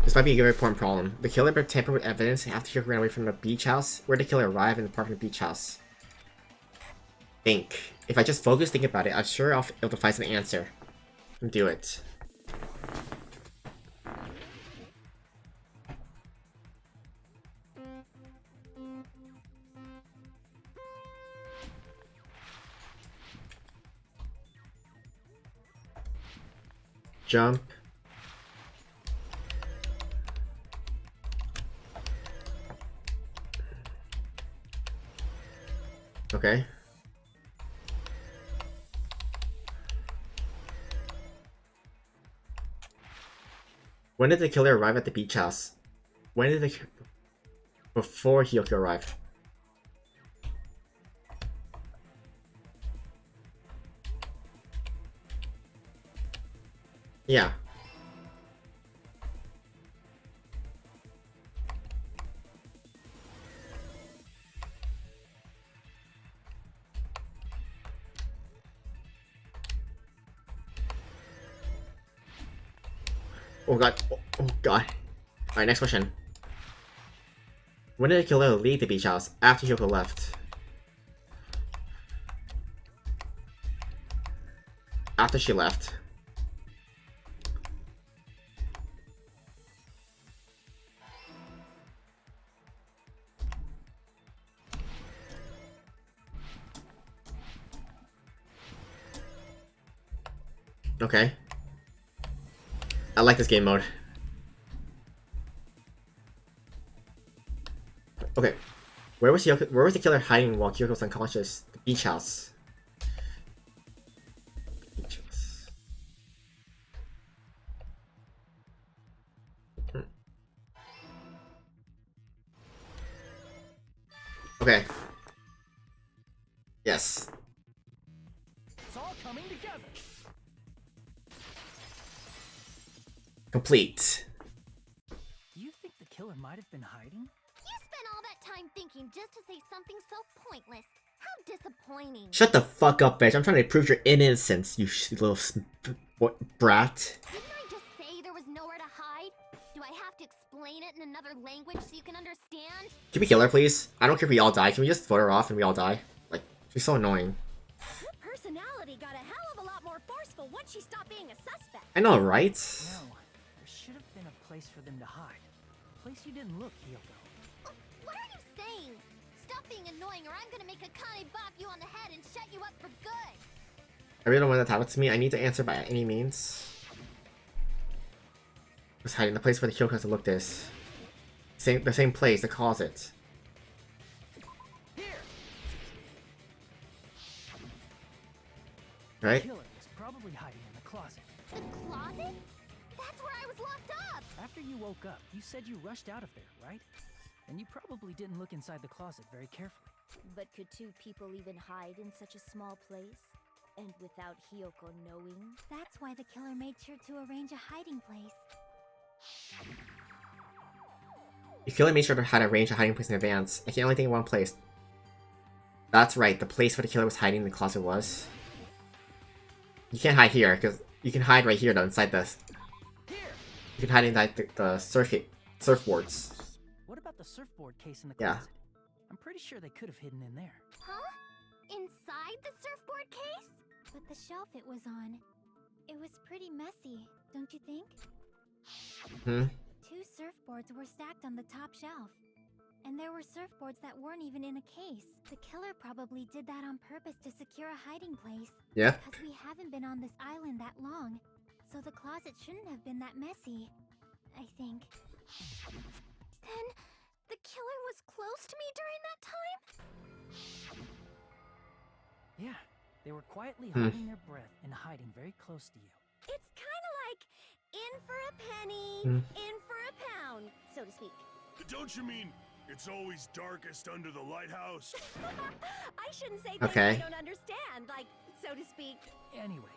This might be a very important problem. The killer tampered with evidence after he ran away from the beach house. Where did the killer arrive in the park from the beach house? Think. If I just focus, think about it, I'm sure I'll be able to find some answer. And do it. Jump. Okay. When did the killer arrive at the beach house? When did the... Before Hyoko arrived. Yeah. Oh god. Oh god. Alright, next question. When did the killer leave the beach house? After Hyoko left. After she left. Okay. I like this game mode. Okay. Where was the killer hiding while Kyoko was unconscious? The beach house. Beach house. Okay. Yes. It's all coming together. Complete. Do you think the killer might have been hiding? You spent all that time thinking just to say something so pointless. How disappointing. Shut the fuck up, bitch. I'm trying to prove your innocence, you little brat. Didn't I just say there was nowhere to hide? Do I have to explain it in another language so you can understand? Can we kill her, please? I don't care if we all die. Can we just vote her off and we all die? Like, she's so annoying. Her personality got a hell of a lot more forceful once she stopped being a suspect. I know, right? No. There should have been a place for them to hide. A place you didn't look, Hyoko. What are you saying? Stop being annoying or I'm gonna make Akane bop you on the head and shut you up for good. I really don't want that to happen to me. I need to answer by any means. Was hiding the place where the Hyoko has to look this. the same place, the closet. Here. Right? The killer is probably hiding in the closet. The closet? That's where I was locked up! After you woke up, you said you rushed out of there, right? And you probably didn't look inside the closet very carefully. But could two people even hide in such a small place? And without Hiyoko knowing? That's why the killer made sure to arrange a hiding place. The killer made sure to arrange a hiding place in advance. I can only think of one place. That's right, the place where the killer was hiding in the closet was. You can't hide here, because you can hide right here though, inside the... Here. You can hide inside the surfboards. What about the surfboard case in the Yeah. closet? I'm pretty sure they could have hidden in there. Huh? Inside the surfboard case? But the shelf it was on, it was pretty messy, don't you think? Hmm? 2 surfboards were stacked on the top shelf. And there were surfboards that weren't even in a case. The killer probably did that on purpose to secure a hiding place. Yeah. Because we haven't been on this island that long. So the closet shouldn't have been that messy. I think. Then, the killer was close to me during that time? Yeah, they were quietly holding their breath and hiding very close to you. It's kind of like in for a penny, in for a pound, so to speak. Don't you mean it's always darkest under the lighthouse? I shouldn't say things Okay. I don't understand, like, so to speak. Anyway,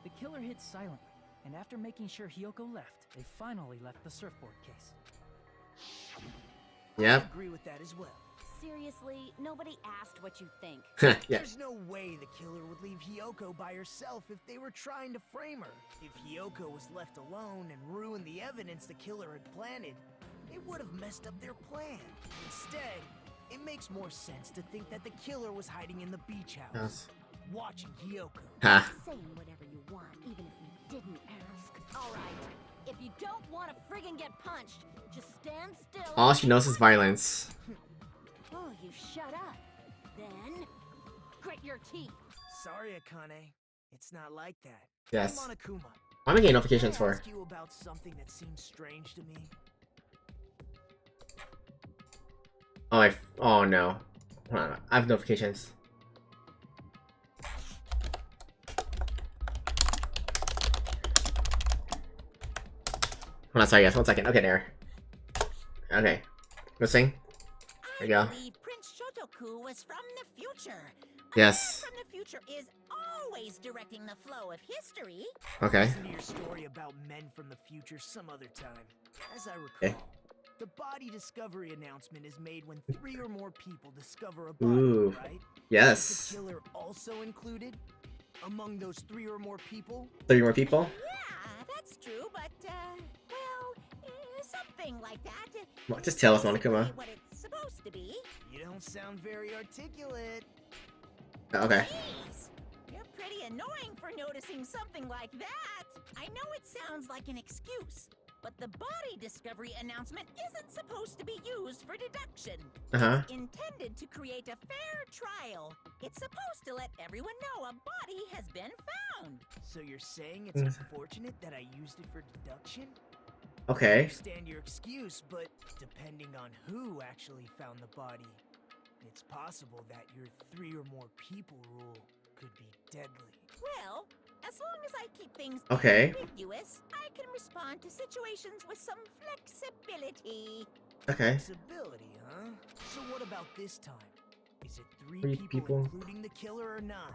the killer hid silently, and after making sure Hiyoko left, they finally left the surfboard case. I Yep. agree with that as well. Seriously, nobody asked what you think. Yeah. There's no way the killer would leave Hiyoko by herself if they were trying to frame her. If Hiyoko was left alone and ruined the evidence the killer had planted, it would have messed up their plan. Instead, it makes more sense to think that the killer was hiding in the beach house, Yes. watching Hiyoko. Ha. Saying whatever you want, even if you didn't ask. Alright, if you don't want to friggin' get punched, just stand still. All she knows is violence. Oh, you shut up. Then, grit your teeth. Sorry, Akane. It's not like that. Yes. Hey, Monokuma. What am I getting Can notifications I for? ask you about something that seems strange to me? Oh no. Hold on, I have notifications. Hold on, sorry guys, 1 second. Okay, there. Okay. Go sing. There you go. I believe Prince Shotoku was from the future. Yes. A man from the future is always directing the flow of history. Okay. Listen to your story about men from the future some other time. As I recall, Okay. the body discovery announcement is made when 3 or more people discover a body, Ooh. right? Yes. Is the killer also included among those 3 or more people? 30 more people? Yeah, that's true, but, well, something like that. Well, just tell us, Basically Monokuma. what it's supposed to be. You don't sound very articulate. Okay. Jeez, you're pretty annoying for noticing something like that. I know it sounds like an excuse, but the body discovery announcement isn't supposed to be used for deduction. Uh-huh. It's intended to create a fair trial. It's supposed to let everyone know a body has been found. So you're saying it's unfortunate that I used it for deduction? I Okay. understand your excuse, but depending on who actually found the body, it's possible that your 3 or more people rule could be deadly. Well, as long as I keep things Okay. ambiguous, I can respond to situations with some flexibility. Okay. Flexibility, huh? So what about this time? Is it 3 3 people, people. including the killer or not?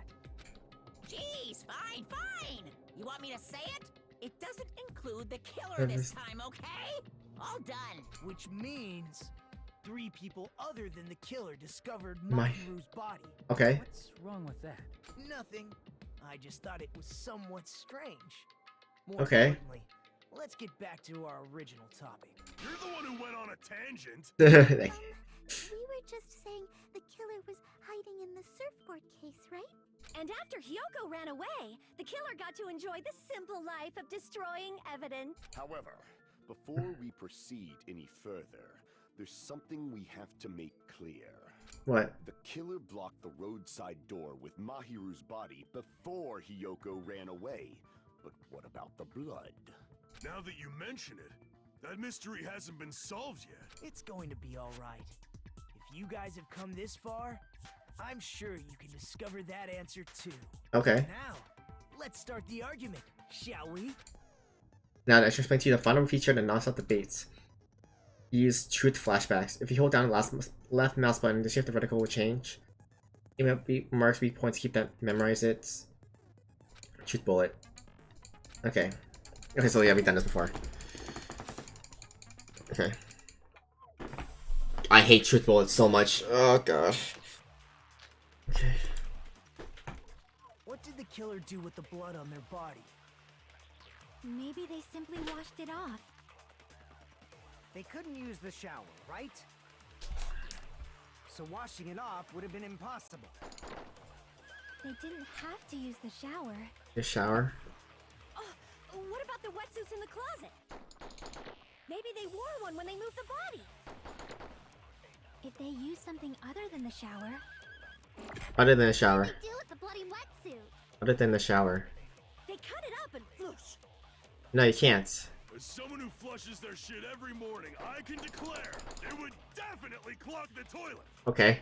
Jeez, fine, fine. You want me to say it? It doesn't include the killer this time, okay? All done. Which means 3 people other than the killer discovered My- Mahiru's body. Okay. What's wrong with that? Nothing. I just thought it was somewhat strange. More Okay. importantly, let's get back to our original topic. You're the one who went on a tangent. We were just saying the killer was hiding in the surfboard case, right? And after Hiyoko ran away, the killer got to enjoy the simple life of destroying evidence. However, before we proceed any further, there's something we have to make clear. What? The killer blocked the roadside door with Mahiru's body before Hiyoko ran away. But what about the blood? Now that you mention it, That mystery hasn't been solved yet. It's going to be alright. If you guys have come this far, I'm sure you can discover that answer too. Okay. Now, let's start the argument, shall we? Now I should explain to you the final feature that knocks out debates. Use truth flashbacks. If you hold down the left mouse button, the shift the vertical will change. Marks weak points, keep that, memorize it. Truth bullet. Okay. Okay, so yeah, we've done this before. Okay. I hate truth bullets so much. Oh gosh. Okay. What did the killer do with the blood on their body? Maybe they simply washed it off. They couldn't use the shower, right? So washing it off would have been impossible. They didn't have to use the shower. The shower. Oh, what about the wetsuits in the closet? Maybe they wore one when they moved the body. If they used something other than the shower. Other than the shower. What did they do with the bloody wetsuit? Other than the shower. They cut it up and floosh. No, you can't. As someone who flushes their shit every morning, I can declare it would definitely clog the toilet. Okay.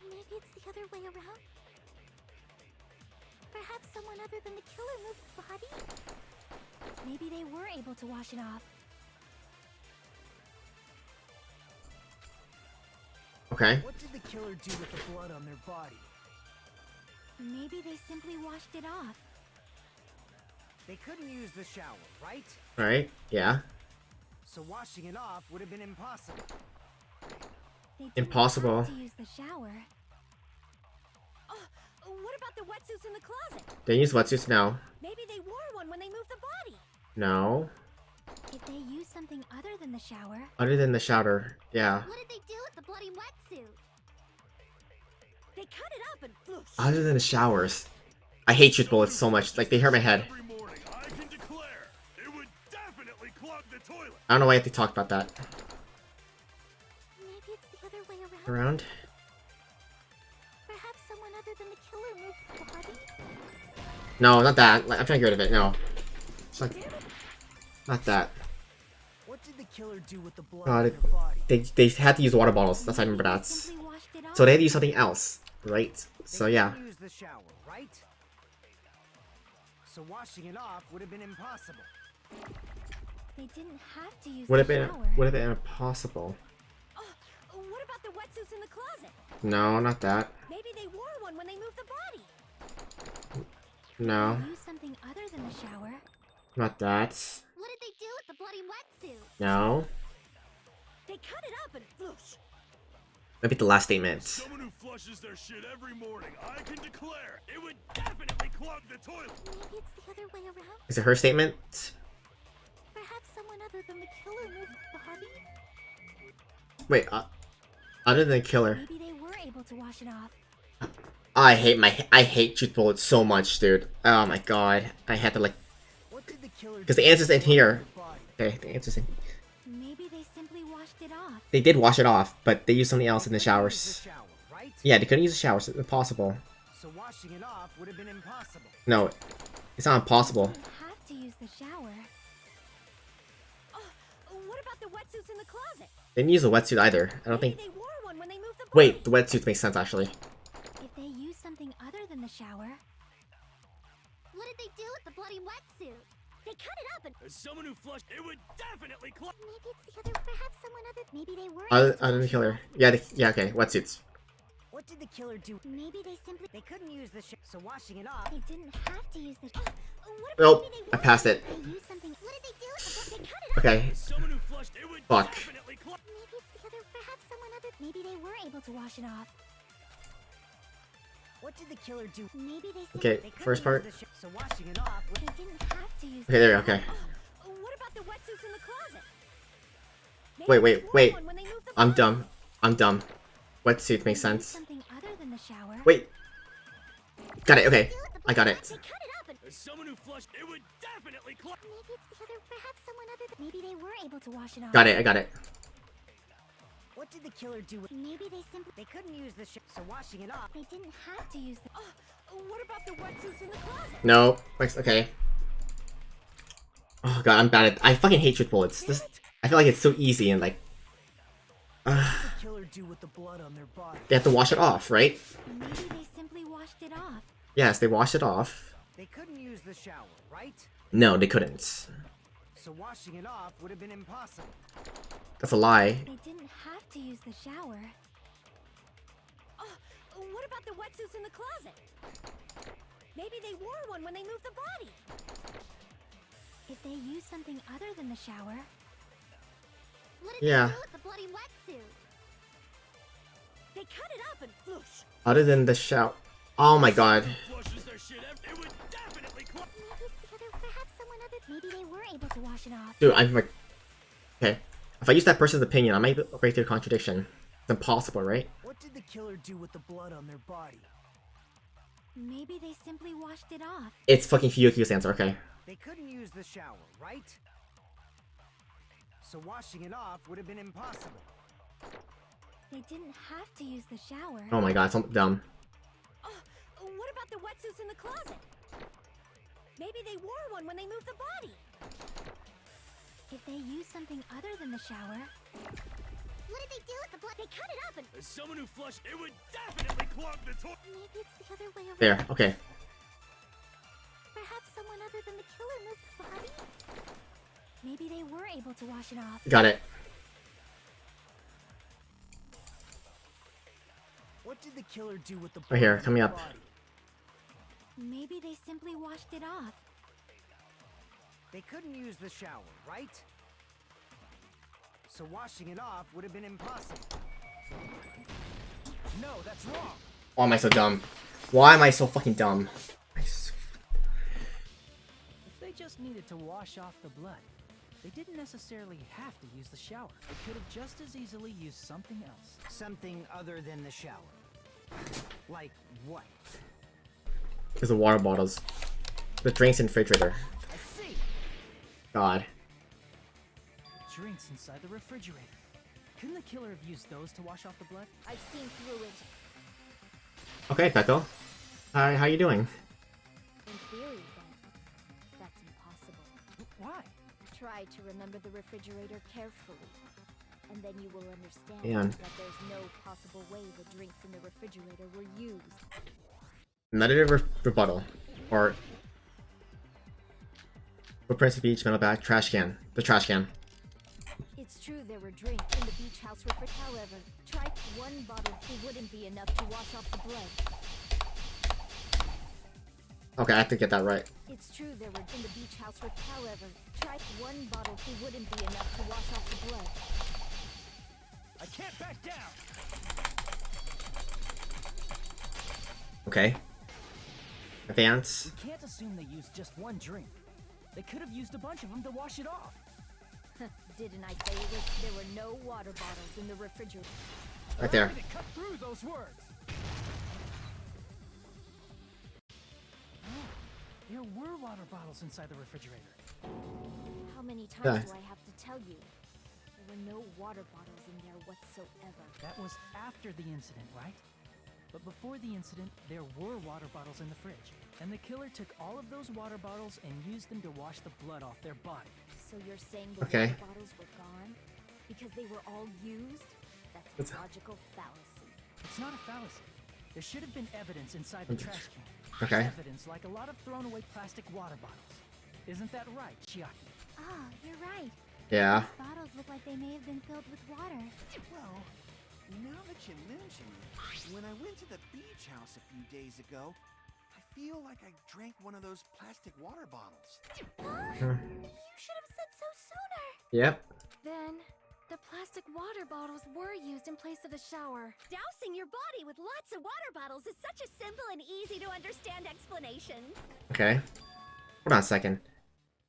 Maybe it's the other way around. Perhaps someone other than the killer moved the body? Maybe they were able to wash it off. Okay. What did the killer do with the blood on their body? Maybe they simply washed it off. They couldn't use the shower, right? Alright, yeah. So washing it off would have been impossible. They didn't Impossible. have to use the shower. Oh, what about the wetsuits in the closet? They use wetsuits now. Maybe they wore one when they moved the body. No. If they used something other than the shower. Other than the shower, yeah. What did they do with the bloody wetsuit? They cut it up and floosh. Other than the showers. I hate truth bullets so much. Like, they hurt my head. Every morning, I can declare it would definitely clog the toilet. I don't know why I have to talk about that. Maybe it's the other way around. Around? Perhaps someone other than the killer moved the body? No, not that. Like, I'm trying to get rid of it. No. It's not, not that. What did the killer do with the blood Uh, on their body? they had to use water bottles. That's how I remember that. Simply washed it off. So they had to use something else, right? So They yeah. couldn't use the shower, right? So washing it off would have been impossible. They didn't have to use Would the have been shower. would have been impossible. Oh, what about the wetsuits in the closet? No, not that. Maybe they wore one when they moved the body. No, They used something other than the shower. not that. What did they do with the bloody wetsuit? No. They cut it up and floosh. Maybe the last statement. Someone who flushes their shit every morning, I can declare it would definitely clog the toilet. Maybe it's the other way around. Is it her statement? Perhaps someone other than the killer moved the body? Wait, other than killer. Maybe they were able to wash it off. I hate truth bullets so much, dude. Oh my god. I had to like, What did the killer because do the answer's with in the blood here. on their body? Okay, the answer's in. Maybe they simply washed it off. They did wash it off, but they used something else in the They couldn't use showers. the shower, right? Yeah, they couldn't use the showers. It's impossible. So washing it off would have been impossible. No, it's not impossible. They didn't have to use the shower. Oh, what about the wetsuits in the closet? They didn't use a wetsuit either. I don't Maybe think. they wore one when they moved the body. Wait, the wetsuits make sense actually. If they used something other than the shower. What did they do with the bloody wetsuit? They cut it up and As someone who flushed, it would definitely clog. Maybe it's the other. Perhaps someone other. Maybe they were. Other able to than the wash it killer. off. Yeah, yeah, okay, wetsuits. What did the killer do? Maybe they simply. They couldn't use the so washing it off. They didn't have to use the. what about Nope, maybe they I wore passed it. They used something. What did they do with the? They cut it up. Okay, As someone who flushed, it would Fuck. definitely clog. Maybe it's the other. Perhaps someone other. Maybe they were able to wash it off. What did the killer do? Maybe they. Simply, okay, They couldn't first use part. the so washing it off would They didn't have to use. Okay, there we go, okay. What about the wetsuits in the closet? Maybe Wait, they wait, wore wait. one when they moved the I'm body. dumb. I'm dumb. Wetsuits They make used sense. Something other than the shower. Wait. Got it, okay. I got it. They cut it up and As someone who flushed, it would definitely clog. Maybe it's the other. Perhaps someone other. Maybe they were able to wash it off. Got it, I got it. What did the killer do with? Maybe they simply. They couldn't use the so washing it off. They didn't have to use the. what about the wetsuits in the closet? No. Okay. Oh god, I'm bad at. I fucking hate truth bullets. This, I feel like it's so easy and like. What did the killer do with the blood on their body? They have to wash it off, right? Maybe they simply washed it off. Yes, they wash it off. They couldn't use the shower, right? No, they couldn't. So washing it off would have been impossible. That's a lie. They didn't have to use the shower. Oh, what about the wetsuits in the closet? Maybe they wore one when they moved the body. If they used something other than the shower. What did Yeah. they do with the bloody wetsuit? They cut it up and whoosh. Other than the shout. Oh my god. Flushes their shit out, it would definitely close. Maybe it's the other. Perhaps someone other. Maybe they were able to wash it off. Dude, I'm like. Okay. If I use that person's opinion, I might break through contradiction. It's impossible, right? What did the killer do with the blood on their body? Maybe they simply washed it off. It's fucking Fuyuki's answer, okay. They couldn't use the shower, right? So washing it off would have been impossible. They didn't have to use the shower. Oh my god, it's so dumb. Oh, what about the wetsuits in the closet? Maybe they wore one when they moved the body. If they used something other than the shower. What did they do with the blood? They cut it up and As someone who flushed, it would definitely clog the toilet. Maybe it's the other way around. There, okay. Perhaps someone other than the killer moved the body. Maybe they were able to wash it off. Got it. What did the killer do with the blood Right here, on coming their up. body? Maybe they simply washed it off. They couldn't use the shower, right? So washing it off would have been impossible. No, that's wrong. Why am I so dumb? Why am I so fucking dumb? If they just needed to wash off the blood, they didn't necessarily have to use the shower. They could have just as easily used something else. Something other than the shower. Like what? There's the water bottles. The drinks in the refrigerator. I see. God. Drinks inside the refrigerator. Couldn't the killer have used those to wash off the blood? I've seen through it. Okay, Peko. Hi, how you doing? In theory, then, that's impossible. Why? Try to remember the refrigerator carefully, and then you will understand Man. that there's no possible way the drinks in the refrigerator were used. Another rebuttal. Or... Footprints of beach, metal bag, trash can. The trash can. It's true there were drinks in the beach house refrigerator. However, try one bottle. It wouldn't be enough to wash off the blood. Okay, I have to get that right. It's true there were in the beach house refrigerator. However, try one bottle. It wouldn't be enough to wash off the blood. I can't back down! Okay. Advance. We can't assume they used just one drink. They could have used a bunch of them to wash it off. Didn't I say there were no water bottles in the refrigerator? Right there. Allow me to cut through those words. Oh, there were water bottles inside the refrigerator. How many times Yeah. do I have to tell you? There were no water bottles in there whatsoever. That was after the incident, right? But before the incident, there were water bottles in the fridge. And the killer took all of those water bottles and used them to wash the blood off their body. So you're saying the Okay. water bottles were gone? Because they were all used? That's It's- a logical fallacy. It's not a fallacy. There should have been evidence inside the trash can. Okay. Evidence like a lot of thrown away plastic water bottles. Isn't that right, Chiaki? Ah, you're right. Yeah. These bottles look like they may have been filled with water. Well, now that you mention it, when I went to the beach house a few days ago, I feel like I drank one of those plastic water bottles. You should have said so sooner. Yep. Then, the plastic water bottles were used in place of the shower. Dousing your body with lots of water bottles is such a simple and easy to understand explanation. Okay. Hold on a second.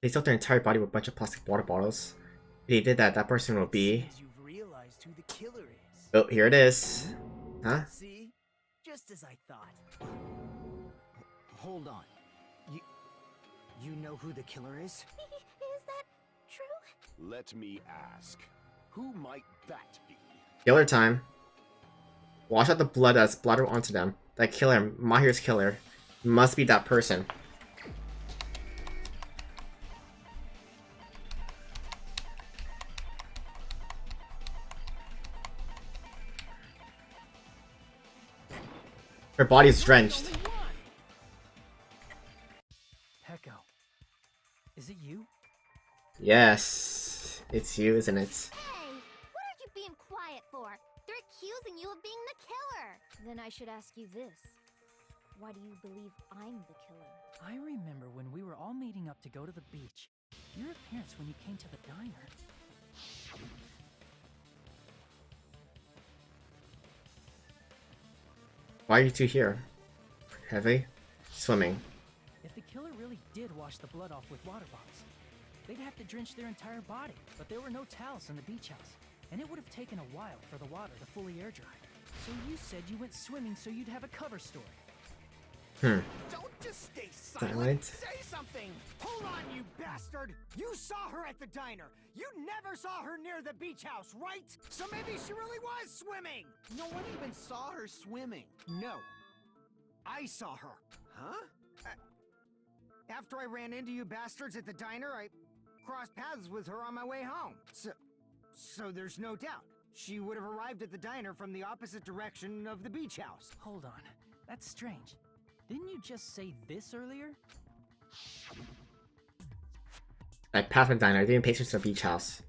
They filled their entire body with a bunch of plastic water bottles. If they did that, that person will be... Seems you've realized who the killer is. Oh, here it is. Huh? See? Just as I thought. Hold on. You know who the killer is? Is that true? Let me ask. Who might that be? Killer time. Wash out the blood that's splattered onto them. That killer, Mahir's killer, must be that person. Her body is drenched. Peko, is it you? Yes, it's you, isn't it? Hey, what are you being quiet for? They're accusing you of being the killer. Then I should ask you this. Why do you believe I'm the killer? I remember when we were all meeting up to go to the beach. Your appearance when you came to the diner. Why are you two here? Heavy? Swimming. If the killer really did wash the blood off with water bottles, they'd have to drench their entire body. But there were no towels in the beach house, and it would have taken a while for the water to fully air dry. So you said you went swimming so you'd have a cover story. Hmm. Don't just stay that silent. right? Say something. Hold on, you bastard. You saw her at the diner. You never saw her near the beach house, right? So maybe she really was swimming. No one even saw her swimming. No. I saw her. Huh? After I ran into you bastards at the diner, I crossed paths with her on my way home. So there's no doubt. She would have arrived at the diner from the opposite direction of the beach house. Hold on. That's strange. Didn't you just say this earlier? I passed the diner. I didn't pay attention to the beach house.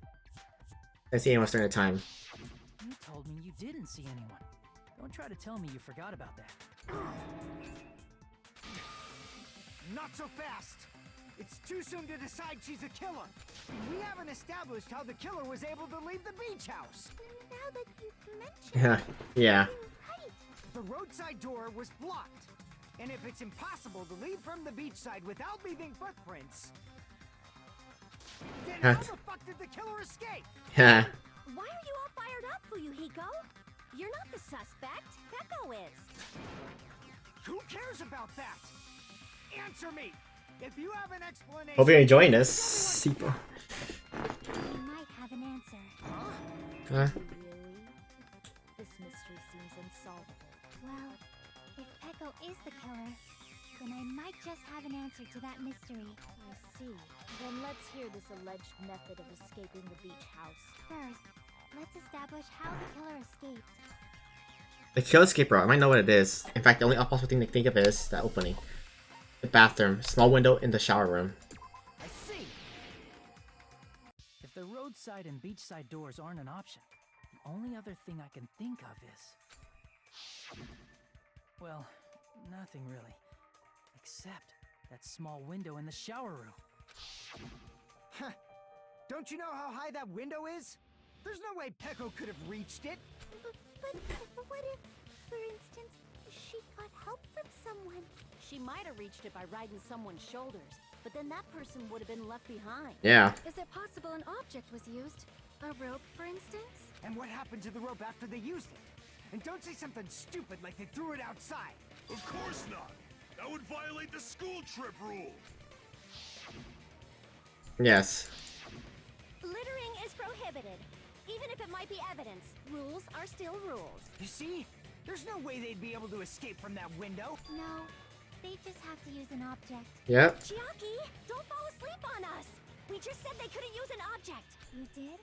I didn't see anyone during the time. You told me you didn't see anyone. Don't try to tell me you forgot about that. Not so fast! It's too soon to decide she's a killer. We haven't established how the killer was able to leave the beach house. Now that you've mentioned Yeah. right. The roadside door was blocked. And if it's impossible to leave from the beachside without leaving footprints, then how the fuck did the killer escape? Yeah. Why are you all fired up, Fuyuhiko? You're not the suspect. Peko is. Who cares about that? Answer me! If you have an explanation... Hope you're enjoying this. You might have an answer. Huh? Really? This mystery seems unsolvable. Well, if Peko is the killer, then I might just have an answer to that mystery. I see. Then let's hear this alleged method of escaping the beach house. First, let's establish how the killer escaped. The kill escape route. I might know what it is. In fact, the only possible thing to think of is that opening. The bathroom. Small window in the shower room. I see! If the roadside and beachside doors aren't an option, the only other thing I can think of is... well, nothing really. Except that small window in the shower room. Huh. Don't you know how high that window is? There's no way Peko could have reached it. But what if, for instance, she got help from someone? She might have reached it by riding someone's shoulders, but then that person would have been left behind. Yeah. Is it possible an object was used? A rope, for instance? And what happened to the rope after they used it? And don't say something stupid like they threw it outside. Of course not! That would violate the school trip rule! Yes. Littering is prohibited. Even if it might be evidence, rules are still rules. You see? There's no way they'd be able to escape from that window. No, they just have to use an object. Yep. Chiaki, don't fall asleep on us! We just said they couldn't use an object! You did?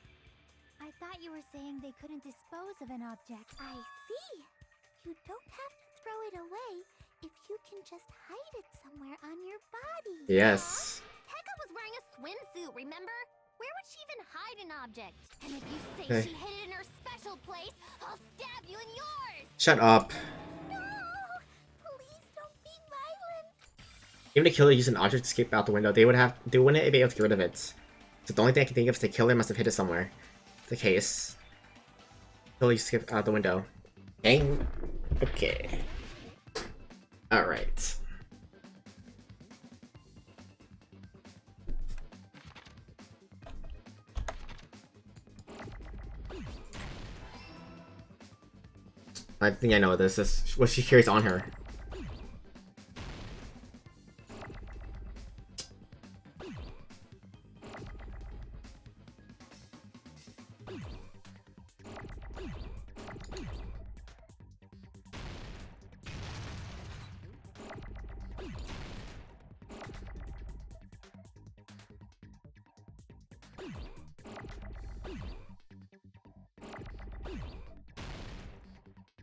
I thought you were saying they couldn't dispose of an object. I see. You don't have to throw it away if you can just hide it somewhere on your body. Yes. Peko was wearing a swimsuit, remember? Where would she even hide an object? And if you say Hey. she hid it in her special place, I'll stab you in yours! Shut up. No! Please don't be violent! Even the killer used an object to escape out the window, they wouldn't be able to get rid of it. So the only thing I can think of is the killer must have hid it somewhere. The case. Killer escaped out the window. Dang. Okay. Alright. I think I know what this is. What she carries on her.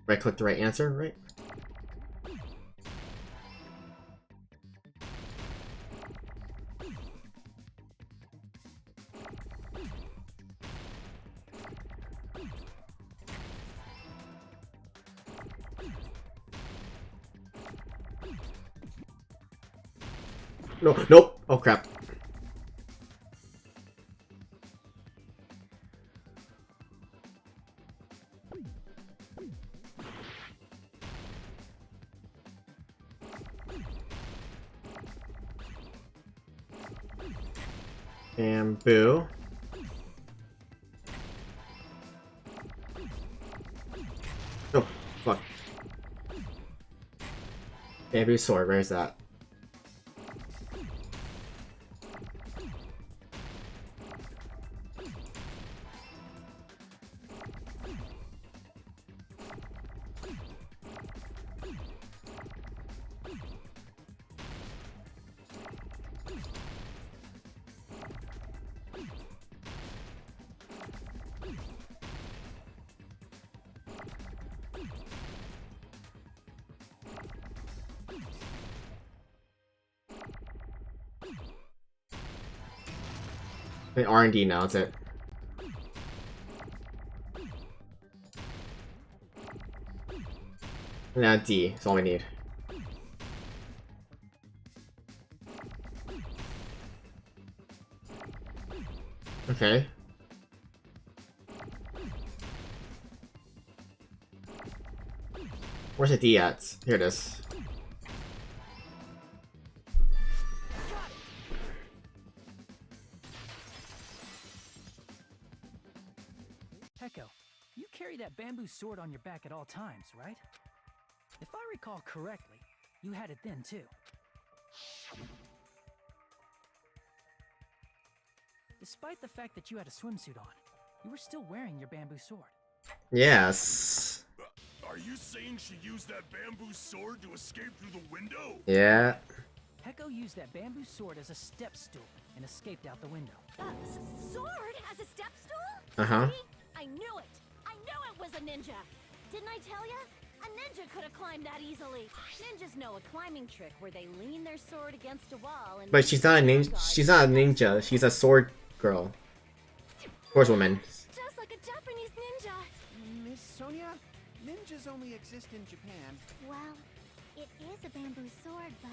Right click the right answer, right? No, nope. Oh crap. Bamboo. Oh, fuck. Bamboo sword, where's that? R&D now, that's it. Now D, that's all we need. Okay. Where's the D at? Here it is. Peko, you carry that bamboo sword on your back at all times, right? If I recall correctly, you had it then too. Despite the fact that you had a swimsuit on, you were still wearing your bamboo sword. Yes. Are you saying she used that bamboo sword to escape through the window? Yeah. Peko used that bamboo sword as a step stool and escaped out the window. Sword as a step stool? Uh-huh. See? I knew it! I knew it was a ninja! Didn't I tell ya? A ninja could have climbed that easily. Ninjas know a climbing trick where they lean their sword against a wall and... But she's not a ninja. She's not a ninja. She's a sword girl. Swordswoman. Just like a Japanese ninja. Miss Sonia, ninjas only exist in Japan. Well, it is a bamboo sword, but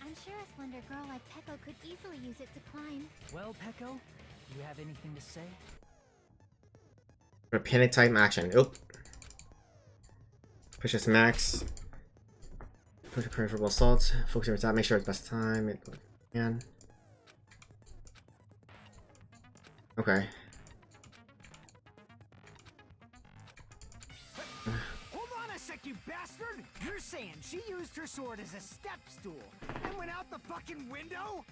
I'm sure a slender girl like Peko could easily use it to climb. Well, Peko, do you have anything to say? Panic time action. Oop. Push this max. Push a preferable assault. Focus your attack. Make sure it's best time. It can. Okay. Hold on a sec, you bastard! You're saying she used her sword as a step stool and went out the fucking window?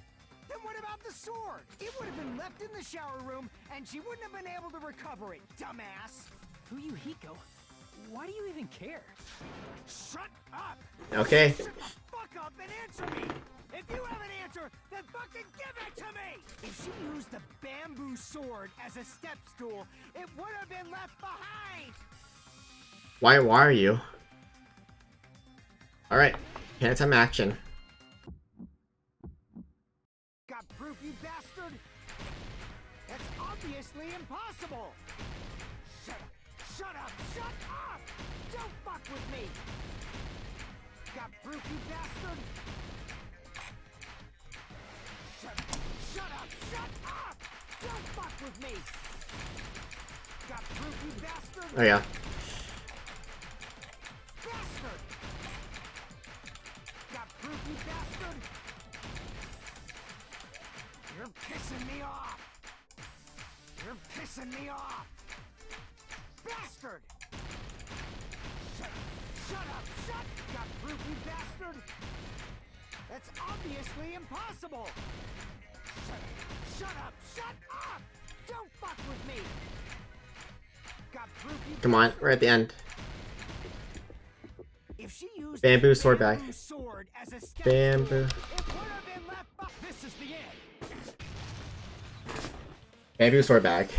Then what about the sword? It would have been left in the shower room and she wouldn't have been able to recover it, dumbass! Fuyuhiko, why do you even care? Shut up! Okay. Shut the fuck up and answer me! If you have an answer, then fucking give it to me! If she used the bamboo sword as a step stool, it would have been left behind! Why are you? Alright. Panic time action. Got proof, you bastard? That's obviously impossible! Shut up! Shut up! Shut up! Don't fuck with me! Got proof, you bastard? Shut up! Shut up! Shut up! Don't fuck with me! Got proof, you bastard? Oh yeah. Bastard! Got proof, you bastard? You're pissing me off! You're pissing me off! Bastard! Shut up! Shut! Got proof, you bastard? That's obviously impossible! Shut up! Shut up! Don't fuck with me! Got proof, you Come on, bastard? we're at the end. If she used Bamboo the sword bag. bamboo sword as a step Bamboo. stool, it would have been left behind. This is the end. Bamboo sword bag.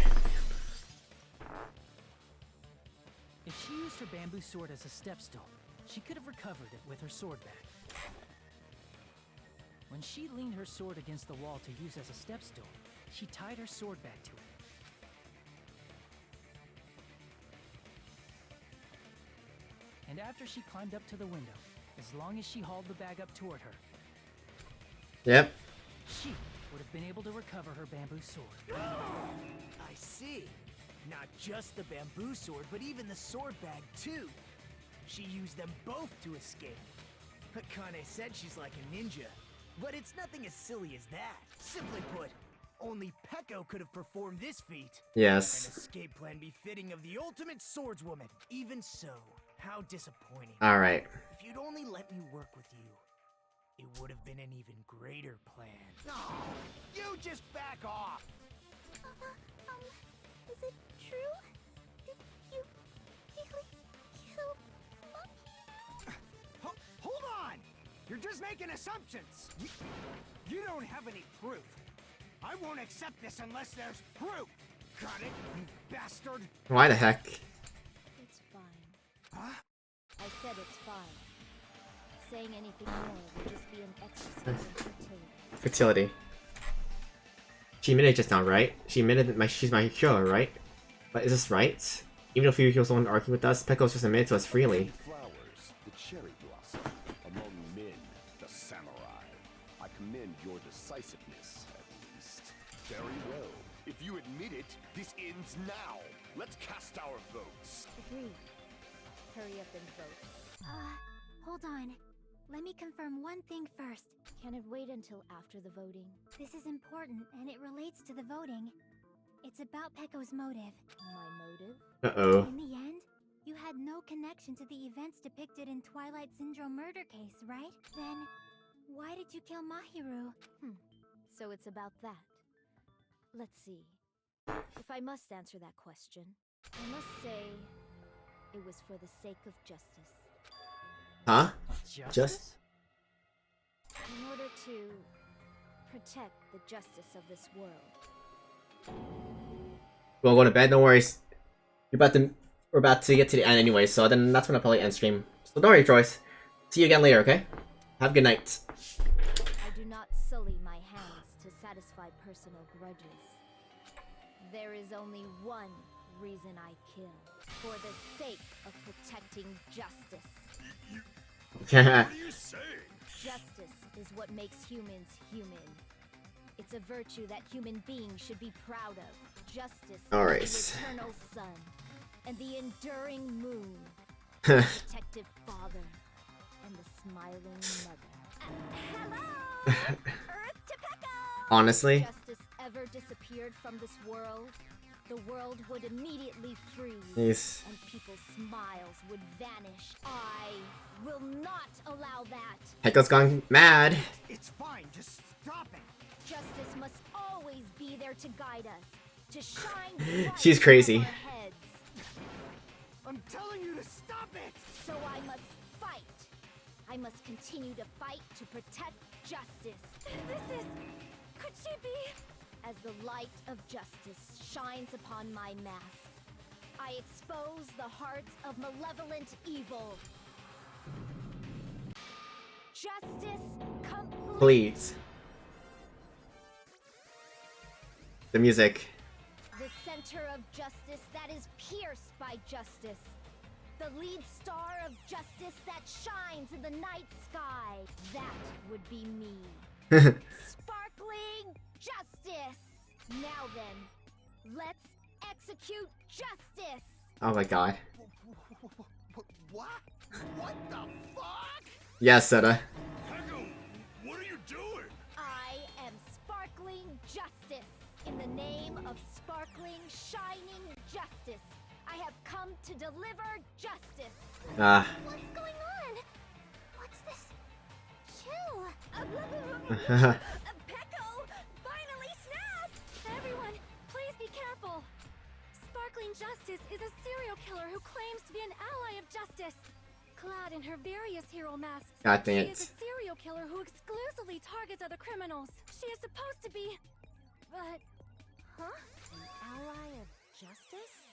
If she used her bamboo sword as a step stool, she could have recovered it with her sword bag. When she leaned her sword against the wall to use as a step stool, she tied her sword bag to it. And after she climbed up to the window, as long as she hauled the bag up toward her, Yep. She would have been able to recover her bamboo sword. I see. Not just the bamboo sword, but even the sword bag, too. She used them both to escape. Akane said she's like a ninja, but it's nothing as silly as that. Simply put, only Peko could have performed this feat. Yes. An escape plan befitting of the ultimate swordswoman. Even so, how disappointing. Alright. If you'd only let me work with you, it would have been an even greater plan. Oh, you just back off! Is it true? Did you really kill Monkey? Hold on! You're just making assumptions! You don't have any proof. I won't accept this unless there's proof! Got it, you bastard? Why the heck? It's fine. Huh? I said it's fine. Saying anything more would just be an exercise in futility. Fertility. She admitted just now, right? She admitted that she's my killer, right? But is this right? Even if Yukio's the one arguing with us, Pecco's just admitted to us freely. Flowers, the cherry blossom. Among men, the samurai. I commend your decisiveness, at least. Very well. If you admit it, this ends now. Let's cast our votes. Agreed. Hurry up and vote. Hold on. Let me confirm one thing first. Can it wait until after the voting? This is important, and it relates to the voting. It's about Pecco's motive. My motive? Uh-oh. In the end, you had no connection to the events depicted in Twilight Syndrome murder case, right? Then, why did you kill Mahiru? So it's about that. Let's see. If I must answer that question, I must say it was for the sake of justice. Huh? Justice? In order to protect the justice of this world. We'll go to bed, no worries. We're about to get to the end anyway, so then that's when I'll probably end stream. So don't worry, Joyce. See you again later, okay? Have a good night. I do not sully my hands to satisfy personal grudges. There is only one reason I kill. For the sake of protecting justice. What are you saying? Justice is what makes humans human. It's a virtue that human beings should be proud of. Justice Alright. is the eternal sun and the enduring moon, the protective father and the smiling mother. Hello, Earth to Pecco! Honestly? If justice ever disappeared from this world, the world would immediately freeze, Yes. and people's smiles would vanish. I will not allow that. Pecco's gone mad. It's fine, just stop it! Justice must always be there to guide us, to shine bright She's crazy. above our heads. I'm telling you to stop it! So I must fight. I must continue to fight to protect justice. This is... Could she be... As the light of justice shines upon my mask, I expose the hearts of malevolent evil. Justice complete. Please. The music. The center of justice that is pierced by justice. The lead star of justice that shines in the night sky. That would be me. Sparkling justice! Now then, let's execute justice! Oh my god. What? What the fuck? Yes, Seta. Pecco, what are you doing? I am sparkling justice. In the name of sparkling, shining justice, I have come to deliver justice. What's going on? What's this? Chill. Pecco! Finally snapped! Everyone, please be careful! Sparkling Justice is a serial killer who claims to be an ally of justice. Clad in her various hero masks, God dang she is it. a serial killer who exclusively targets other criminals. She is supposed to be... But... Huh? An ally of justice?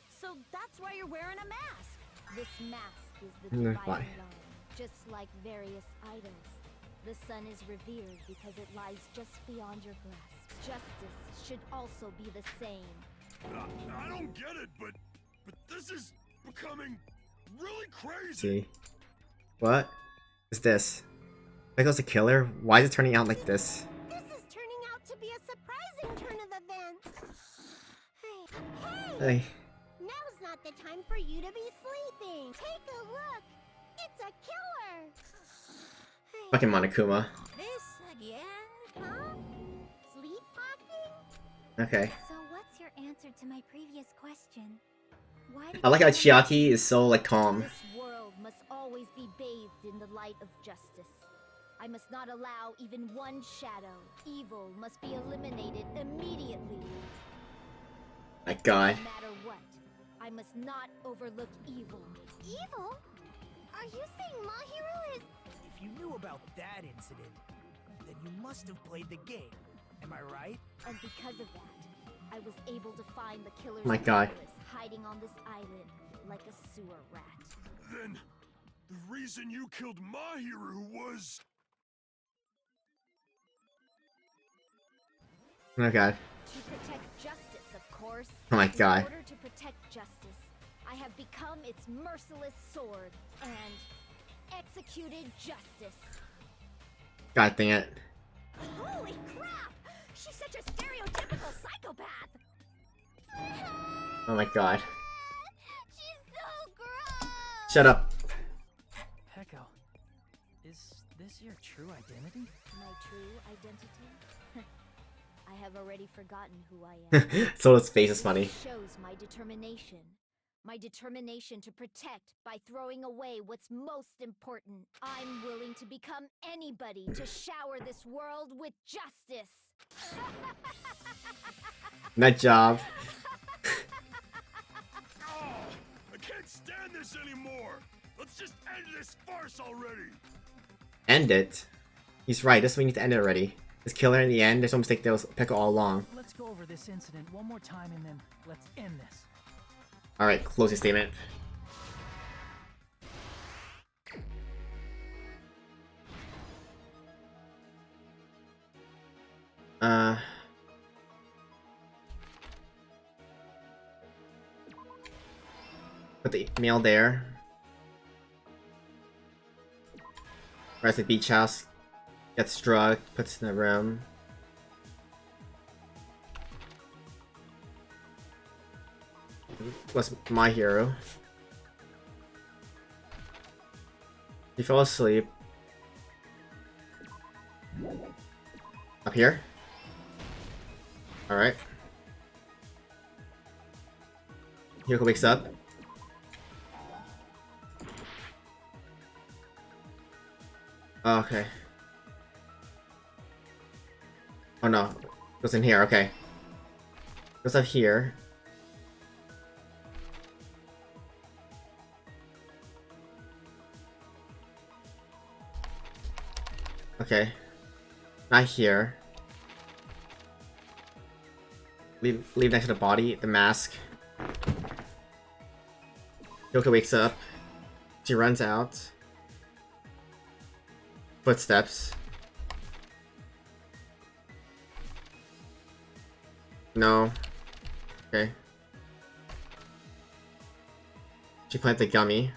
So that's why you're wearing a mask. This mask is the Mm, dividing why? line, just like various idols. The sun is revered because it lies just beyond your grasp. Justice should also be the same. I don't get it, but this is becoming really crazy. See. What is this? There goes the killer. Why is it turning out like this? This is turning out to be a surprising turn of events. Hey, Hey. now's not the time for you to be sleeping. Take a look. It's a killer. Fucking Monokuma. This again? Huh? Sleepwalking? Okay. So what's your answer to my previous question? Why did I like how you- Chiaki is so like calm. This world must always be bathed in the light of justice. I must not allow even one shadow. Evil must be eliminated immediately. My god. No matter what, I must not overlook evil. Evil? Are you saying Mahiru is... If you knew about that incident, then you must have played the game. Am I right? And because of that, I was able to find the killer's My God. accomplice hiding on this island like a sewer rat. Then, the reason you killed Mahiru was... Oh god. To protect justice, of course. Oh my God. In order to protect justice, I have become its merciless sword and executed justice. God dang it. Holy crap! She's such a stereotypical psychopath! Oh my god. She's so gross! Shut up. Peko, is this your true identity? My true identity? I have already forgotten who I am. Solo's face is funny. This shows my determination. My determination to protect by throwing away what's most important. I'm willing to become anybody to shower this world with justice. Nut job. Oh, I can't stand this anymore! Let's just end this farce already! End it. He's right. This we need to end it already. This killer in the end, there's no mistake that was Peko all along. Let's go over this incident one more time and then let's end this. Alright, closing statement. Put the mail there. Rise the beach house. Gets drugged, puts in the room. Was my hero. He fell asleep. Up here? Alright. Hyoko wakes up. Okay. Oh no. Goes in here, okay. Goes up here. Okay. Not here. Leave next to the body, the mask. Hyoko wakes up. She runs out. Footsteps. No. Okay. She planted the gummy.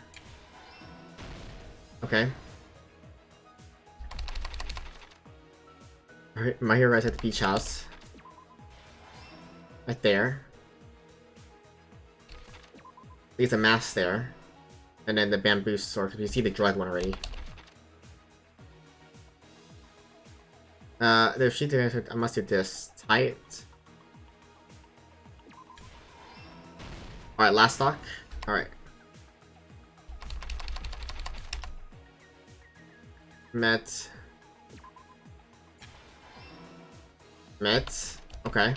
Okay. My hero is at the beach house. Right there. There's a mask there. And then the bamboo sword, because you see the drug one already. If she did it, I must do this. Tie it. Alright, last stock. Alright. Met. Okay.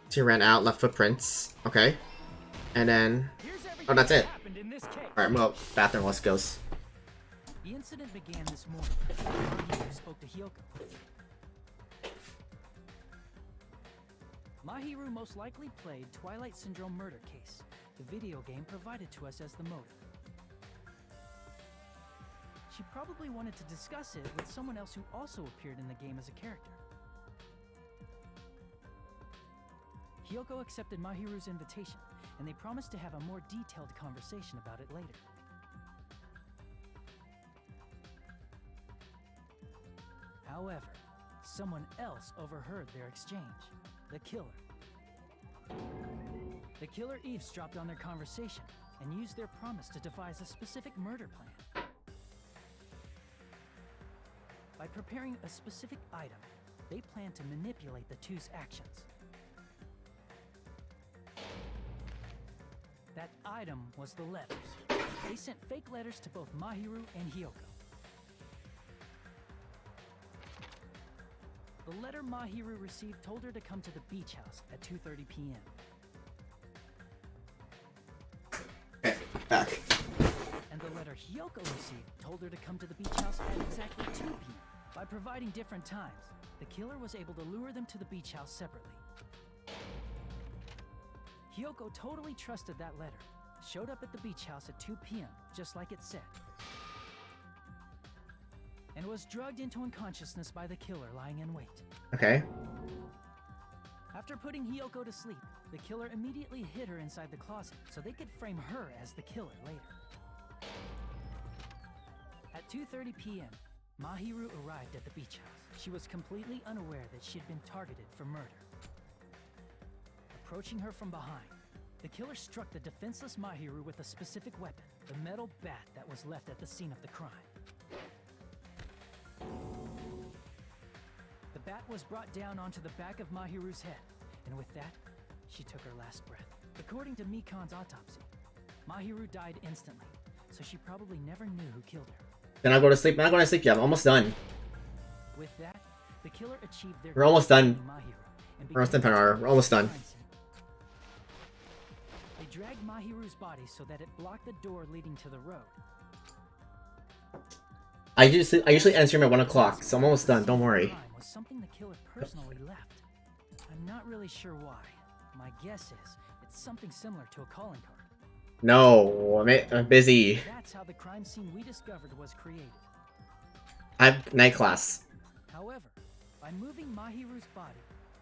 She ran out, left footprints. Okay. And then... Oh, that's it. Alright, well, bathroom, let's go. The incident began this morning. Mahiru spoke to Hyoko. Mahiru most likely played Twilight Syndrome Murder Case, the video game provided to us as the motive. She probably wanted to discuss it with someone else who also appeared in the game as a character. Hyoko accepted Mahiru's invitation, and they promised to have a more detailed conversation about it later. However, someone else overheard their exchange. The killer. The killer eavesdropped on their conversation and used their promise to devise a specific murder plan. By preparing a specific item, they planned to manipulate the two's actions. That item was the letters. They sent fake letters to both Mahiru and Hiyoko. The letter Mahiru received told her to come to the beach house at 2:30 p.m. Okay, back. And the letter Hiyoko received told her to come to the beach house at exactly 2 p.m. By providing different times, the killer was able to lure them to the beach house separately. Hiyoko totally trusted that letter, showed up at the beach house at 2 p.m., just like it said, and was drugged into unconsciousness by the killer lying in wait. Okay. After putting Hiyoko to sleep, the killer immediately hid her inside the closet so they could frame her as the killer later. At 2:30 p.m., Mahiru arrived at the beach house. She was completely unaware that she had been targeted for murder. Approaching her from behind, the killer struck the defenseless Mahiru with a specific weapon, the metal bat that was left at the scene of the crime. The bat was brought down onto the back of Mahiru's head, and with that, she took her last breath. According to Mikan's autopsy, Mahiru died instantly, so she probably never knew who killed her. Then I'll go to sleep. I'm not going to sleep yet. I'm almost done. With that, the killer achieved their We're almost goal, done. Mahiru, and We're almost done, began Penara. We're almost done. They dragged Mahiru's body so that it blocked the door leading to the road. I usually end stream at 1 o'clock, so I'm almost done. Don't worry. Crime was something the killer personally left. I'm not really sure why. My guess is it's something similar to a calling card. No, I'm busy. That's how the crime scene we discovered was created. I have night class. However, by moving Mahiru's body,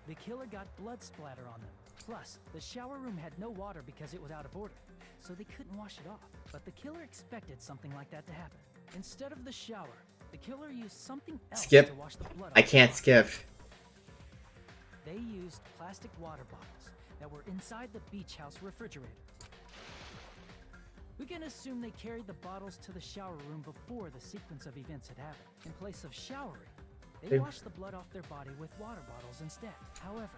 the killer got blood splatter on them. Plus, the shower room had no water because it was out of order, so they couldn't wash it off. But the killer expected something like that to happen. Instead of the shower, the killer used something else Skip. to wash the blood I off the can't body. skip. They used plastic water bottles that were inside the beach house refrigerator. We can assume they carried the bottles to the shower room before the sequence of events had happened. In place of showering, they washed the blood off their body with water bottles instead. However,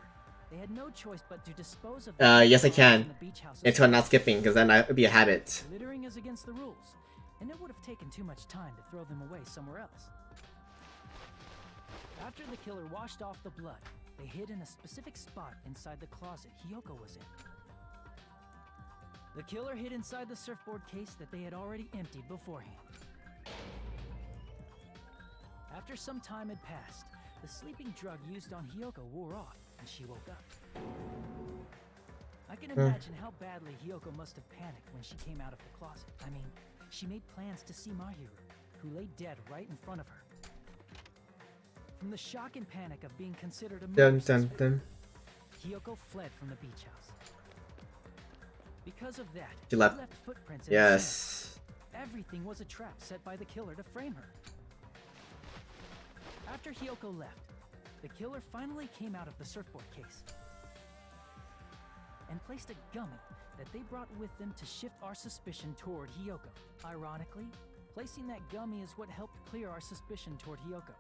they had no choice but to dispose of the Yes I bottles can. in the beach house It's not skipping, because then it would be a habit. Littering is against the rules, and it would have taken too much time to throw them away somewhere else. After the killer washed off the blood, they hid in a specific spot inside the closet Hiyoko was in. The killer hid inside the surfboard case that they had already emptied beforehand. After some time had passed, the sleeping drug used on Hiyoko wore off, and she woke up. I can imagine how badly Hiyoko must have panicked when she came out of the closet. I mean, she made plans to see Mahiru, who lay dead right in front of her. From the shock and panic of being considered a murder suspect, Hiyoko fled from the beach house. Because of that, She left. footprints in the Yes. sand. Everything was a trap set by the killer to frame her. After Hiyoko left, the killer finally came out of the surfboard case and placed a gummy that they brought with them to shift our suspicion toward Hiyoko. Ironically, placing that gummy is what helped clear our suspicion toward Hiyoko.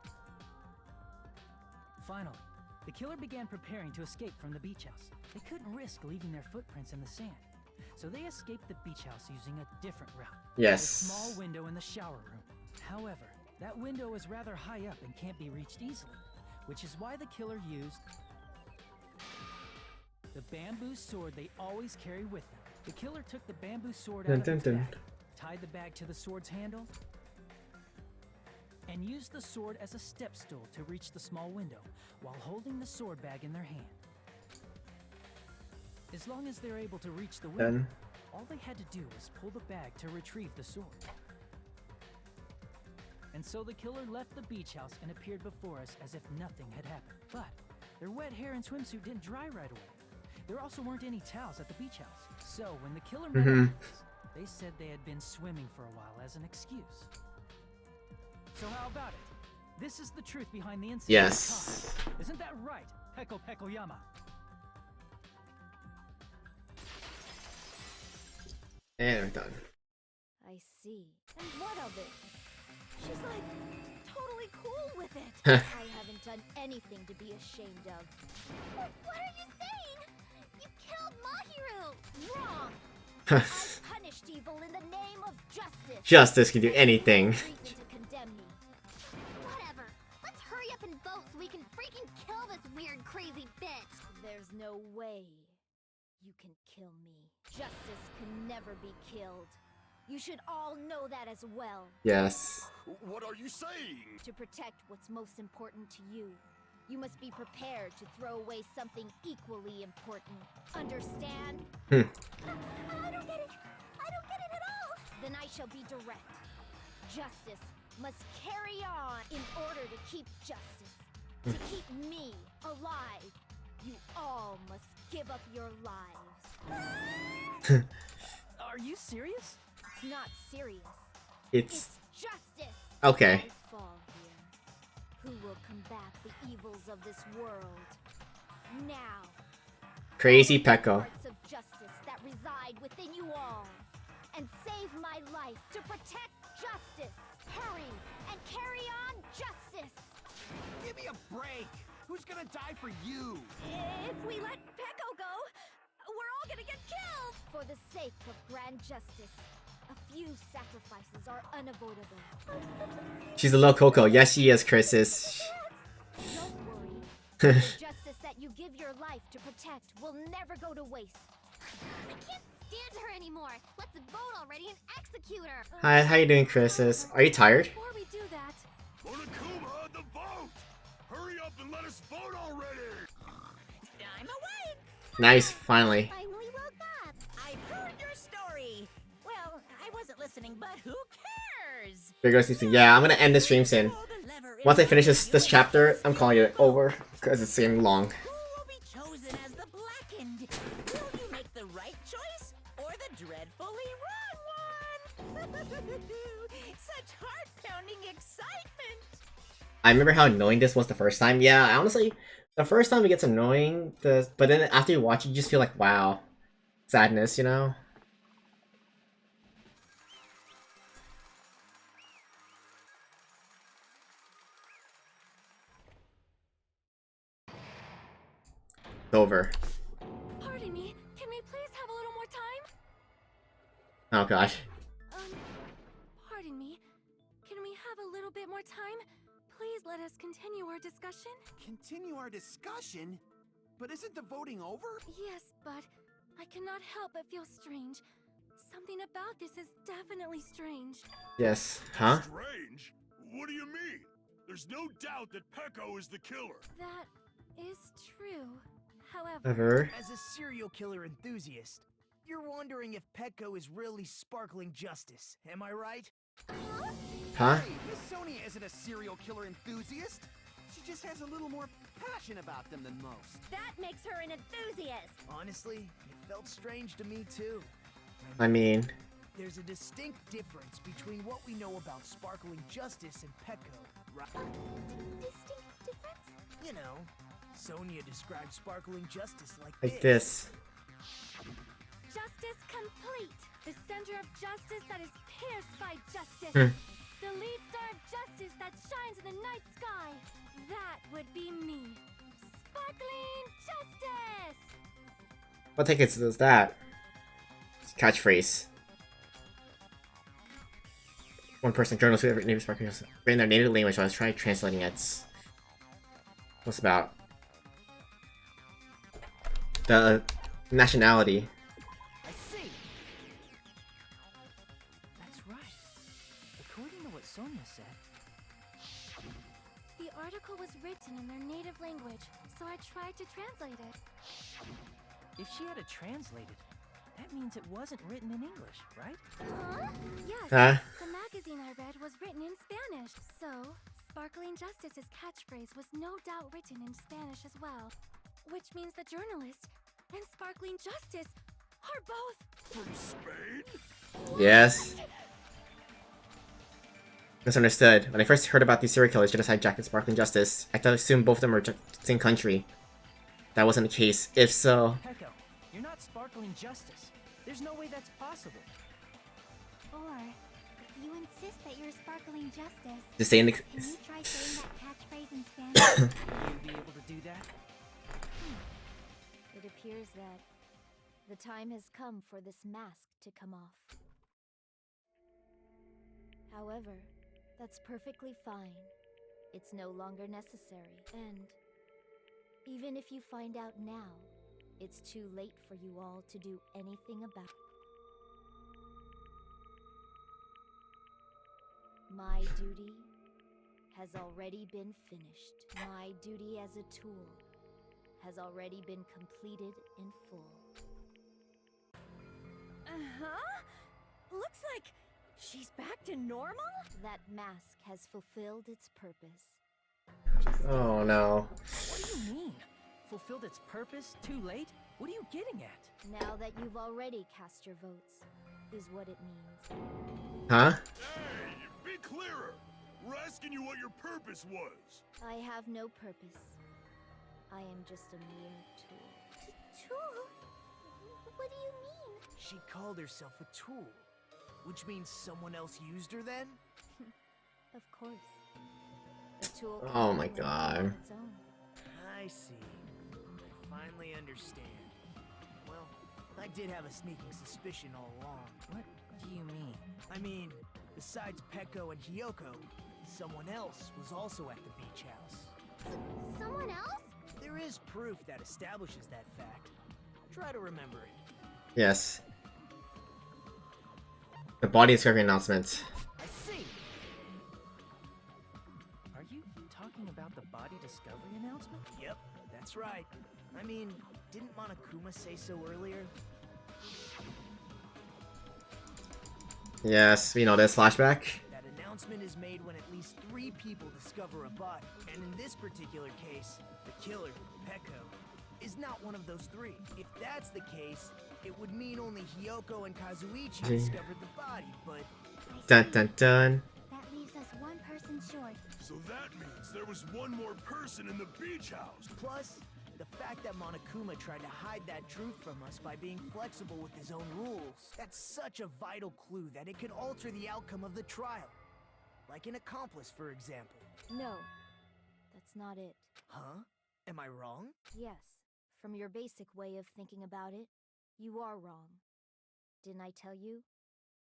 Finally, the killer began preparing to escape from the beach house. They couldn't risk leaving their footprints in the sand, so they escaped the beach house using a different route. Yes. A small window in the shower room. However, that window is rather high up and can't be reached easily, which is why the killer used the bamboo sword they always carry with them. The killer took the bamboo sword out of its bag, tied the bag to the sword's handle, and used the sword as a step stool to reach the small window while holding the sword bag in their hand. As long as they're able to reach the window, all they had to do was pull the bag to retrieve the sword. And so the killer left the beach house and appeared before us as if nothing had happened. But their wet hair and swimsuit didn't dry right away. There also weren't any towels at the beach house. So when the killer met up with us, they said they had been swimming for a while as an excuse. So how about it? This is the truth behind the incident. Yes. Isn't that right, Peko Pekoyama? And we're done. I see. And what of it? She's like totally cool with it. I haven't done anything to be ashamed of. What are you saying? You killed Mahiru! Wrong! I punished evil in the name of justice. Justice can do anything. Reason to condemn me. Whatever. Let's hurry up and vote so we can freaking kill this weird, crazy bitch. There's no way you can kill me. Justice can never be killed. You should all know that as well. Yes. What are you saying? To protect what's most important to you, you must be prepared to throw away something equally important. Understand? I don't get it. I don't get it at all. Then I shall be direct. Justice must carry on in order to keep justice. To keep me alive, you all must give up your lives. Are you serious? It's not serious. It's justice. okay. I fall here. Who will combat the evils of this world? Now. Crazy Peko. Parts of justice that reside within you all. And save my life to protect justice. Hurry and carry on justice. Give me a break! Who's gonna die for you? If we let Peko go, we're all gonna get killed. For the sake of grand justice, a few sacrifices are unavoidable. She's a little Coco. Yes, she is, Chris. Don't worry. The justice that you give your life to protect will never go to waste. I can't stand her anymore. Let's vote already and execute her. Hi, how you doing, Chris? Are you tired? Before we do that, Monokuma, the vote! Hurry up and let us vote already! I'm awake! Nice, finally. Finally woke up. I've heard your story. Well, I wasn't listening, but who cares? There goes the Yeah, I'm gonna end the stream soon. Once I finish this chapter, I'm calling it over because it's getting long. Who will be chosen as the Blackened? Will you make the right choice or the dreadfully wrong one? Such heart-pounding excitement! I remember how annoying this was the first time. Yeah, honestly, the first time it gets annoying, but then after you watch it, you just feel like, wow, sadness, you know? It's over. pardon me, can we please have a little more time? Oh gosh. Pardon me, can we have a little bit more time? Please let us continue our discussion. Continue our discussion? But isn't the voting over? Yes, but I cannot help but feel strange. Something about this is definitely strange. Yes. Huh? Strange? What do you mean? There's no doubt that Peko is the killer. That is true. However, Ever. As a serial killer enthusiast, you're wondering if Peko is really sparkling justice, am I right? Huh? Hey, Miss Sonia isn't a serial killer enthusiast. She just has a little more passion about them than most. That makes her an enthusiast. Honestly, it felt strange to me too. I mean, There's a distinct difference between what we know about sparkling justice and Peko, right? Distinct difference? You know, Sonia described sparkling justice like this. justice complete. The center of justice that is pierced by justice. Hmm. The lead star of justice that shines in the night sky. That would be me. Sparkling justice! What tickets is that? Catchphrase. One person, journalist who named Sparkling Justice, written in their native language. I was trying translating it. What's about? The nationality. I see. That's right. According to what Sonia said, The article was written in their native language, so I tried to translate it. if she had it translated, that means it wasn't written in English, right? Huh? Yes. Huh? The magazine I read was written in Spanish, so Sparkling Justice's catchphrase was no doubt written in Spanish as well. Which means the journalist and Sparkling Justice are both... From Spain? Yes. Misunderstood. When I first heard about these serial killers, Genocide Jack and Sparkling Justice, I thought assumed both of them were the same country. That wasn't the case. If so... Peko, you're not Sparkling Justice. There's no way that's possible. Or, if you insist that you're Sparkling Justice, Just saying the... can you try saying that catchphrase in Spanish? Will you be able to do that? It appears that the time has come for this mask to come off. However, that's perfectly fine. It's no longer necessary, and even if you find out now, it's too late for you all to do anything about it. My duty has already been finished. My duty as a tool has already been completed in full. Uh-huh. Looks like she's back to normal? That mask has fulfilled its purpose. Oh no. What do you mean? Fulfilled its purpose? Too late? What are you getting at? Now that you've already cast your votes, is what it means. Huh? Hey, be clearer. We're asking you what your purpose was. I have no purpose. I am just a mere tool. Tool? What do you mean? She called herself a tool, which means someone else used her then? Of course. A tool can Oh my only god. on its own. I see. I finally understand. Well, I did have a sneaking suspicion all along. What do you mean? I mean, besides Peko and Hiyoko, someone else was also at the beach house. Someone else? There is proof that establishes that fact. Try to remember it. Yes. The body discovery announcement. I see. Are you talking about the body discovery announcement? Yep, that's right. I mean, didn't Monokuma say so earlier? Yes, we know this. Flashback. That announcement is made when at least 3 people discover a body. And in this particular case, the killer, Peko, is not one of those 3. If that's the case, it would mean only Hiyoko and Kazuichi discovered the body, but... Dun dun dun. That leaves us one person short. So that means there was one more person in the beach house. Plus, the fact that Monokuma tried to hide that truth from us by being flexible with his own rules. That's such a vital clue that it could alter the outcome of the trial. Like an accomplice, for example. No, that's not it. Huh? Am I wrong? Yes, from your basic way of thinking about it, you are wrong. Didn't I tell you?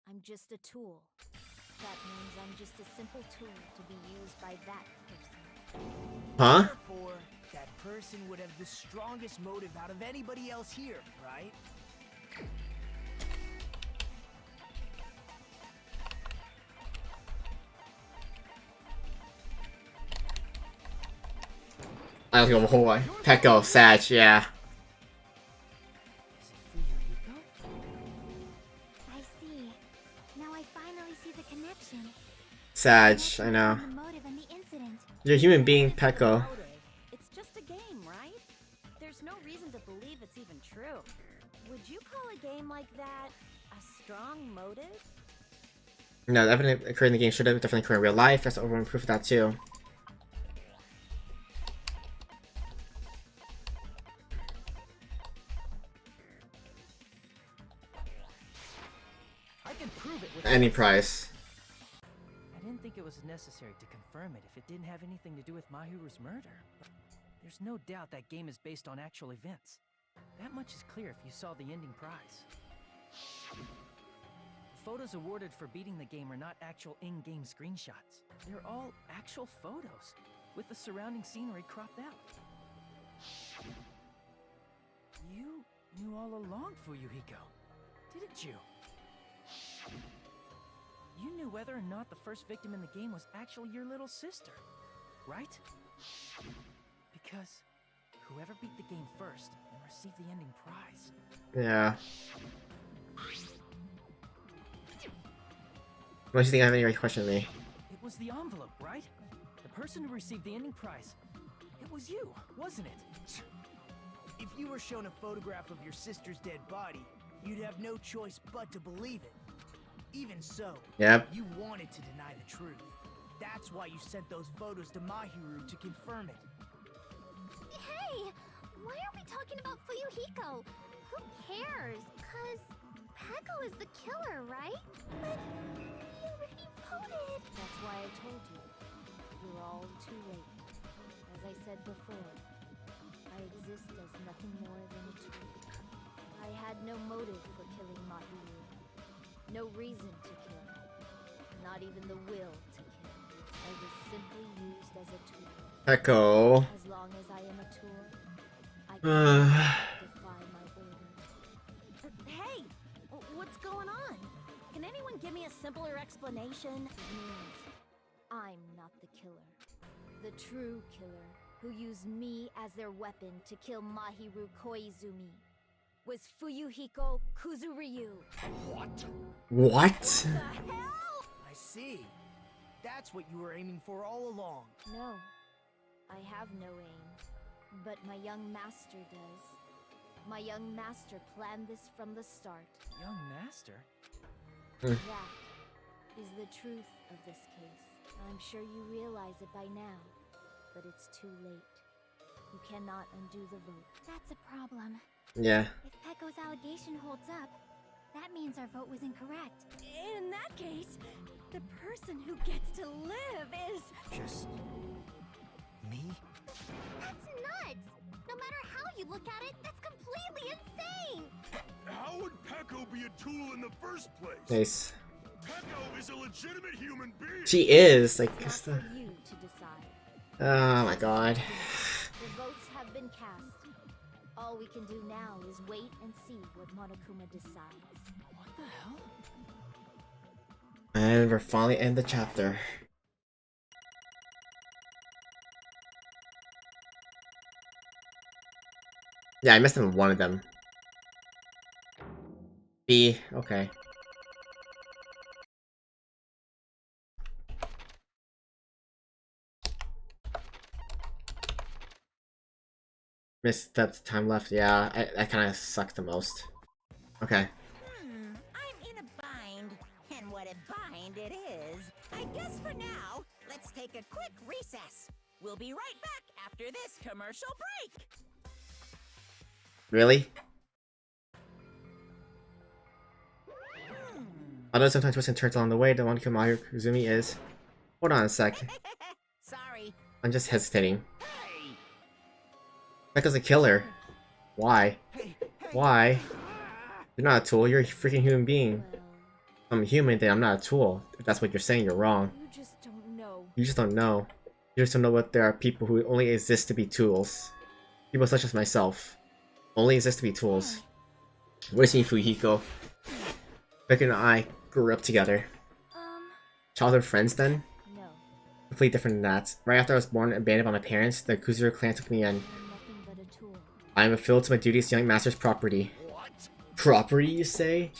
I'm just a tool. That means I'm just a simple tool to be used by that person. Huh? Therefore, that person would have the strongest motive out of anybody else here, right? I was going whole way. Peko, Sag, yeah. Is it Fuyuhiko? I see. Now I finally see the connection. Sag, I know. The motive and the incident. You're a human being, Peko. It's just a game, right? There's no reason to believe it's even true. Would you call a game like that a strong motive? No, the evidence occurred in the game should have definitely occurred in real life. That's overwhelming proof of that too. I can prove it with Any this. price. I didn't think it was necessary to confirm it if it didn't have anything to do with Mahiru's murder. But there's no doubt that game is based on actual events. That much is clear if you saw the ending prize. The photos awarded for beating the game are not actual in-game screenshots. They're all actual photos, with the surrounding scenery cropped out. You knew all along, Fuyuhiko, didn't you? You knew whether or not the first victim in the game was actually your little sister, right? Because whoever beat the game first and received the ending prize. Yeah. What do you think I have any question me? It was the envelope, right? The person who received the ending prize. It was you, wasn't it? If you were shown a photograph of your sister's dead body, you'd have no choice but to believe it. Even so, Yep. you wanted to deny the truth. That's why you sent those photos to Mahiru to confirm it. Hey! Why are we talking about Fuyuhiko? Who cares? Cause Peko is the killer, right? But he already voted. That's why I told you. You're all too late. As I said before, I exist as nothing more than a tool. I had no motive for killing Mahiru. No reason to kill. Not even the will to kill. I was simply used as a tool. Peko. As long as I am a tool, I can defy my orders. Hey! What's going on? Can anyone give me a simpler explanation? It means I'm not the killer. The true killer, who used me as their weapon to kill Mahiru Koizumi, was Fuyuhiko Kuzuryu. What? What? I see. That's what you were aiming for all along. No, I have no aim, but my young master does. My young master planned this from the start. Young master? That is the truth of this case. I'm sure you realize it by now, but it's too late. You cannot undo the vote. That's a problem. Yeah. If Peko's allegation holds up, that means our vote was incorrect. In that case, the person who gets to live is... Just... me? That's nuts! No matter how you look at it, that's completely insane! How would Peko be a tool in the first place? Nice. Peko is a legitimate human being. She is like. It's not for you to decide. Oh my god. The votes have been cast. All we can do now is wait and see what Monokuma decides. What the hell? And we're finally in the chapter. Yeah, I missed one of them. B, okay. Missed that time left, yeah, that kind of sucks the most. Okay. I'm in a bind, and what a bind it is. I guess for now, let's take a quick recess. We'll be right back after this commercial break. Really? Although sometimes twists and turns along the way, the one Mahiru Kuzumi is... Hold on a sec. Sorry. I'm just hesitating. Hey. Peko's a killer. Why? Why? You're not a tool, you're a freaking human being. Well, I'm a human, then I'm not a tool. If that's what you're saying, you're wrong. you just don't know. You just don't know. You just don't know what there are people who only exist to be tools. People such as myself. Only exist to be tools. Where's me, Fuyuhiko? Peko and I grew up together. Childhood friends then? No, Completely different than that. Right after I was born and abandoned by my parents, the Kuzuru clan took me in. I'm nothing but a tool. I am fulfilled to my duty as young master's property. What? Property, you say?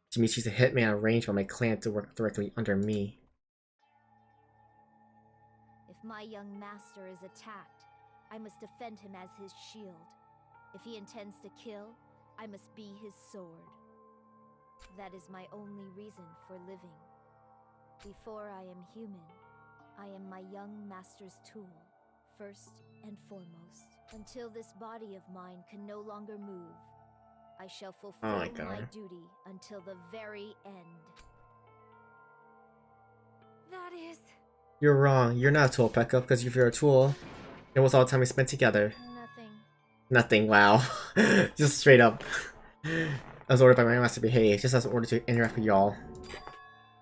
Which means she's a hitman arranged by my clan to work directly under me. If my young master is attacked, I must defend him as his shield. If he intends to kill, I must be his sword. That is my only reason for living. Before I am human, I am my young master's tool, first and foremost. Until this body of mine can no longer move, I shall fulfill my my God. duty until the very end. That is... You're wrong. You're not a tool, Peko, because if you're a tool, it was all the time we spent together. Nothing. Nothing, wow. Just straight up. I was ordered by my master to behave, just as an order to interact with y'all.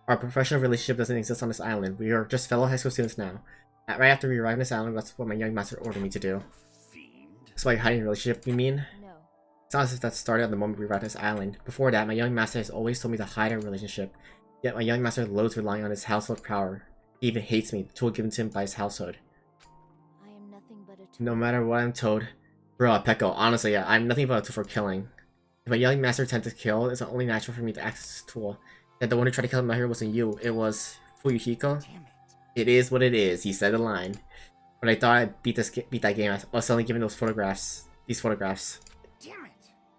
Our professional relationship doesn't exist on this island. We are just fellow high school students now. Right after we arrived on this island, that's what my young master ordered me to do. Fiend. That's why you're hiding a relationship, you mean? No. It's not as if that started at the moment we arrived on this island. Before that, my young master has always told me to hide our relationship. Yet my young master loathes relying on his household power. He even hates me, the tool given to him by his household. I am nothing but a tool. No matter what I'm told. Bro, Peko, honestly, yeah, I'm nothing but a tool for killing. If my young master intends to kill, it's only natural for me to act as his tool. That the one who tried to kill my hero wasn't you, it was Fuyuhiko. Damn it. It is what it is, he said the line. When I thought I'd beat that game, I was suddenly given these photographs. Damn it.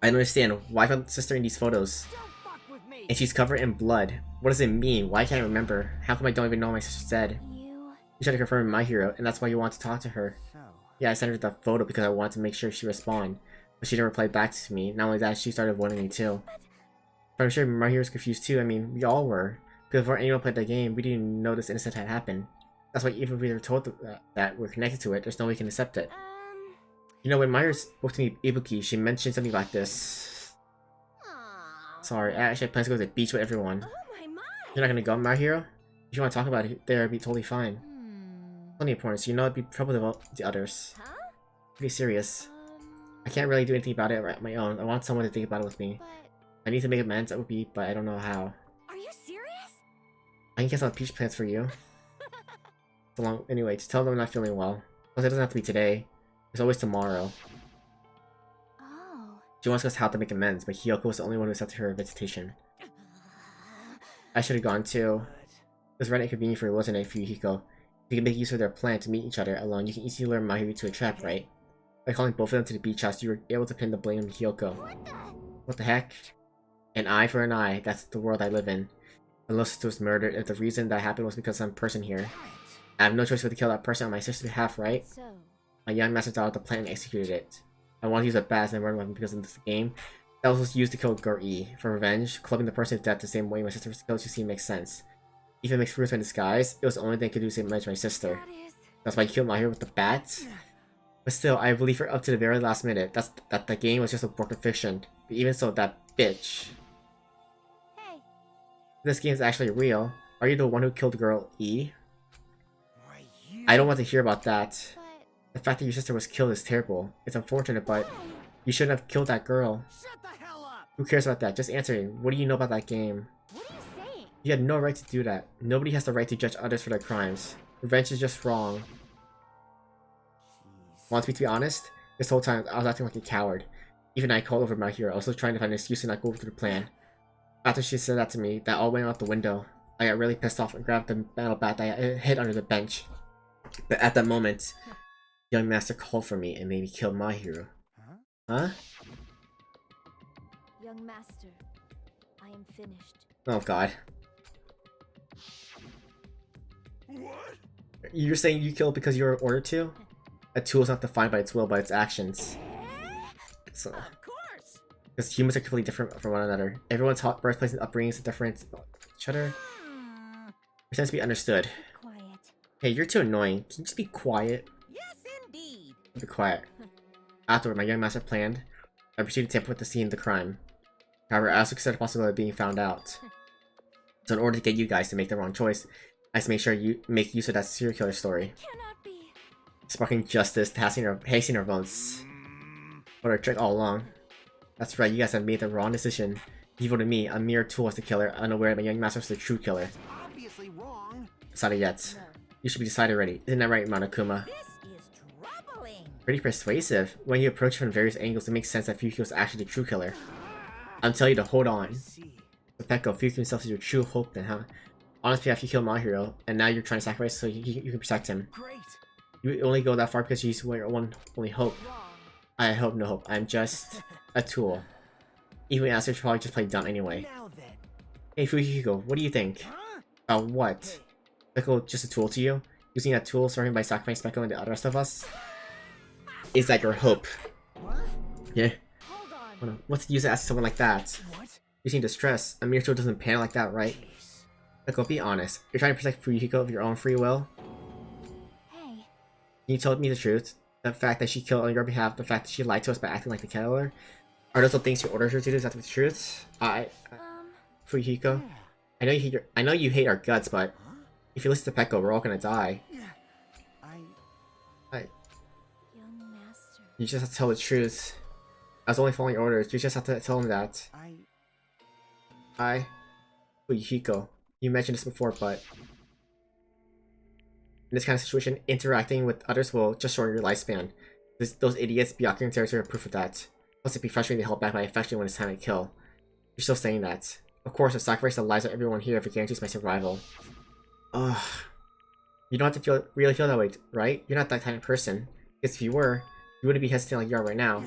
I don't understand, why found sister in these photos? Don't fuck with me. And she's covered in blood. What does it mean? Why can't I remember? How come I don't even know what my sister said? You You tried to confirm my hero, and that's why you want to talk to her. So, Yeah, I sent her the photo because I wanted to make sure she respond, but she never replied back to me. Not only that, she started avoiding me too. But I'm sure my hero's confused too. I mean, we all were. Because before anyone played the game, we didn't know this incident had happened. That's why even if we were told that we're connected to it, there's no way we can accept it. You know, when Maya spoke to me Ibuki, she mentioned something like this. Sorry, I actually had plans to go to the beach with everyone. Oh my. You're not gonna go, my hero? If you want to talk about it there, it'd be totally fine. Plenty important, so you know it'd be trouble with the others. Huh? Pretty serious. I can't really do anything about it on my own. I want someone to think about it with me. But I need to make amends, that would be, but I don't know how. are you serious? I can cancel out peach plans for you. So long. Anyway, just tell them I'm not feeling well. Plus, it doesn't have to be today. It's always tomorrow. Oh. She wants us how to make amends, but Hiyoko was the only one who accepted her invitation. I should have gone too. It was right inconvenient for you, wasn't it, Fuyuhiko? If you can make use of their plan to meet each other alone, you can easily lure Mahiru to a trap, right? By calling both of them to the beach house, you were able to pin the blame on Hiyoko. What the heck? An eye for an eye, that's the world I live in. Unless it was murdered, if the reason that happened was because some person here. I have no choice but to kill that person on my sister's behalf, right? So, My young master thought of the plan and executed it. I want to use a bat as a murder weapon because in this game, that was used to kill Girl E. For revenge, clubbing the person to death the same way my sister was killed just seems makes sense. Even mixed fruits in disguise, it was the only thing I could do to save my sister. That is. That's why I killed Mahiru with the bat. But still, I believe her up to the very last minute. That the game was just a work of fiction. But even so, that bitch. hey, This game is actually real. Are you the one who killed Girl E? why you? I don't want to hear about that. but The fact that your sister was killed is terrible. It's unfortunate, but you shouldn't have killed that girl. Shut the hell up! Who cares about that? Just answer me. What do you know about that game? What are you saying? You had no right to do that. Nobody has the right to judge others for their crimes. Revenge is just wrong. Jeez. Want me to be honest? This whole time, I was acting like a coward. Even I called over my hero, also trying to find an excuse to not go through the plan. After she said that to me, that all went out the window. I got really pissed off and grabbed the battle bat that I hid under the bench. But at that moment, young master called for me and made me kill my hero. Huh? young master, I am finished. Oh god. What? You're saying you killed because you were ordered to? A tool is not defined by its will, but its actions. So, Of course. because humans are completely different from one another. Everyone's birthplace and upbringings are different. Each other. It tends to be understood. Quiet. Hey, you're too annoying. Can you just be quiet? Yes, indeed. Be quiet. Afterward, my young master planned. I proceeded to tamper with the scene of the crime. However, I also considered the possibility of being found out. So in order to get you guys to make the wrong choice, I have to make sure you make use of that serial killer story. Cannot be. Sparking justice, hasting our votes. What a trick all along. That's right, you guys have made the wrong decision. You voted me, a mere tool as the killer, unaware that my young master was the true killer. Obviously wrong. Decided yet. No. You should be decided already. Isn't that right, Monokuma? This is troubling. Pretty persuasive. When you approach from various angles, it makes sense that Fukio is actually the true killer. I'm telling you to hold on. See. So Peko, Fukio himself is your true hope then, huh? Honestly, after you killed my hero, and now you're trying to sacrifice so you can protect him. Great. You only go that far because you your one only hope. Wrong. I hope no hope. I'm just a tool. Even Aster should probably just play dumb anyway. Now then. Hey Fukiko, what do you think? Huh? What? Peko just a tool to you? Using that tool, serving by sacrificing Peko and the rest of us? Is that your hope? What? Yeah. Hold on. What's the use of asking someone like that? What? You seem distressed. A mere tool doesn't panic like that, right? Jeez. Peko, be honest. You're trying to protect Fuyuhiko of your own free will? Hey. Can you tell me the truth? The fact that she killed on your behalf, the fact that she lied to us by acting like the killer? Are those the things you ordered her to do? Is that the truth? Fuyuhiko? I know you hate our guts, but Huh? if you listen to Peko, we're all gonna die. Young master. You just have to tell the truth. I was only following orders. You just have to tell him that. Fuyuhiko. You mentioned this before, but in this kind of situation, interacting with others will just shorten your lifespan. Those idiots Byakugan territory are proof of that. Plus, it'd be frustrating to hold back my affection when it's time to kill. You're still saying that. Of course, I'll sacrifice the lives of everyone here if it guarantees my survival. Ugh. You don't have to really feel that way, right? You're not that kind of person. Because if you were, you wouldn't be hesitant like you are right now. Young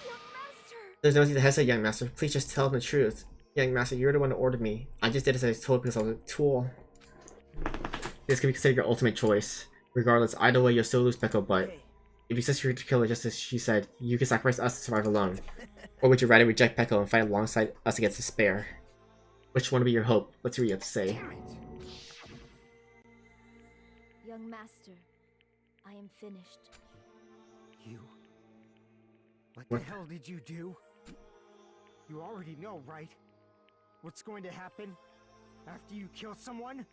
master. There's no need to hesitate, young master. Please just tell him the truth. Young master, you're the one who ordered me. I just did as I was told because I was a tool. This can be considered your ultimate choice. Regardless, either way, you'll still lose Peko, but Hey, if you insist you're to kill her just as she said, you can sacrifice us to survive alone. Or would you rather reject Peko and fight alongside us against despair? Which one would be your hope? Let's hear what you have to say. damn it. Young master, I am finished. You? What What? the hell did you do? You already know, right? What's going to happen after you kill someone?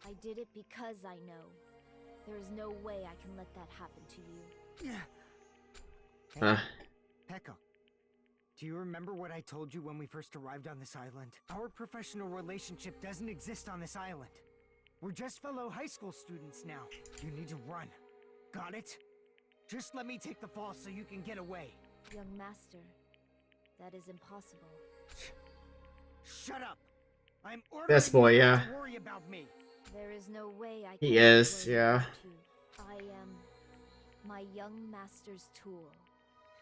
I did it because I know. There is no way I can let that happen to you. Uh, Peko, do you remember what I told you when we first arrived on this island? Our professional relationship doesn't exist on this island. We're just fellow high school students now. You need to run. Got it? Just let me take the fall so you can get away. Young master, that is impossible. Shut up! I'm ordering This boy, you yeah. not to worry about me. There is no way I can. He is, worry yeah. about you. I am my young master's tool.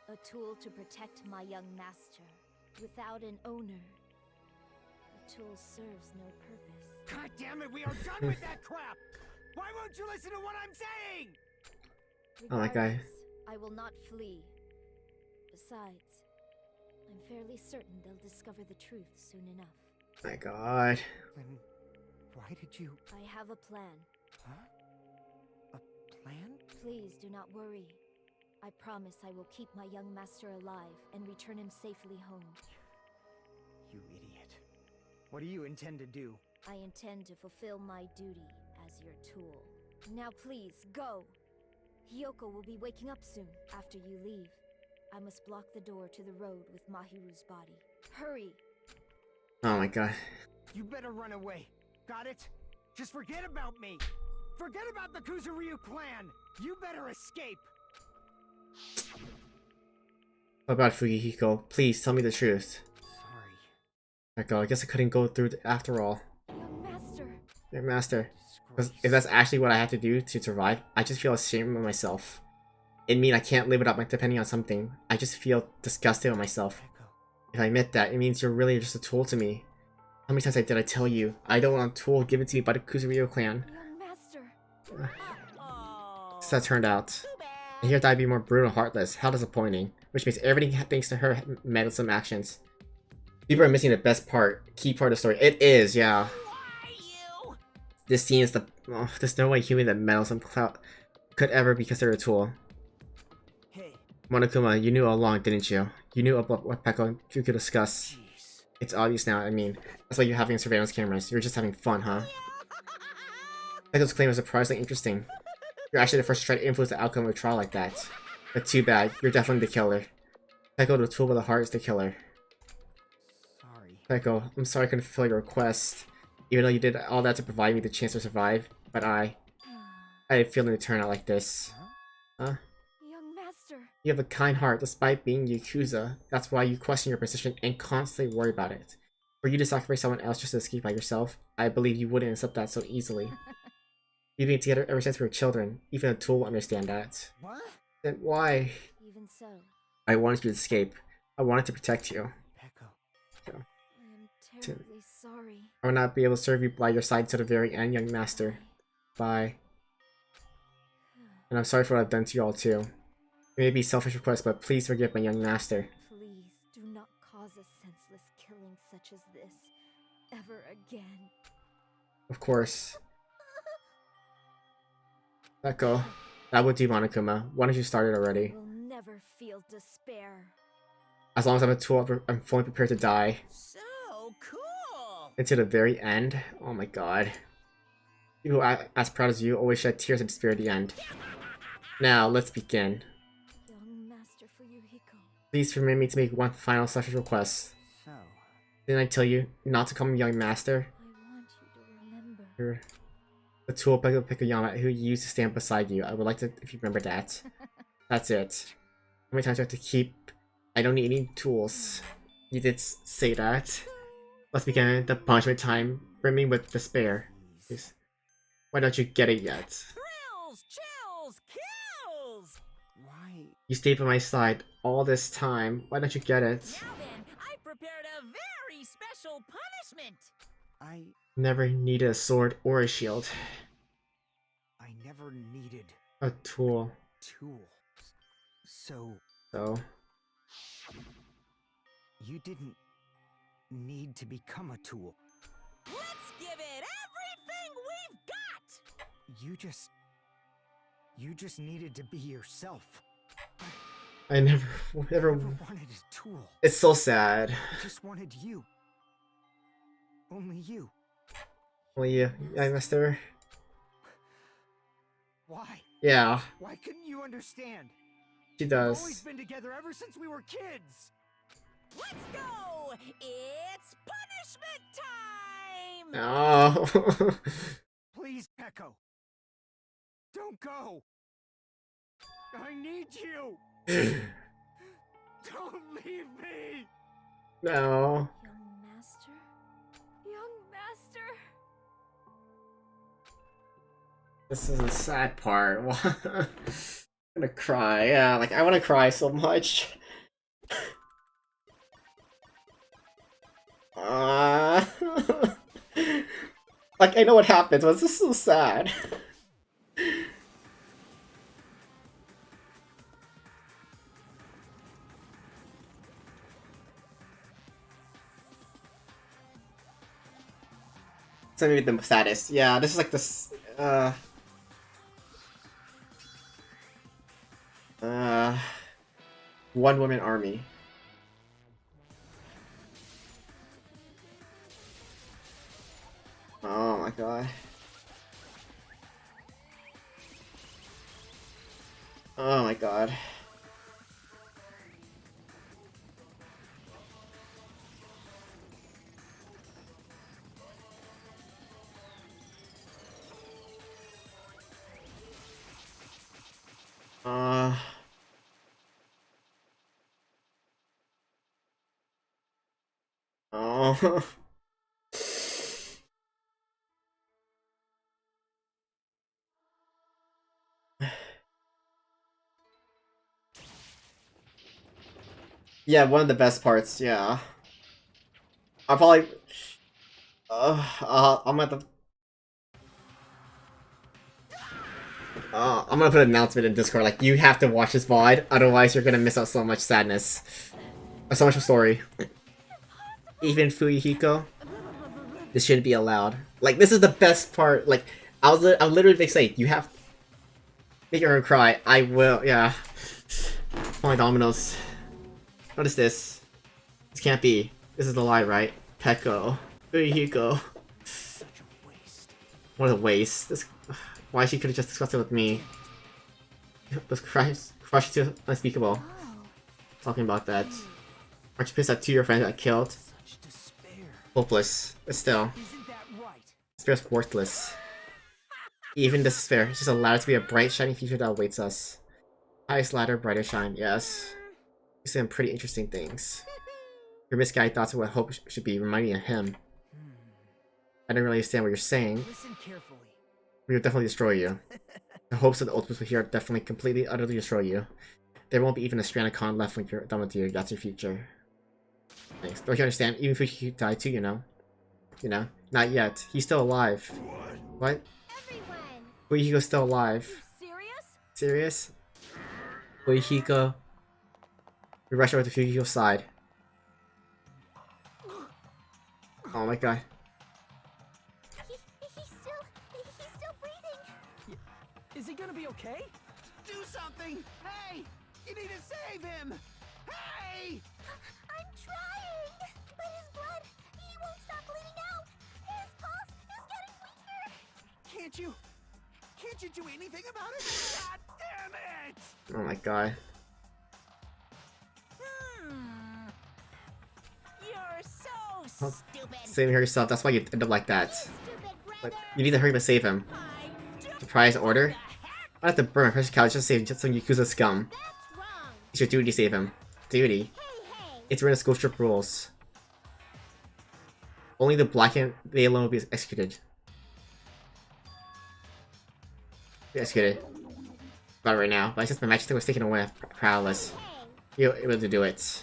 A tool to protect my young master. Without an owner, the tool serves no purpose. God damn it, we are done with that crap! Why won't you listen to what I'm saying? Oh my God. Regardless, I will not flee. Besides, I'm fairly certain they'll discover the truth soon enough. my god. Then why did you... I have a plan. Huh? A plan? Please do not worry. I promise I will keep my young master alive and return him safely home. You idiot. What do you intend to do? I intend to fulfill my duty as your tool. Now please, go! Hiyoko will be waking up soon after you leave. I must block the door to the road with Mahiru's body. Hurry! Oh my god. You better run away. Got it? Just forget about me. Forget about the Kuzuryu clan. You better escape. What about Fugihiko? Please tell me the truth. Sorry. My god, I guess I couldn't go through after all. Young master! Your master. Because Disgrace. if that's actually what I have to do to survive, I just feel ashamed of myself. It means I can't live without my depending on something. I just feel disgusted with myself. Peko. If I admit that, it means you're really just a tool to me. How many times did I tell you? I don't want a tool given to me by the Kuzuryu clan. Young master! As that turned out. I hear that I'd be more brutal and heartless. How disappointing. Which means everything thanks to her meddlesome actions. People are missing the best part, key part of the story. It is, yeah. This scene is the... Oh, there's no way human that meddlesome clout could ever be considered a tool. Hey, Monokuma, you knew all along, didn't you? You knew about what Peko and you could discuss. jeez. It's obvious now, I mean. That's why you're having surveillance cameras. You're just having fun, huh? Peko's claim is surprisingly interesting. You're actually the first to try to influence the outcome of a trial like that. But too bad, you're definitely the killer. Peko, the tool with the heart, is the killer. Sorry. Peko, I'm sorry I couldn't fulfill your request. Even though you did all that to provide me the chance to survive. But I had a feeling it would turn out like this. Huh? Young master! You have a kind heart despite being Yakuza. That's why you question your position and constantly worry about it. For you to sacrifice someone else just to escape by yourself, I believe you wouldn't accept that so easily. We've been together ever since we were children. Even a tool will understand that. What? Then why? Even so, I wanted you to escape. I wanted to protect you. Peko. I am terribly sorry. I will not be able to serve you by your side to the very end, young master. Bye. And I'm sorry for what I've done to you all too. It may be a selfish request, but please forgive my young master. Please do not cause a senseless killing such as this ever again. Of course. Peko. That would do, Monokuma. Why don't you start it already? Will never feel despair. As long as I'm a tool, I'm fully prepared to die. So cool! Until the very end? Oh my god. People as proud as you always shed tears of despair at the end. Now, let's begin. Young Master Fuyuhiko. Please permit me to make one final selfish request. So, Didn't I tell you not to call me young master? I want you to remember. You're the tool Peko Pikoyama who you used to stand beside you. I would like to, if you remember that. That's it. How many times do I have to keep... I don't need any tools. You did say that. Let's begin the punishment time. Brimming with despair. Please. Why don't you get it yet? Thrills, chills, kills! why? You stayed by my side all this time. Why don't you get it? Now then, I prepared a very special punishment! I... Never needed a sword or a shield. never needed A tool. tool. So So you didn't need to become a tool. Let's give it everything we've got! You just needed to be yourself. I never Never wanted a tool. It's so sad. I just wanted you. Only you. Only you. I missed her. Why? Yeah, Why couldn't you understand? she We've always does. been together ever since we were kids. Let's go! It's punishment time! Oh. Please, Echo. Don't go. I need you. Don't leave me. No. Young master? Young master. This is a sad part. I'm gonna cry. Yeah, like I want to cry so much. Like I know what happens, but it's just so sad. So maybe the saddest. Yeah, this is like this. One woman army. Oh my god. Oh my god. Oh. Yeah, one of the best parts, yeah. I'll probably... I'm at the... I'm gonna put an announcement in Discord, like, you have to watch this VOD, otherwise you're gonna miss out so much sadness. So much of story. Even Fuyuhiko, this shouldn't be allowed. Like, this is the best part, like, I'll literally say, you have... Make her cry, I will, yeah. Oh my dominoes. What is this? This can't be. This is the lie, right? Peko. Fuyuhiko. Such a waste. What a waste. This... Why she could have just discussed it with me. This crushed to unspeakable. Oh, Talking about that. Aren't you pissed that two of your friends got killed? Such despair. Hopeless. But still. Isn't that right? Despair's worthless. Even despair is just a ladder to be a bright, shining future that awaits us. Highest ladder, brighter shine, yes. He's saying pretty interesting things. Your misguided thoughts of what hope should be reminding of him. I don't really understand what you're saying. Listen carefully. We will definitely destroy you. The hopes of the ultimates here definitely completely, utterly destroy you. There won't be even a strand of con left when you're done with you. That's your future. Thanks. Don't you understand? Even if you die too, you know. You know? Not yet. He's still alive. What? everyone. Fuyuhiko's still alive. Serious? Serious? Fuyuhiko. We rush over to Fuyuhiko's side. Oh my god. He's still breathing. Is he gonna be okay? Do something! Hey! You need to save him! Hey! I'm trying, but his blood, he won't stop bleeding out. His pulse is getting weaker. Can't you do anything about it? God damn it! Oh my god. You're so Well, stupid. Save her yourself, that's why you end up like that. Stupid Like, brother. you need to hurry to save him. Surprise order? I have to burn my precious couch just to save just some Yakuza scum. That's wrong. It's your duty to save him. Duty. Hey. It's written in school strip rules. Only the black and they alone will be executed. Be executed. About right now, but since my magic stick was taken away, powerless. You're able to do it.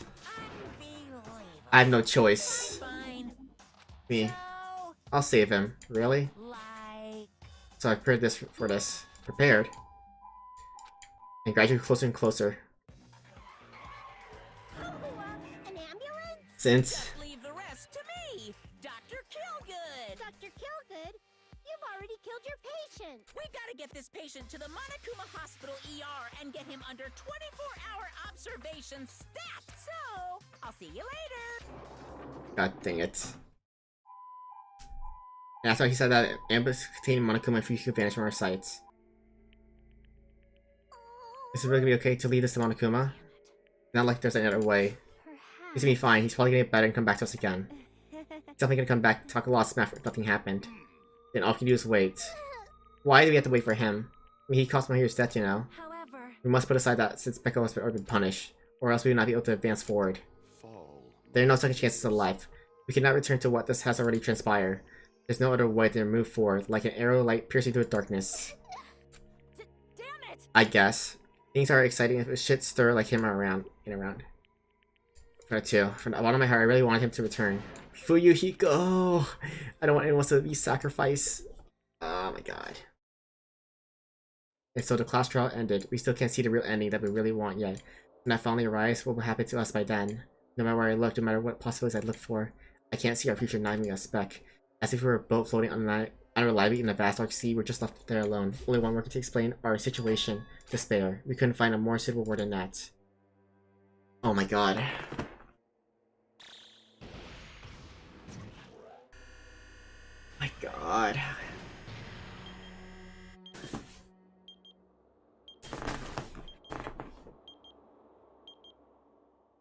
Unbelievable. I have no choice. Fine. Me. So, I'll save him. Really? like, So I prepared this for this. Prepared. And gradually closer and closer. An ambulance? Since Leave the rest to me, Dr. Killgood. Dr. Killgood, you've already killed your patient. We've got to get this patient to the Monokuma Hospital ER and get him under 24-hour observation stat. So, I'll see you later. God dang it. And that's why he said that ambulance containing Monokuma and Fuyuhiko vanish from our sights. Is it really gonna be okay to leave this to Monokuma? Not like there's any other way. He's gonna be fine. He's probably gonna get better and come back to us again. He's definitely gonna come back, talk a lot of smack if nothing happened. Then all we can do is wait. Why do we have to wait for him? I mean, he caused Mahiru's death, you know. However, We must put aside that since Becca has already been punished, or else we will not be able to advance forward. Fall. There are no second chances in life. We cannot return to what this has already transpired. There's no other way to move forward, like an arrow light piercing through the darkness. damn it! I guess. Things are exciting if shit stir like him around. Too. From the bottom of my heart, I really want him to return. Fuyuhiko! I don't want anyone else to be sacrificed. Oh my god. And so the class trial ended. We still can't see the real ending that we really want yet. When that finally arrives, what will happen to us by then? No matter where I look, no matter what possibilities I look for, I can't see our future not even a speck. As if we were a boat floating unreliably in a vast dark sea, we're just left there alone. Only one word to explain our situation: despair. We couldn't find a more suitable word than that. Oh my god. My god.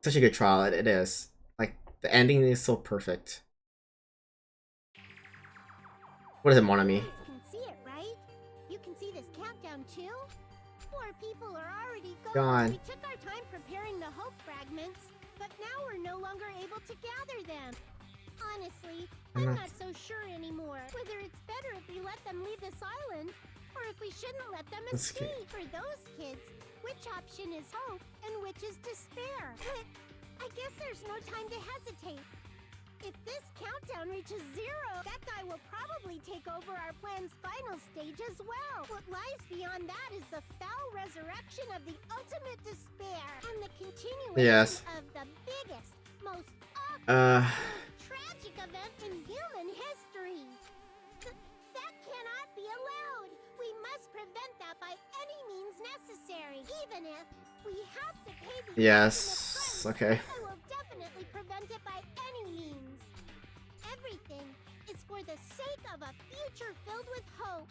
Such a good trial, it is. Like, the ending is so perfect. What is it, Mon Ami? You can see it, right? You can see this countdown too? 4 people are already Gone. We took our time preparing the hope fragments, but now we're no longer able to gather them. Honestly, I'm not so sure anymore whether it's better if we let them leave this island, or if we shouldn't let them That's escape. For those kids, which option is hope and which is despair? But I guess there's no time to hesitate. If this countdown reaches 0, that guy will probably take over our plan's final stage as well. What lies beyond that is the foul resurrection of the ultimate despair and the continuation of the biggest, most awful, most tragic event in human history. That cannot be allowed. We must prevent that by any means necessary, even if we have to pay the Yes. Okay. I will definitely prevent it by any means. Everything is for the sake of a future filled with hope.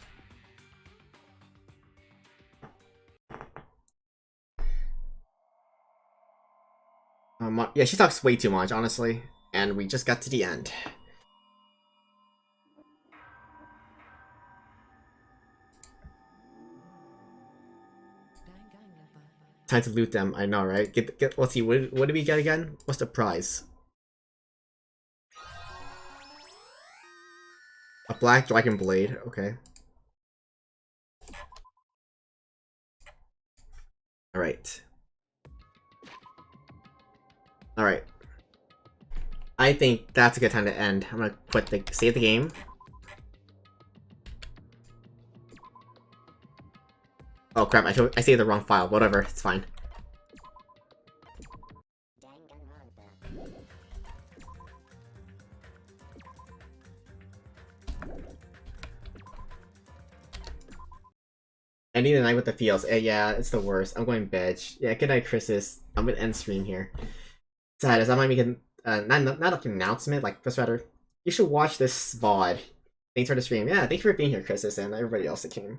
Yeah, she talks way too much, honestly. And we just got to the end. Time to loot them, I know, right? Get let's see, what do we get again? What's the prize? A black dragon blade, okay. Alright. Alright. I think that's a good time to end. I'm gonna save the game. Oh crap, I saved the wrong file. Whatever, it's fine. Ending the night with the feels. Yeah, it's the worst. I'm going bitch. Yeah, good night, Chris's. I'm gonna end stream here. Sad as I might make an not like an announcement, like just rather you should watch this VOD. Thanks for the stream. Yeah, thanks for being here, Chris's, and everybody else that came.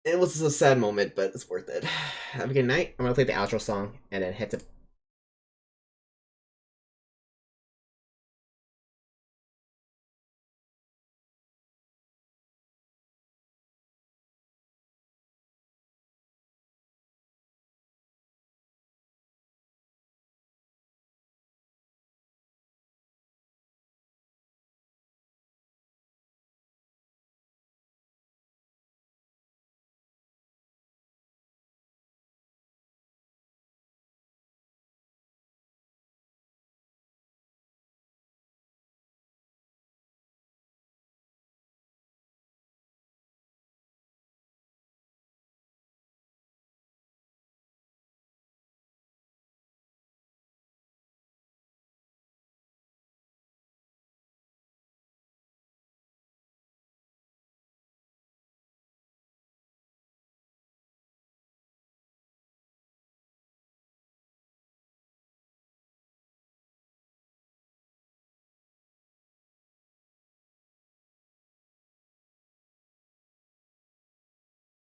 It was a sad moment, but it's worth it. Have a good night. I'm gonna play the outro song and then head to